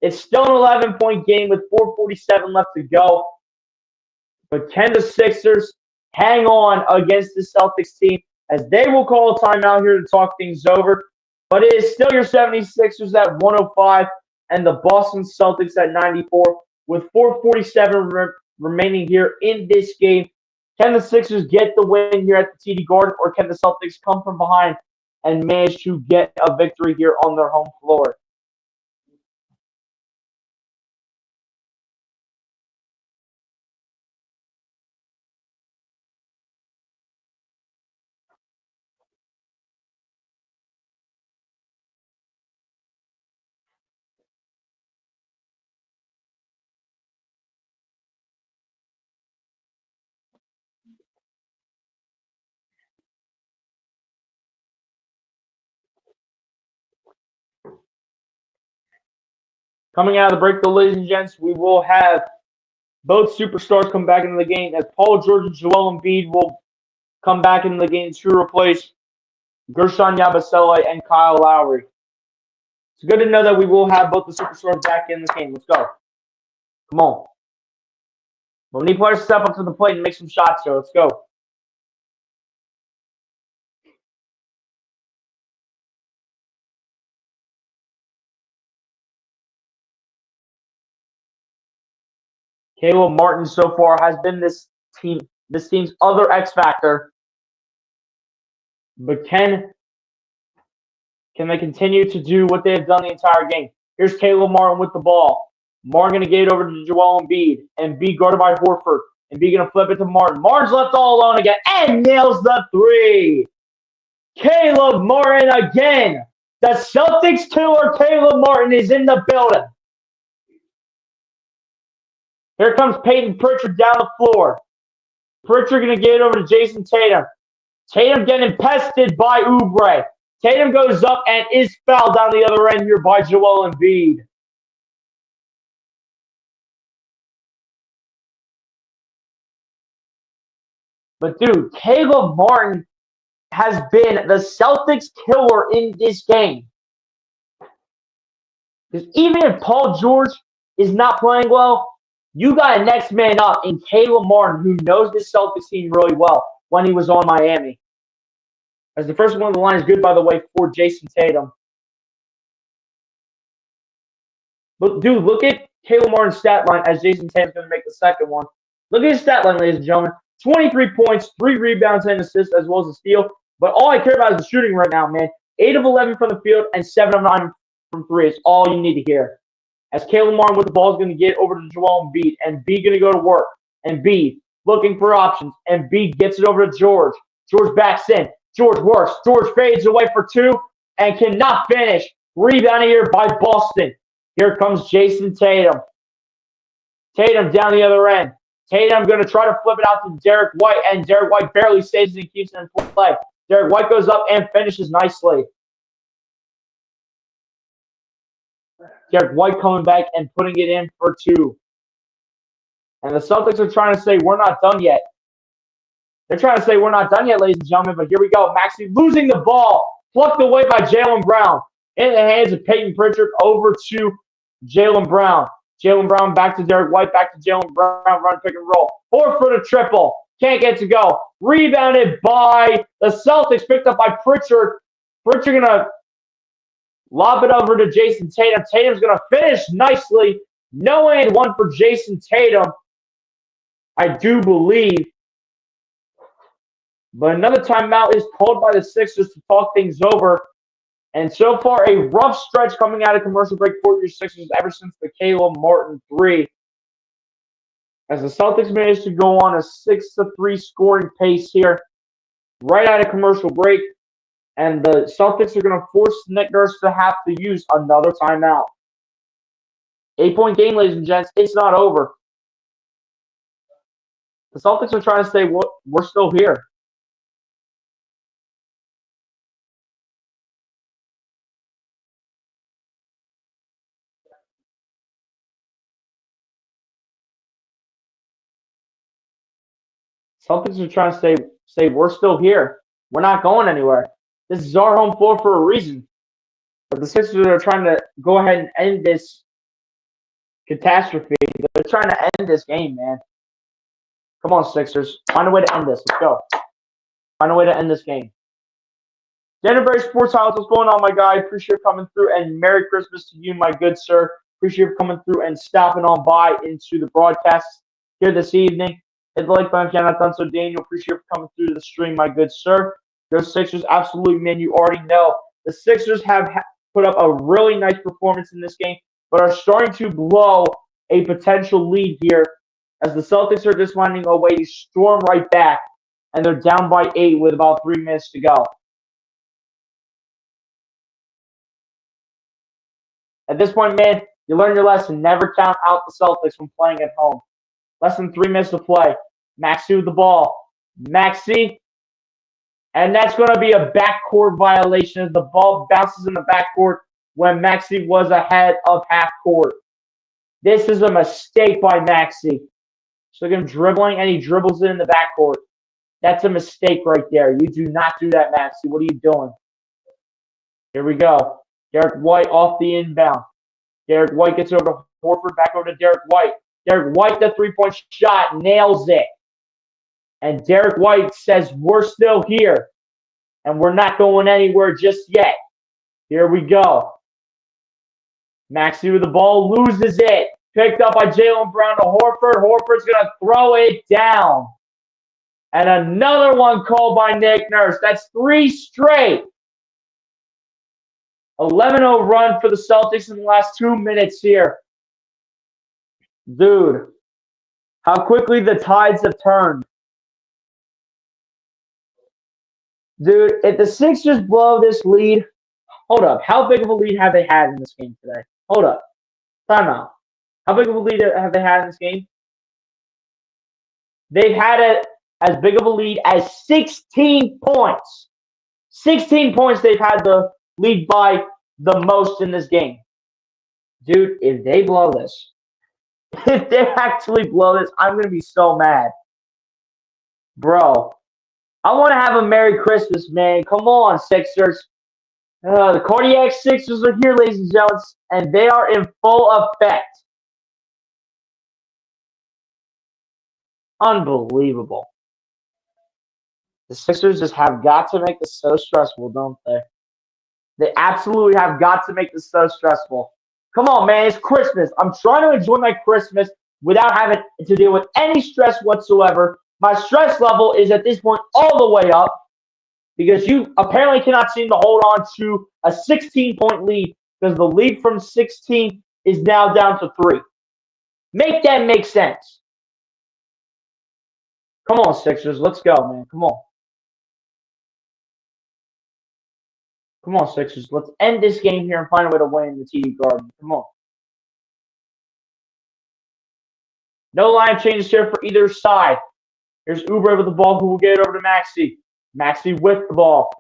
It's still an 11-point game with 4:47 left to go. But can the Sixers hang on against the Celtics team as they will call a timeout here to talk things over? But it is still your 76ers at 105 and the Boston Celtics at 94 with 4:47 remaining here in this game. Can the Sixers get the win here at the TD Garden, or can the Celtics come from behind and manage to get a victory here on their home floor? Coming out of the break, though, ladies and gents, we will have both superstars come back into the game as Paul George and Joel Embiid will come back into the game to replace Gershon Yabusele and Kyle Lowry. It's good to know that we will have both the superstars back in the game. Let's go. Come on. We'll need players to step up to the plate and make some shots here. Let's go. Caleb Martin so far has been this team's other X factor. But can they continue to do what they have done the entire game? Here's Caleb Martin with the ball. Martin going to get it over to Joel Embiid. Embiid guarded by Horford. Embiid going to flip it to Martin. Martin's left all alone again and nails the three. Caleb Martin again. The Celtics killer Caleb Martin is in the building. Here comes Peyton Pritchard down the floor. Pritchard going to get it over to Jason Tatum. Tatum getting pested by Oubre. Tatum goes up and is fouled down the other end here by Joel Embiid. But dude, Caleb Martin has been the Celtics killer in this game. Because even if Paul George is not playing well, you got a next man up in Caleb Martin, who knows this Celtics team really well when he was on Miami. As the first one on the line is good, by the way, for Jason Tatum. But dude, look at Caleb Martin's stat line as Jason Tatum's going to make the second one. Look at his stat line, ladies and gentlemen. 23 points, 3 rebounds and assists, as well as a steal. But all I care about is the shooting right now, man. 8 of 11 from the field and 7 of 9 from 3 is all you need to hear. As Caleb Martin with the ball is going to get over to Joel Embiid. Embiid going to go to work. Embiid looking for options. Embiid gets it over to George. George backs in. George works. George fades away for 2 and cannot finish. Rebounded here by Boston. Here comes Jason Tatum. Tatum down the other end. Tatum going to try to flip it out to Derek White, and Derek White barely saves it and keeps it in play. Derek White goes up and finishes nicely. Derek White coming back and putting it in for 2. And the Celtics are trying to say, we're not done yet. They're trying to say, we're not done yet, ladies and gentlemen, but here we go. Maxey losing the ball, plucked away by Jaylen Brown. In the hands of Peyton Pritchard, over to Jaylen Brown. Jaylen Brown back to Derek White, back to Jaylen Brown, run pick and roll. Horford a triple. Can't get to go. Rebounded by the Celtics, picked up by Pritchard. Pritchard going to lob it over to Jason Tatum. Tatum's going to finish nicely. No and one for Jason Tatum, I do believe. But another timeout is called by the Sixers to talk things over. And so far, a rough stretch coming out of commercial break for your Sixers ever since the Caleb Martin 3. As the Celtics managed to go on a 6-3 scoring pace here right out of commercial break. And the Celtics are going to force Nick Nurse to have to use another timeout. 8-point game, ladies and gents. It's not over. The Celtics are trying to say, we're still here. Celtics are trying to say we're still here. We're not going anywhere. This is our home floor for a reason. But the Sixers are trying to go ahead and end this Catastrophe. They're trying to end this game, man. Come on, Sixers. Find a way to end this. Let's go. Find a way to end this game. Denver Sports House, what's going on, my guy? Appreciate you coming through, and Merry Christmas to you, my good sir. Appreciate you coming through and stopping on by into the broadcast here this evening. Hit the like button if you have not done so, Daniel. Appreciate you coming through to the stream, my good sir. Go Sixers, absolutely, man. You already know. The Sixers have put up a really nice performance in this game, but are starting to blow a potential lead here as the Celtics are just finding a way to storm right back, and they're down by 8 with about 3 minutes to go. At this point, man, you learn your lesson. Never count out the Celtics from playing at home. Less than 3 minutes to play. Maxey with the ball. Maxey. And that's going to be a backcourt violation as the ball bounces in the backcourt when Maxey was ahead of half court. This is a mistake by Maxey. So look at him dribbling, and he dribbles it in the backcourt. That's a mistake right there. You do not do that, Maxey. What are you doing? Here we go. Derek White off the inbound. Derek White gets over to Horford, back over to Derek White. Derek White, the three-point shot, nails it. And Derek White says, we're still here, and we're not going anywhere just yet. Here we go. Maxey with the ball, loses it. Picked up by Jaylen Brown to Horford. Horford's going to throw it down. And another one called by Nick Nurse. That's 3 straight. 11-0 run for the Celtics in the last 2 minutes here. Dude, how quickly the tides have turned. Dude, if the Sixers blow this lead, hold up. How big of a lead have they had in this game today? Hold up. Time out. How big of a lead have they had in this game? They've had as big of a lead as 16 points. 16 points they've had the lead by the most in this game. Dude, if they blow this, if they actually blow this, I'm going to be so mad. Bro, I want to have a Merry Christmas, man. Come on, Sixers. The Cardiac Sixers are here, ladies and gentlemen, and they are in full effect. Unbelievable. The Sixers just have got to make this so stressful, don't they? They absolutely have got to make this so stressful. Come on, man. It's Christmas. I'm trying to enjoy my Christmas without having to deal with any stress whatsoever. My stress level is at this point all the way up because you apparently cannot seem to hold on to a 16-point lead because the lead from 16 is now down to 3. Make that make sense. Come on, Sixers. Let's go, man. Come on. Come on, Sixers. Let's end this game here and find a way to win in the TD Garden. Come on. No line changes here for either side. Here's Oubre with the ball, who will get it over to Maxey. Maxey with the ball.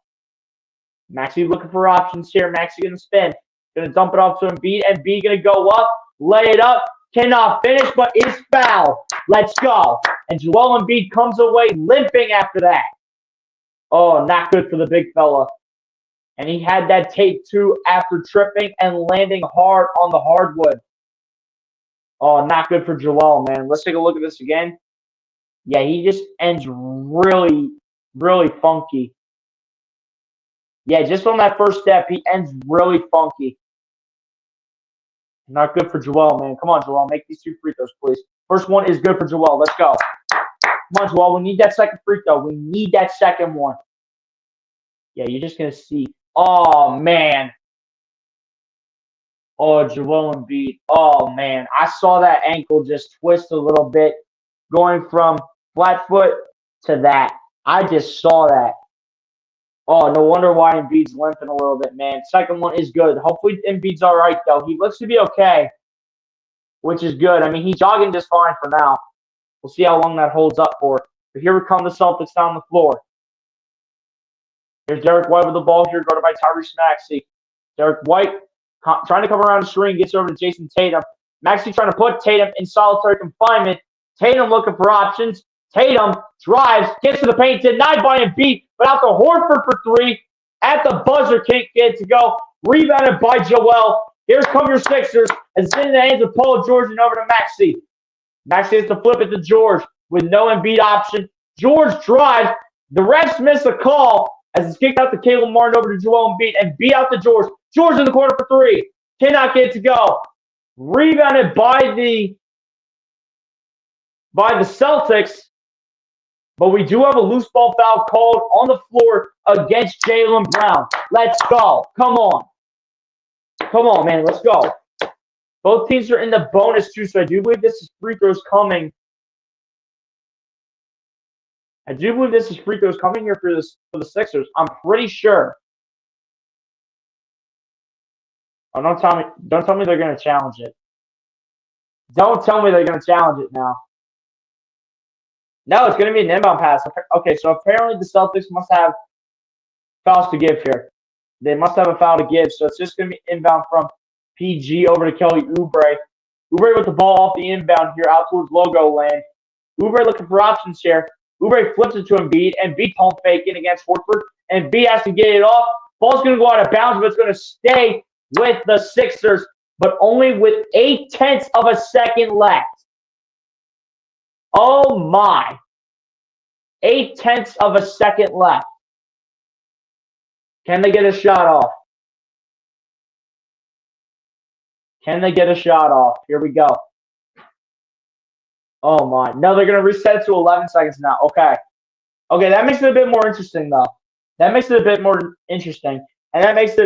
Maxey looking for options here. Maxey going to spin. Going to dump it off to Embiid. Embiid going to go up, lay it up. Cannot finish, but is foul. Let's go. And Joel Embiid comes away limping after that. Oh, not good for the big fella. And he had that tape too after tripping and landing hard on the hardwood. Oh, not good for Joel, man. Let's take a look at this again. Yeah, he just ends really, really funky. Yeah, just on that first step, he ends really funky. Not good for Joel, man. Come on, Joel. Make these 2 free throws, please. First one is good for Joel. Let's go. Come on, Joel. We need that second free throw. We need that second one. Yeah, you're just going to see. Oh, man. Oh, Joel Embiid. Oh, man. I saw that ankle just twist a little bit going from flat foot to that. I just saw that. Oh, no wonder why Embiid's limping a little bit, man. Second one is good. Hopefully Embiid's all right, though. He looks to be okay, which is good. I mean, he's jogging just fine for now. We'll see how long that holds up for. But here we come, the Celtics down the floor. Here's Derek White with the ball here, guarded by Tyrese Maxey. Derek White trying to come around the screen, gets over to Jason Tatum. Maxey trying to put Tatum in solitary confinement. Tatum looking for options. Tatum drives, gets to the paint, denied by Embiid, but out to Horford for 3. At the buzzer, can't get it to go. Rebounded by Joel. Here's come your Sixers. as it's in the hands of Paul George and over to Maxey. Maxey has to flip it to George with no Embiid option. George drives. The refs miss a call as it's kicked out to Caleb Martin over to Joel Embiid and beat out to George. George in the corner for three. Cannot get it to go. Rebounded by the Celtics. But we do have a loose ball foul called on the floor against Jaylen Brown. Let's go. Come on. Come on, man. Let's go. Both teams are in the bonus, too, so I do believe this is free throws coming. I do believe this is free throws coming here for the Sixers. I'm pretty sure. Oh, don't tell me they're going to challenge it. Don't tell me they're going to challenge it now. No, it's going to be an inbound pass. Okay, so apparently the Celtics must have fouls to give here. They must have a foul to give, so it's just going to be inbound from PG over to Kelly Oubre. Oubre with the ball off the inbound here out towards logo land. Oubre looking for options here. Oubre flips it to Embiid. Embiid pump fake in against Horford. Embiid has to get it off. Ball's going to go out of bounds, but it's going to stay with the Sixers, but only with 0.8 of a second left. Oh my. 0.8 of a second left. Can they get a shot off? Can they get a shot off? Here we go. Oh my. No, they're going to reset it to 11 seconds now. Okay. Okay, that makes it a bit more interesting though. That makes it a bit more interesting. And that makes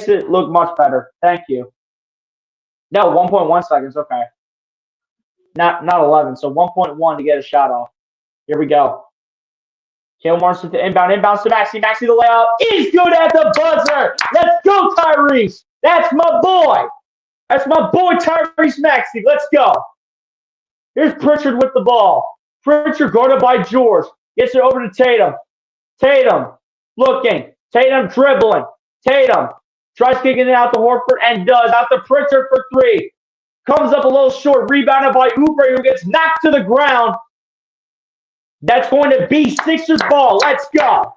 it look much better. Thank you. No, 1.1 seconds. Okay. Not 11. So 1.1 to get a shot off. Here we go. Caleb Martin to inbound to Maxey. Maxey the layup is good at the buzzer. Let's go, Tyrese. That's my boy. That's my boy, Tyrese Maxey. Let's go. Here's Pritchard with the ball. Pritchard guarded by George. Gets it over to Tatum. Tatum looking. Tatum dribbling. Tatum tries kicking it out to Horford and does. Out to Pritchard for three. Comes up a little short. Rebounded by Oubre, who gets knocked to the ground. That's going to be Sixers ball. Let's go.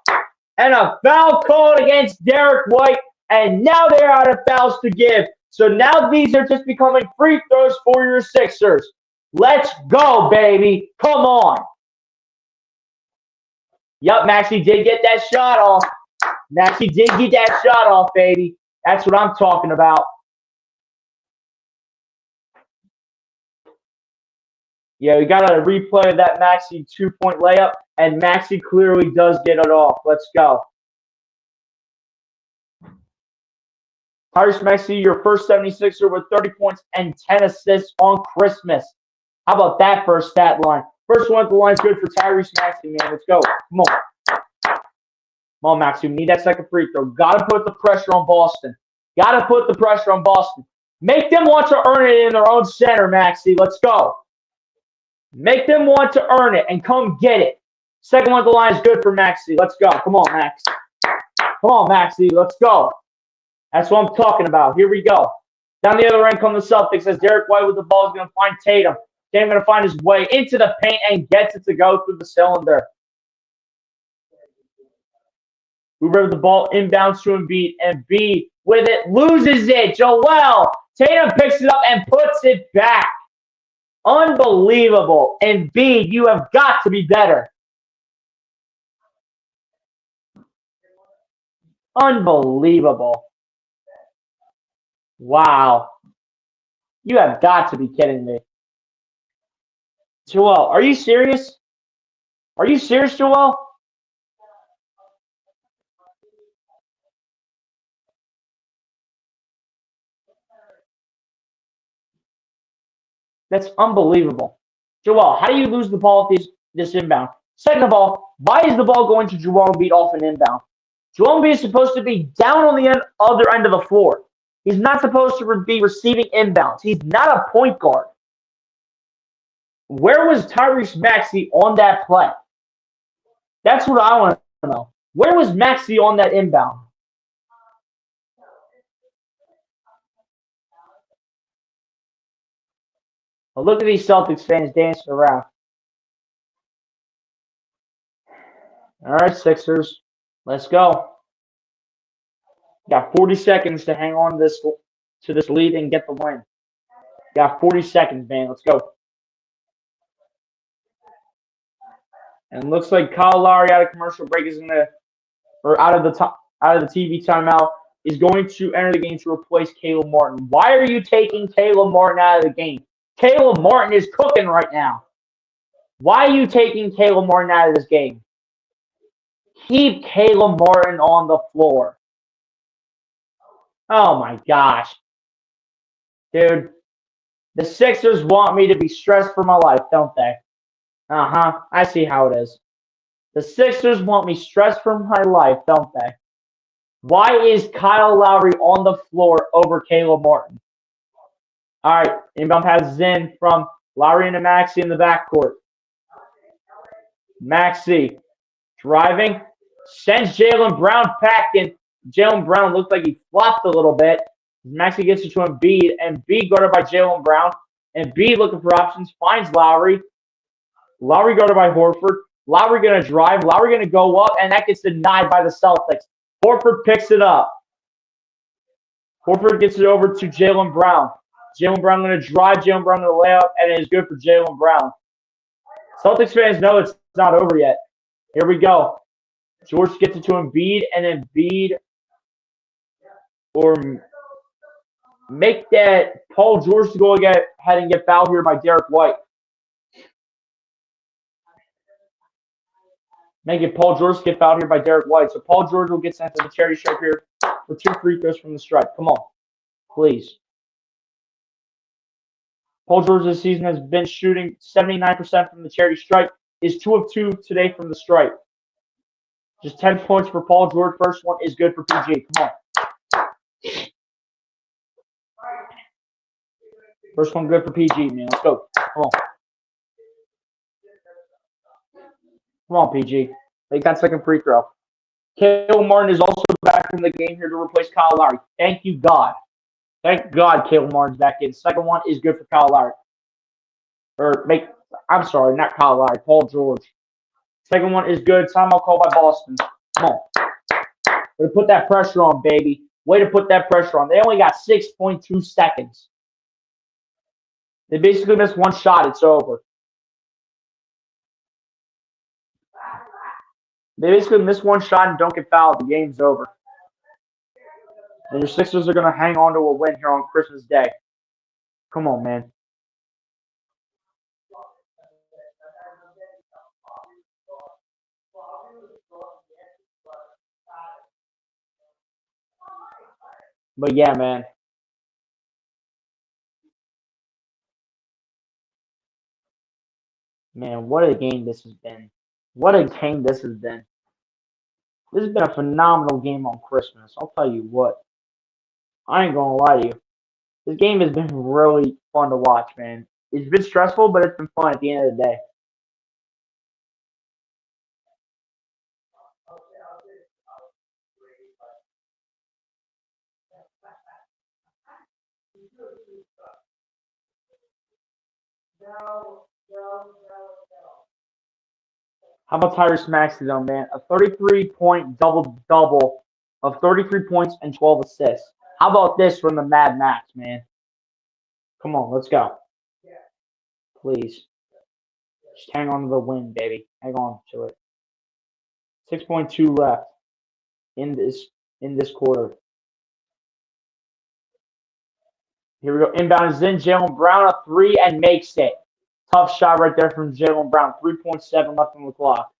And a foul called against Derek White. And now they're out of fouls to give. So now these are just becoming free throws for your Sixers. Let's go, baby. Come on. Yup, Maxey did get that shot off. Maxey did get that shot off, baby. That's what I'm talking about. Yeah, we got a replay of that Maxey 2-point layup, and Maxey clearly does get it off. Let's go. Tyrese Maxey, your first 76er with 30 points and 10 assists on Christmas. How about that first stat line? First one at the line is good for Tyrese Maxey, man. Let's go. Come on. Come on, Maxey. We need that second free throw. Got to put the pressure on Boston. Got to put the pressure on Boston. Make them want to earn it in their own center, Maxey. Let's go. Make them want to earn it and come get it. Second one at the line is good for Maxey. Let's go. Come on, Max. Come on, Maxey. Let's go. That's what I'm talking about. Here we go. Down the other end come the Celtics as Derek White with the ball is going to find Tatum. Tatum going to find his way into the paint and gets it to go through the cylinder. Oubre with the ball inbounds to Embiid. Embiid with it loses it. Joel. Tatum picks it up and puts it back. Unbelievable. Embiid, you have got to be better. Unbelievable. Wow. You have got to be kidding me. Joel, are you serious? Are you serious, Joel? That's unbelievable. Joel, how do you lose the ball at this inbound? Second of all, why is the ball going to Joel Embiid off an inbound? Joel Embiid is supposed to be down on the other end of the floor. He's not supposed to be receiving inbounds. He's not a point guard. Where was Tyrese Maxey on that play? That's what I want to know. Where was Maxey on that inbound? Well, look at these Celtics fans dancing around. All right, Sixers. Let's go. Got 40 seconds to hang on to this to this lead and get the win. Got 40 seconds, man. Let's go. And it looks like Kyle Lowry out of commercial break is gonna, or out of the TV timeout, is going to enter the game to replace Caleb Martin. Why are you taking Caleb Martin out of the game? Caleb Martin is cooking right now. Why are you taking Caleb Martin out of this game? Keep Caleb Martin on the floor. Oh my gosh. Dude, the Sixers want me to be stressed for my life, don't they? I see how it is. The Sixers want me stressed for my life, don't they? Why is Kyle Lowry on the floor over Caleb Martin? All right, inbound pass in from Lowry into Maxey in the backcourt. Maxey driving, sends Jaylen Brown packing. Jaylen Brown looked like he flopped a little bit. Maxey gets it to Embiid, and Embiid guarded by Jaylen Brown. Embiid looking for options, finds Lowry. Lowry guarded by Horford. Lowry going to drive. Lowry going to go up, and that gets denied by the Celtics. Horford picks it up. Horford gets it over to Jaylen Brown. Jaylen Brown going to drive. Jaylen Brown going to lay up, and it is good for Jaylen Brown. Celtics fans know it's not over yet. Here we go. George gets it to Embiid, and Embiid or make that Paul George to go ahead and get fouled here by Derek White. Make it Paul George get fouled here by Derek White. So Paul George will get sent to the charity stripe here for 2 free throws from the stripe. Come on, please. Paul George this season has been shooting 79% from the charity stripe. Is 2 of 2 today from the stripe. Just 10 points for Paul George. First one is good for PG. Come on. First one good for PG, man. Let's go. Come on. Come on, PG. Make that second free throw. Caleb Martin is also back in the game here to replace Kyle Lowry. Thank you, God. Thank God Caleb Martin's back in. Second one is good for Kyle Lowry. I'm sorry, not Kyle Lowry. Paul George. Second one is good. Timeout call by Boston. Come on. Way to put that pressure on, baby. Way to put that pressure on. They only got 6.2 seconds. They basically missed one shot. It's over. They basically miss one shot and don't get fouled. The game's over. And your Sixers are going to hang on to a win here on Christmas Day. Come on, man. But yeah, man. Man, what a game this has been. What a game this has been. This has been a phenomenal game on Christmas. I'll tell you what. I ain't going to lie to you. This game has been really fun to watch, man. It's been stressful, but it's been fun at the end of the day. How about Tyrese Maxey, though, man? A 33-point double-double of 33 points and 12 assists. How about this from the Mad Max, man? Come on, let's go. Please. Just hang on to the win, baby. Hang on to it. 6.2 left in this quarter. Here we go. Inbound is in. Jaylen Brown, a 3, and makes it. Tough shot right there from Jaylen Brown. 3.7 left on the clock.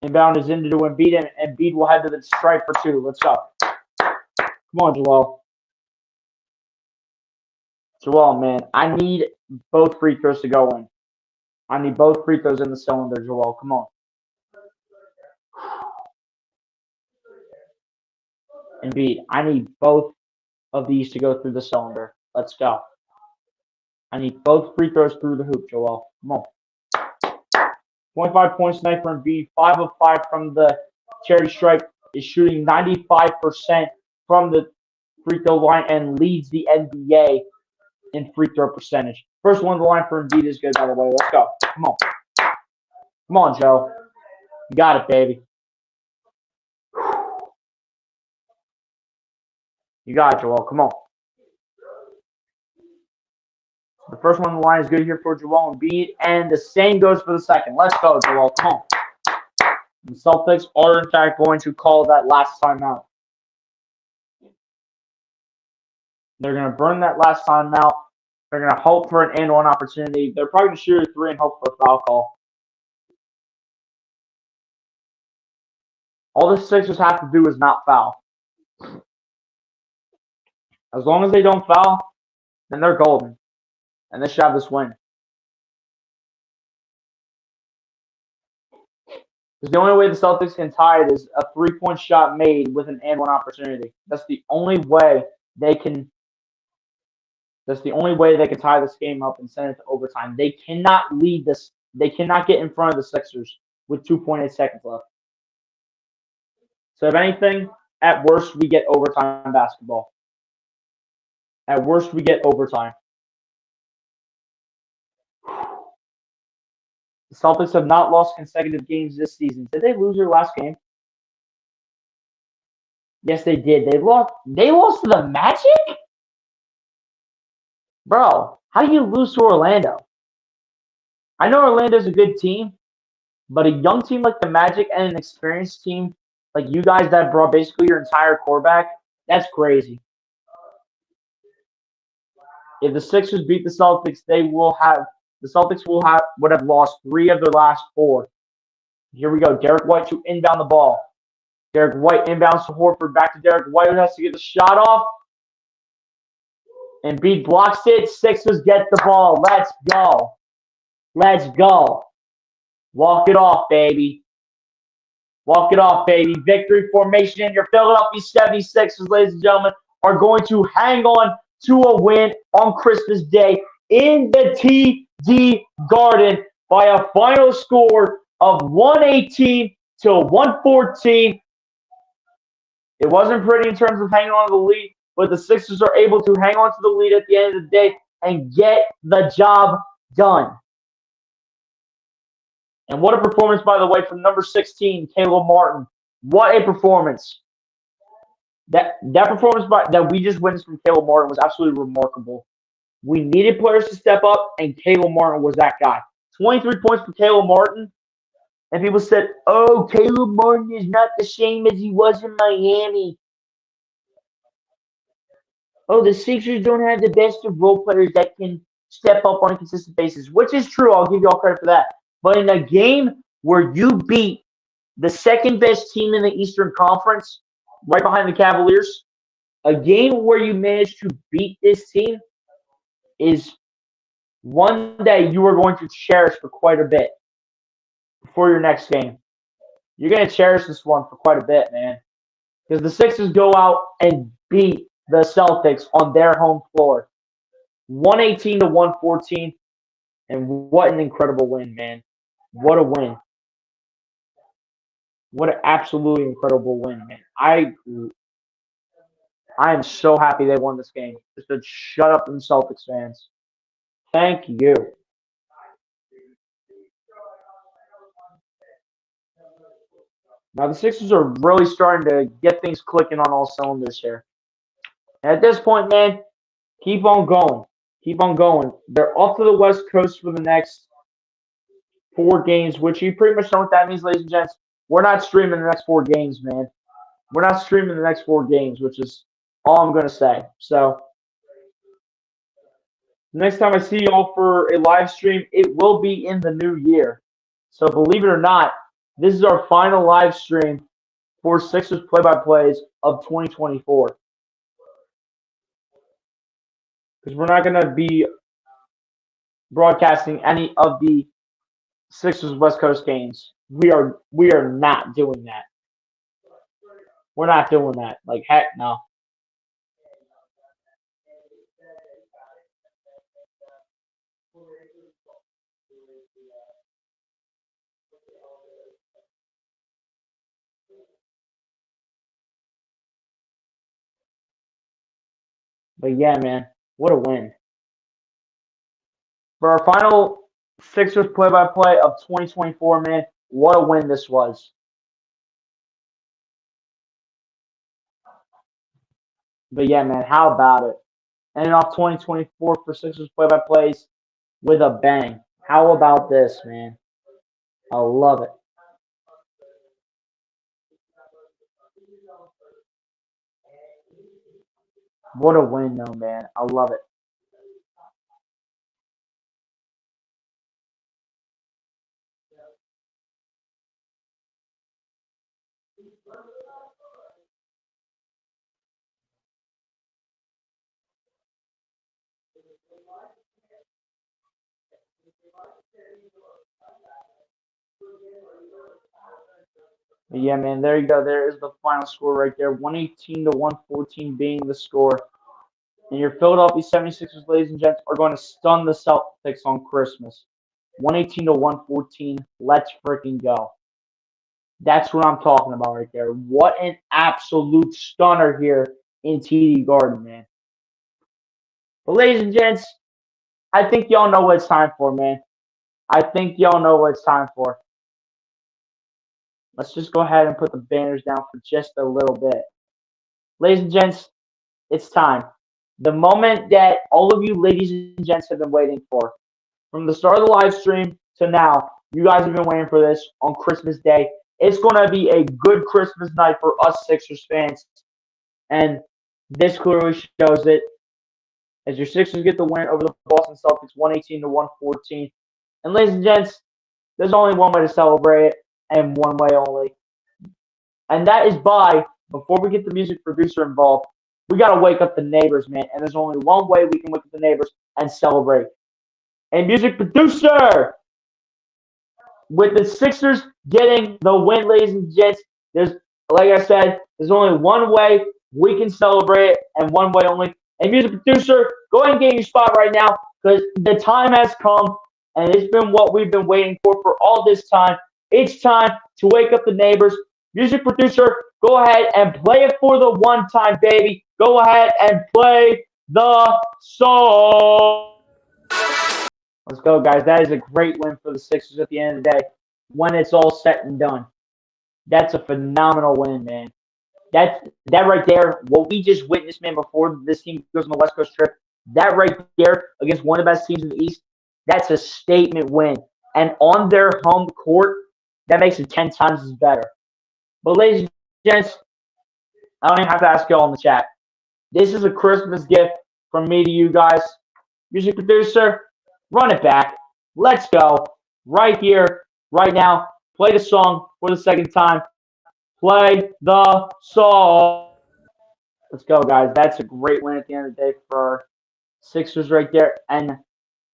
Inbound is into Embiid, and Embiid will head to the stripe for 2. Let's go. Come on, Joel. Joel, man. I need both free throws to go in. I need both free throws in the cylinder, Joel. Come on. Embiid, I need both of these to go through the cylinder. Let's go. I need both free throws through the hoop, Joel. Come on. 25 points tonight for Embiid. 5 of 5 from the charity stripe. Is shooting 95% from the free throw line and leads the NBA in free throw percentage. First one on the line for Embiid is good, by the way. Let's go. Come on. Come on, Joe. You got it, baby. You got it, Joel. Come on. The first one on the line is good here for Joel Embiid, and the same goes for the second. Let's go, Joel. Come on. The Celtics are, in fact, going to call that last timeout. They're going to burn that last timeout. They're going to hope for an and-one opportunity. They're probably going to shoot a three and hope for a foul call. All the Sixers have to do is not foul. As long as they don't foul, then they're golden. And they should have this win. Because the only way the Celtics can tie it is a three-point shot made with an and-one opportunity. That's the only way they can. That's the only way they can tie this game up and send it to overtime. They cannot lead this. They cannot get in front of the Sixers with 2.8 seconds left. So if anything, at worst we get overtime basketball. At worst we get overtime. The Celtics have not lost consecutive games this season. Did they lose their last game? Yes, they did. They lost. They lost to the Magic? Bro, how do you lose to Orlando? I know Orlando's a good team, but a young team like the Magic and an experienced team like you guys that brought basically your entire core back, that's crazy. If the Sixers beat the Celtics, the Celtics would have lost 3 of their last 4. Here we go. Derek White to inbound the ball. Derek White inbounds to Horford. Back to Derek White, who has to get the shot off. Embiid blocks it. Sixers get the ball. Let's go. Let's go. Walk it off, baby. Walk it off, baby. Victory formation in your Philadelphia 76ers, ladies and gentlemen, are going to hang on to a win on Christmas Day in the TD Garden by a final score of 118 to 114. It wasn't pretty in terms of hanging on to the lead, but the Sixers are able to hang on to the lead at the end of the day and get the job done. And what a performance, by the way, from number 16, Caleb Martin. What a performance. That performance that we just witnessed from Caleb Martin was absolutely remarkable. We needed players to step up, and Caleb Martin was that guy. 23 points for Caleb Martin. And people said, oh, Caleb Martin is not the same as he was in Miami. Oh, the Sixers don't have the best of role players that can step up on a consistent basis, which is true. I'll give you all credit for that. But in a game where you beat the second best team in the Eastern Conference, right behind the Cavaliers, a game where you managed to beat this team is one that you are going to cherish for quite a bit for your next game. You're going to cherish this one for quite a bit, man. Because the Sixers go out and beat the Celtics on their home floor. 118 to 114. And what an incredible win, man. What a win. What an absolutely incredible win, man. I am so happy they won this game. Just to shut up them Celtics fans. Thank you. Now the Sixers are really starting to get things clicking on all cylinders here. And at this point, man, keep on going. Keep on going. They're off to the West Coast for the next 4 games, which you pretty much know what that means, ladies and gents. We're not streaming the next 4 games, man. We're not streaming the next 4 games, which is all I'm going to say. So, next time I see y'all for a live stream, it will be in the new year. So, believe it or not, this is our final live stream for Sixers play-by-plays of 2024. Because we're not going to be broadcasting any of the Sixers West Coast games. We are not doing that. We're not doing that. Like, heck no. But yeah, man, what a win. For our final Sixers play-by-play of 2024, man, what a win this was. But yeah, man, how about it? Ending off 2024 for Sixers play-by-plays with a bang. How about this, man? I love it. What a win, though, man. I love it. But yeah, man, there you go. There is the final score right there. 118 to 114 being the score. And your Philadelphia 76ers, ladies and gents, are going to stun the Celtics on Christmas. 118 to 114. Let's freaking go. That's what I'm talking about right there. What an absolute stunner here in TD Garden, man. But ladies and gents, I think y'all know what it's time for, man. I think y'all know what it's time for. Let's just go ahead and put the banners down for just a little bit. Ladies and gents, it's time. The moment that all of you ladies and gents have been waiting for. From the start of the live stream to now, you guys have been waiting for this on Christmas Day. It's going to be a good Christmas night for us Sixers fans. And this clearly shows it as your Sixers get the win over the Boston Celtics 118 to 114. And ladies and gents, there's only one way to celebrate it and one way only. And that is by, before we get the music producer involved, we got to wake up the neighbors, man. And there's only one way we can wake up the neighbors and celebrate. And music producer, with the Sixers getting the win, ladies and gents, there's, like I said, there's only one way we can celebrate it and one way only. And music producer, go ahead and get your spot right now because the time has come and it's been what we've been waiting for all this time. It's time to wake up the neighbors. Music producer, go ahead and play it for the one time, baby. Go ahead and play the song. Let's go, guys. That is a great win for the Sixers at the end of the day when it's all said and done. That's a phenomenal win, man. That right there, what we just witnessed, man, before this team goes on the West Coast trip, that right there against one of the best teams in the East, that's a statement win. And on their home court, that makes it 10 times as better. But ladies and gents, I don't even have to ask y'all in the chat. This is a Christmas gift from me to you guys. Music producer, run it back. Let's go. Right here, right now. Play the song for the second time. Play the song. Let's go, guys. That's a great win at the end of the day for our Sixers right there. And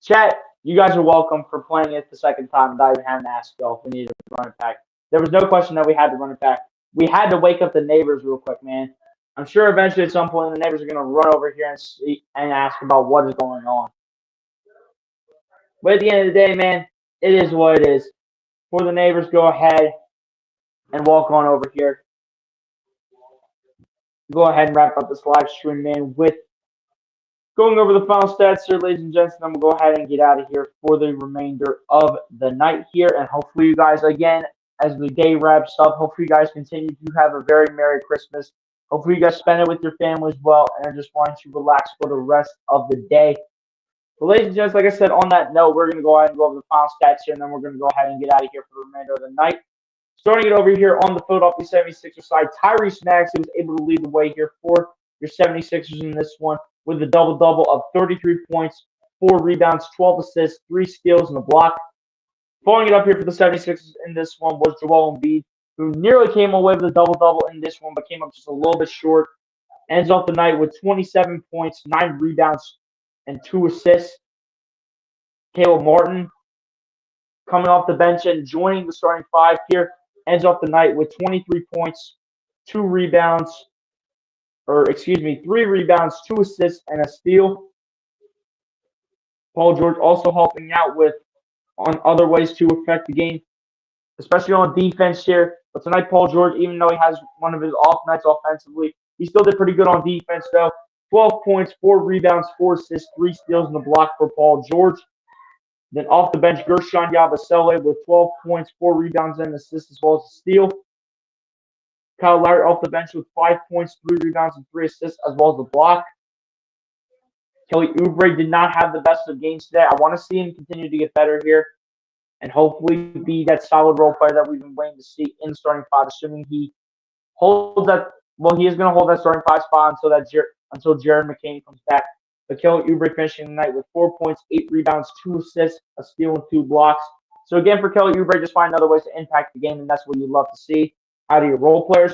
chat, you guys are welcome for playing it the second time without even having to ask y'all if we needed to run it back. There was no question that we had to run it back. We had to wake up the neighbors real quick, man. I'm sure eventually at some point the neighbors are going to run over here and see and ask about what is going on. But at the end of the day, man, it is what it is. For the neighbors, go ahead and walk on over here. Go ahead and wrap up this live stream, man, with going over the final stats here, ladies and gents. And then we'll go ahead and get out of here for the remainder of the night here. And hopefully you guys, again, as the day wraps up, hopefully you guys continue to have a very Merry Christmas. Hopefully you guys spend it with your family as well. And I just want you to relax for the rest of the day. But ladies and gents, like I said, on that note, we're going to go ahead and go over the final stats here, and then we're going to go ahead and get out of here for the remainder of the night. Starting it over here on the Philadelphia 76ers side, Tyrese Maxey was able to lead the way here for your 76ers in this one with a double-double of 33 points, 4 rebounds, 12 assists, 3 steals, and a block. Following it up here for the 76ers in this one was Joel Embiid, who nearly came away with a double-double in this one, but came up just a little bit short. Ends off the night with 27 points, 9 rebounds, and 2 assists. Caleb Martin coming off the bench and joining the starting 5 here ends off the night with 23 points, 3 rebounds, 2 assists, and a steal. Paul George also helping out with on other ways to affect the game, especially on defense here. But tonight, Paul George, even though he has one of his off nights offensively, he still did pretty good on defense, though. 12 points, 4 rebounds, 4 assists, 3 steals, and a block for Paul George. Then off the bench, Gershon Yabusele with 12 points, 4 rebounds, and an assist, as well as a steal. Kyle Lowry off the bench with 5 points, 3 rebounds, and 3 assists, as well as the block. Kelly Oubre did not have the best of games today. I want to see him continue to get better here and hopefully be that solid role player that we've been waiting to see in the starting five, assuming he holds that. Well, he is going to hold that starting five spot until Jared McCain comes back. But Kelly Oubre finishing the night with 4 points, 8 rebounds, 2 assists, a steal, and 2 blocks. So again, for Kelly Oubre, just find other ways to impact the game, and that's what you love to see out of your role players.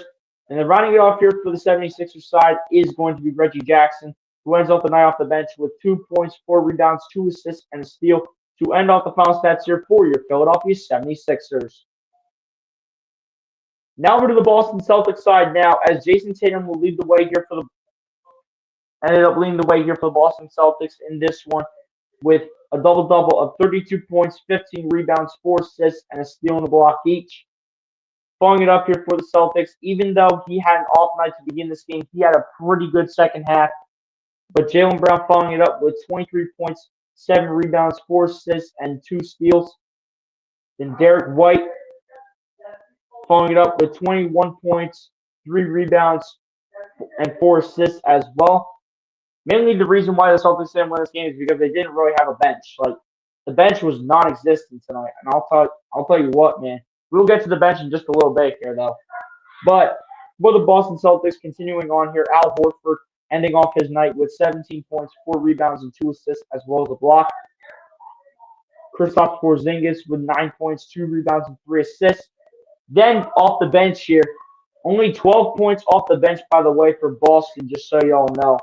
And then rounding it off here for the 76ers side is going to be Reggie Jackson, who ends off the night off the bench with 2 points, 4 rebounds, 2 assists, and a steal to end off the final stats here for your Philadelphia 76ers. Now over to the Boston Celtics side now, as Jason Tatum will lead the way here ended up leading the way here for the Boston Celtics in this one with a double-double of 32 points, 15 rebounds, 4 assists, and a steal and a block each. Following it up here for the Celtics, even though he had an off night to begin this game, he had a pretty good second half. But Jaylen Brown following it up with 23 points, 7 rebounds, 4 assists, and 2 steals. Then Derek White following it up with 21 points, 3 rebounds, and 4 assists as well. Mainly the reason why the Celtics didn't win this game is because they didn't really have a bench. Like, the bench was non-existent tonight. And I'll tell you what, man. We'll get to the bench in just a little bit here, though. But for the Boston Celtics, continuing on here, Al Horford ending off his night with 17 points, 4 rebounds, and 2 assists, as well as a block. Kristaps Porzingis with 9 points, 2 rebounds, and 3 assists. Then off the bench here, only 12 points off the bench, by the way, for Boston, just so y'all know.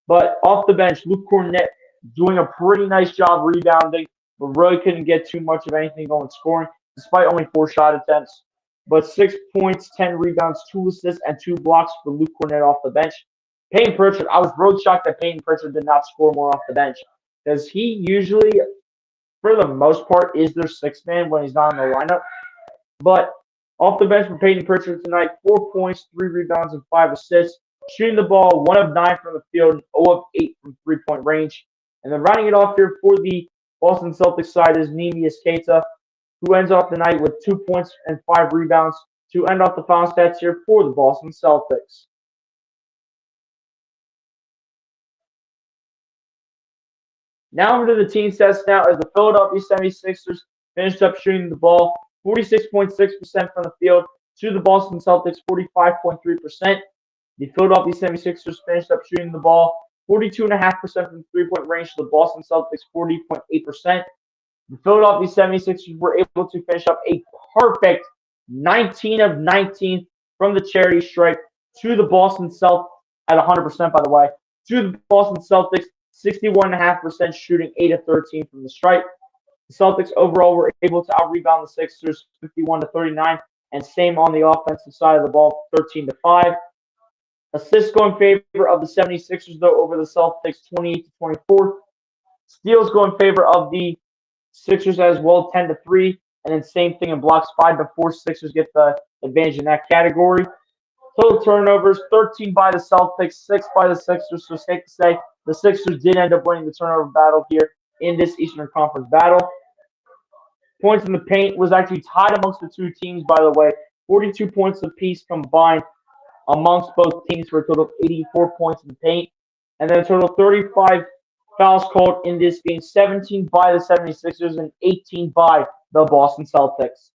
But off the bench, Luke Cornett doing a pretty nice job rebounding, but really couldn't get too much of anything going scoring, despite only 4 shot attempts. But 6 points, 10 rebounds, 2 assists, and 2 blocks for Luke Cornett off the bench. Payton Pritchard, I was really shocked that Payton Pritchard did not score more off the bench, because he usually, for the most part, is their sixth man when he's not in the lineup. But off the bench for Payton Pritchard tonight, 4 points, 3 rebounds, and 5 assists. Shooting the ball 1 of 9 from the field, 0 of 8 from three-point range. And then rounding it off here for the Boston Celtics side is Neemias Queta, who ends off the night with 2 points and 5 rebounds to end off the final stats here for the Boston Celtics. Now over to the team stats now, as the Philadelphia 76ers finished up shooting the ball 46.6% from the field to the Boston Celtics 45.3%. The Philadelphia 76ers finished up shooting the ball 42.5% from three-point range to the Boston Celtics 40.8%. The Philadelphia 76ers were able to finish up a perfect 19 of 19 from the charity stripe to the Boston Celtics at 100%, by the way, to the Boston Celtics 61.5% shooting 8 of 13 from the stripe. The Celtics overall were able to out-rebound the Sixers 51-39, and same on the offensive side of the ball, 13-5. Assists go in favor of the 76ers, though, over the Celtics, 28-24. Steals go in favor of the Sixers as well, 10-3. And then same thing in blocks, 5-4. Sixers get the advantage in that category. Total turnovers, 13 by the Celtics, 6 by the Sixers. So safe to say the Sixers did end up winning the turnover battle here in this Eastern Conference battle. Points in the paint was actually tied amongst the two teams, by the way. 42 points apiece combined amongst both teams for a total of 84 points in the paint. And then a total of 35 fouls called in this game, 17 by the 76ers and 18 by the Boston Celtics.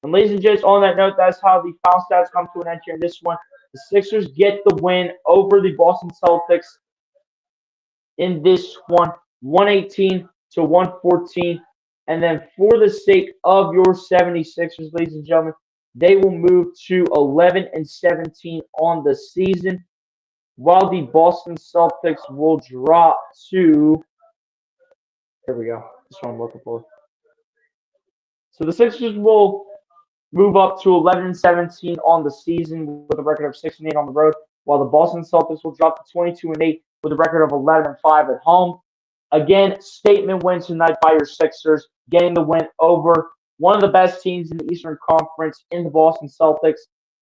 And ladies and gents, on that note, that's how the foul stats come to an end here in this one. The Sixers get the win over the Boston Celtics in this one, 118-114. And then for the sake of your 76ers, ladies and gentlemen, they will move to 11-17 on the season, while the Boston Celtics will drop to, here we go, that's what I'm looking for. So the Sixers will move up to 11-17 on the season with a record of 6-8 on the road, while the Boston Celtics will drop to 22-8 with a record of 11-5 at home. Again, statement win tonight by your Sixers, getting the win over one of the best teams in the Eastern Conference in the Boston Celtics.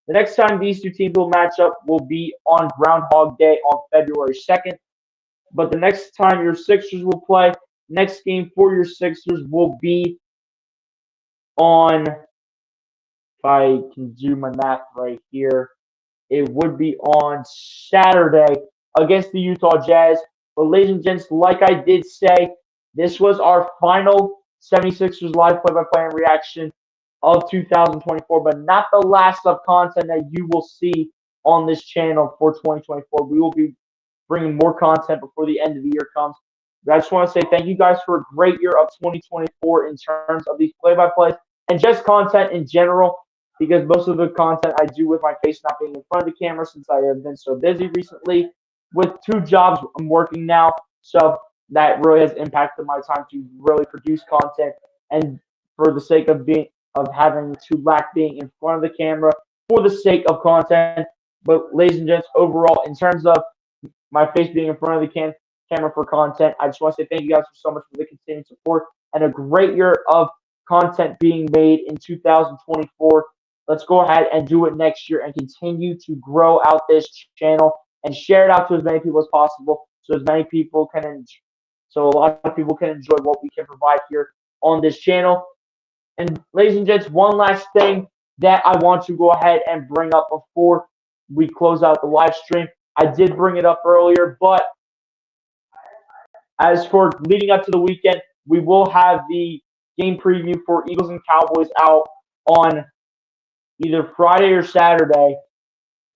The next time these two teams will match up will be on Groundhog Day on February 2nd. But the next time your Sixers will play, next game for your Sixers will be on if I can do my math right here, it would be on Saturday against the Utah Jazz. But ladies and gents, like I did say, this was our final 76ers live play-by-play and reaction of 2024, but not the last of content that you will see on this channel for 2024. We will be bringing more content before the end of the year comes. But I just want to say thank you guys for a great year of 2024 in terms of these play-by-plays and just content in general, because most of the content I do with my face not being in front of the camera since I have been so busy recently with 2 jobs I'm working now. So that really has impacted my time to really produce content, and for the sake of having to lack being in front of the camera for the sake of content. But ladies and gents, overall, in terms of my face being in front of the camera for content, I just want to say thank you guys so much for the continued support and a great year of content being made in 2024. Let's go ahead and do it next year and continue to grow out this channel and share it out to as many people as possible, so as many people can so a lot of people can enjoy what we can provide here on this channel. And ladies and gents, one last thing that I want to go ahead and bring up before we close out the live stream. I did bring it up earlier, but as for leading up to the weekend, we will have the game preview for Eagles and Cowboys out on either Friday or Saturday.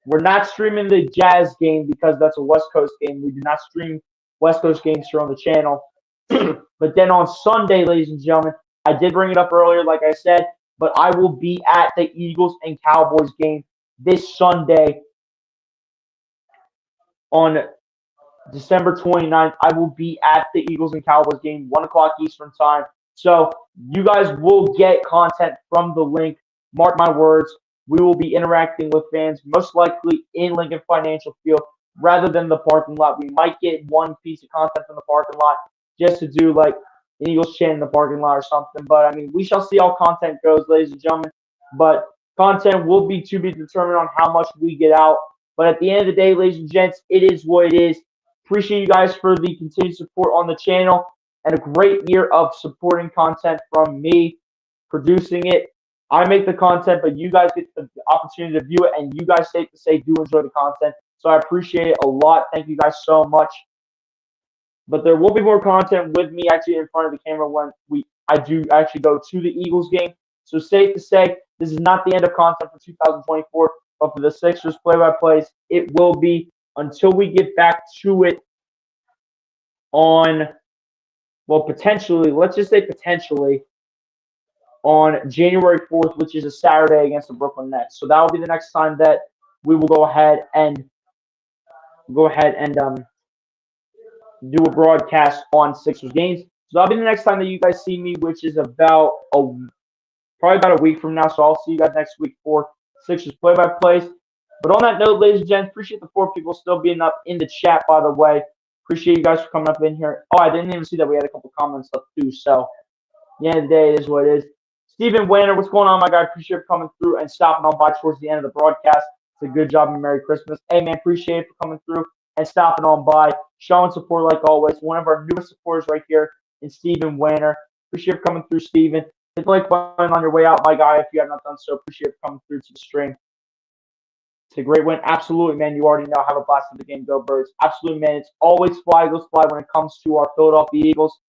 We're not streaming the Jazz game because that's a West Coast game. We do not stream West Coast games here on the channel. But then on Sunday, ladies and gentlemen, I did bring it up earlier, like I said, but I will be at the Eagles and Cowboys game this Sunday on December 29th. I will be at the Eagles and Cowboys game, 1 o'clock Eastern time. So you guys will get content from the link. Mark my words. We will be interacting with fans, most likely in Lincoln Financial Field rather than the parking lot. We might get one piece of content from the parking lot just to do like an Eagles chant in the parking lot or something. But, I mean, we shall see how content goes, ladies and gentlemen. But content will be to be determined on how much we get out. But at the end of the day, ladies and gents, it is what it is. Appreciate you guys for the continued support on the channel and a great year of supporting content from me producing it. I make the content, but you guys get the opportunity to view it, and you guys safe to say do enjoy the content. So I appreciate it a lot. Thank you guys so much. But there will be more content with me actually in front of the camera when I do actually go to the Eagles game. So safe to say this is not the end of content for 2024, but for the Sixers play-by-plays, it will be until we get back to it on, well, potentially, let's just say potentially, on January 4th, which is a Saturday against the Brooklyn Nets. So that will be the next time that we will go ahead and do a broadcast on Sixers games. So that'll be the next time that you guys see me, which is probably about a week from now. So I'll see you guys next week for Sixers play-by-plays. But on that note, ladies and gents, appreciate the 4 people still being up in the chat, by the way. Appreciate you guys for coming up in here. Oh, I didn't even see that we had a couple comments up too. So at the end of the day, it is what it is. Stephen Wanner, what's going on, my guy? Appreciate you coming through and stopping on by towards the end of the broadcast. It's a good job and Merry Christmas. Hey, man, appreciate it for coming through and stopping on by, showing support like always. One of our newest supporters right here in Stephen Wanner. Appreciate you coming through, Stephen. Hit the like button on your way out, my guy, if you have not done so. Appreciate you coming through to the stream. It's a great win. Absolutely, man. You already know. Have a blast with the game. Go Birds. Absolutely, man. It's always fly, goes fly when it comes to our Philadelphia Eagles.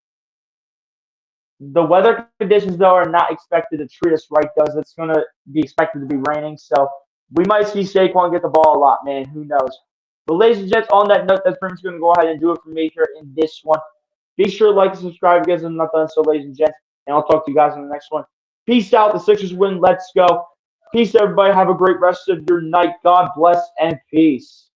The weather conditions, though, are not expected to treat us right, though. It's going to be expected to be raining. So we might see Saquon get the ball a lot, man. Who knows? But ladies and gents, on that note, that's pretty much going to go ahead and do it for me here in this one. Be sure to like and subscribe if you guys have not done so, ladies and gents. And I'll talk to you guys in the next one. Peace out. The Sixers win. Let's go. Peace, everybody. Have a great rest of your night. God bless and peace.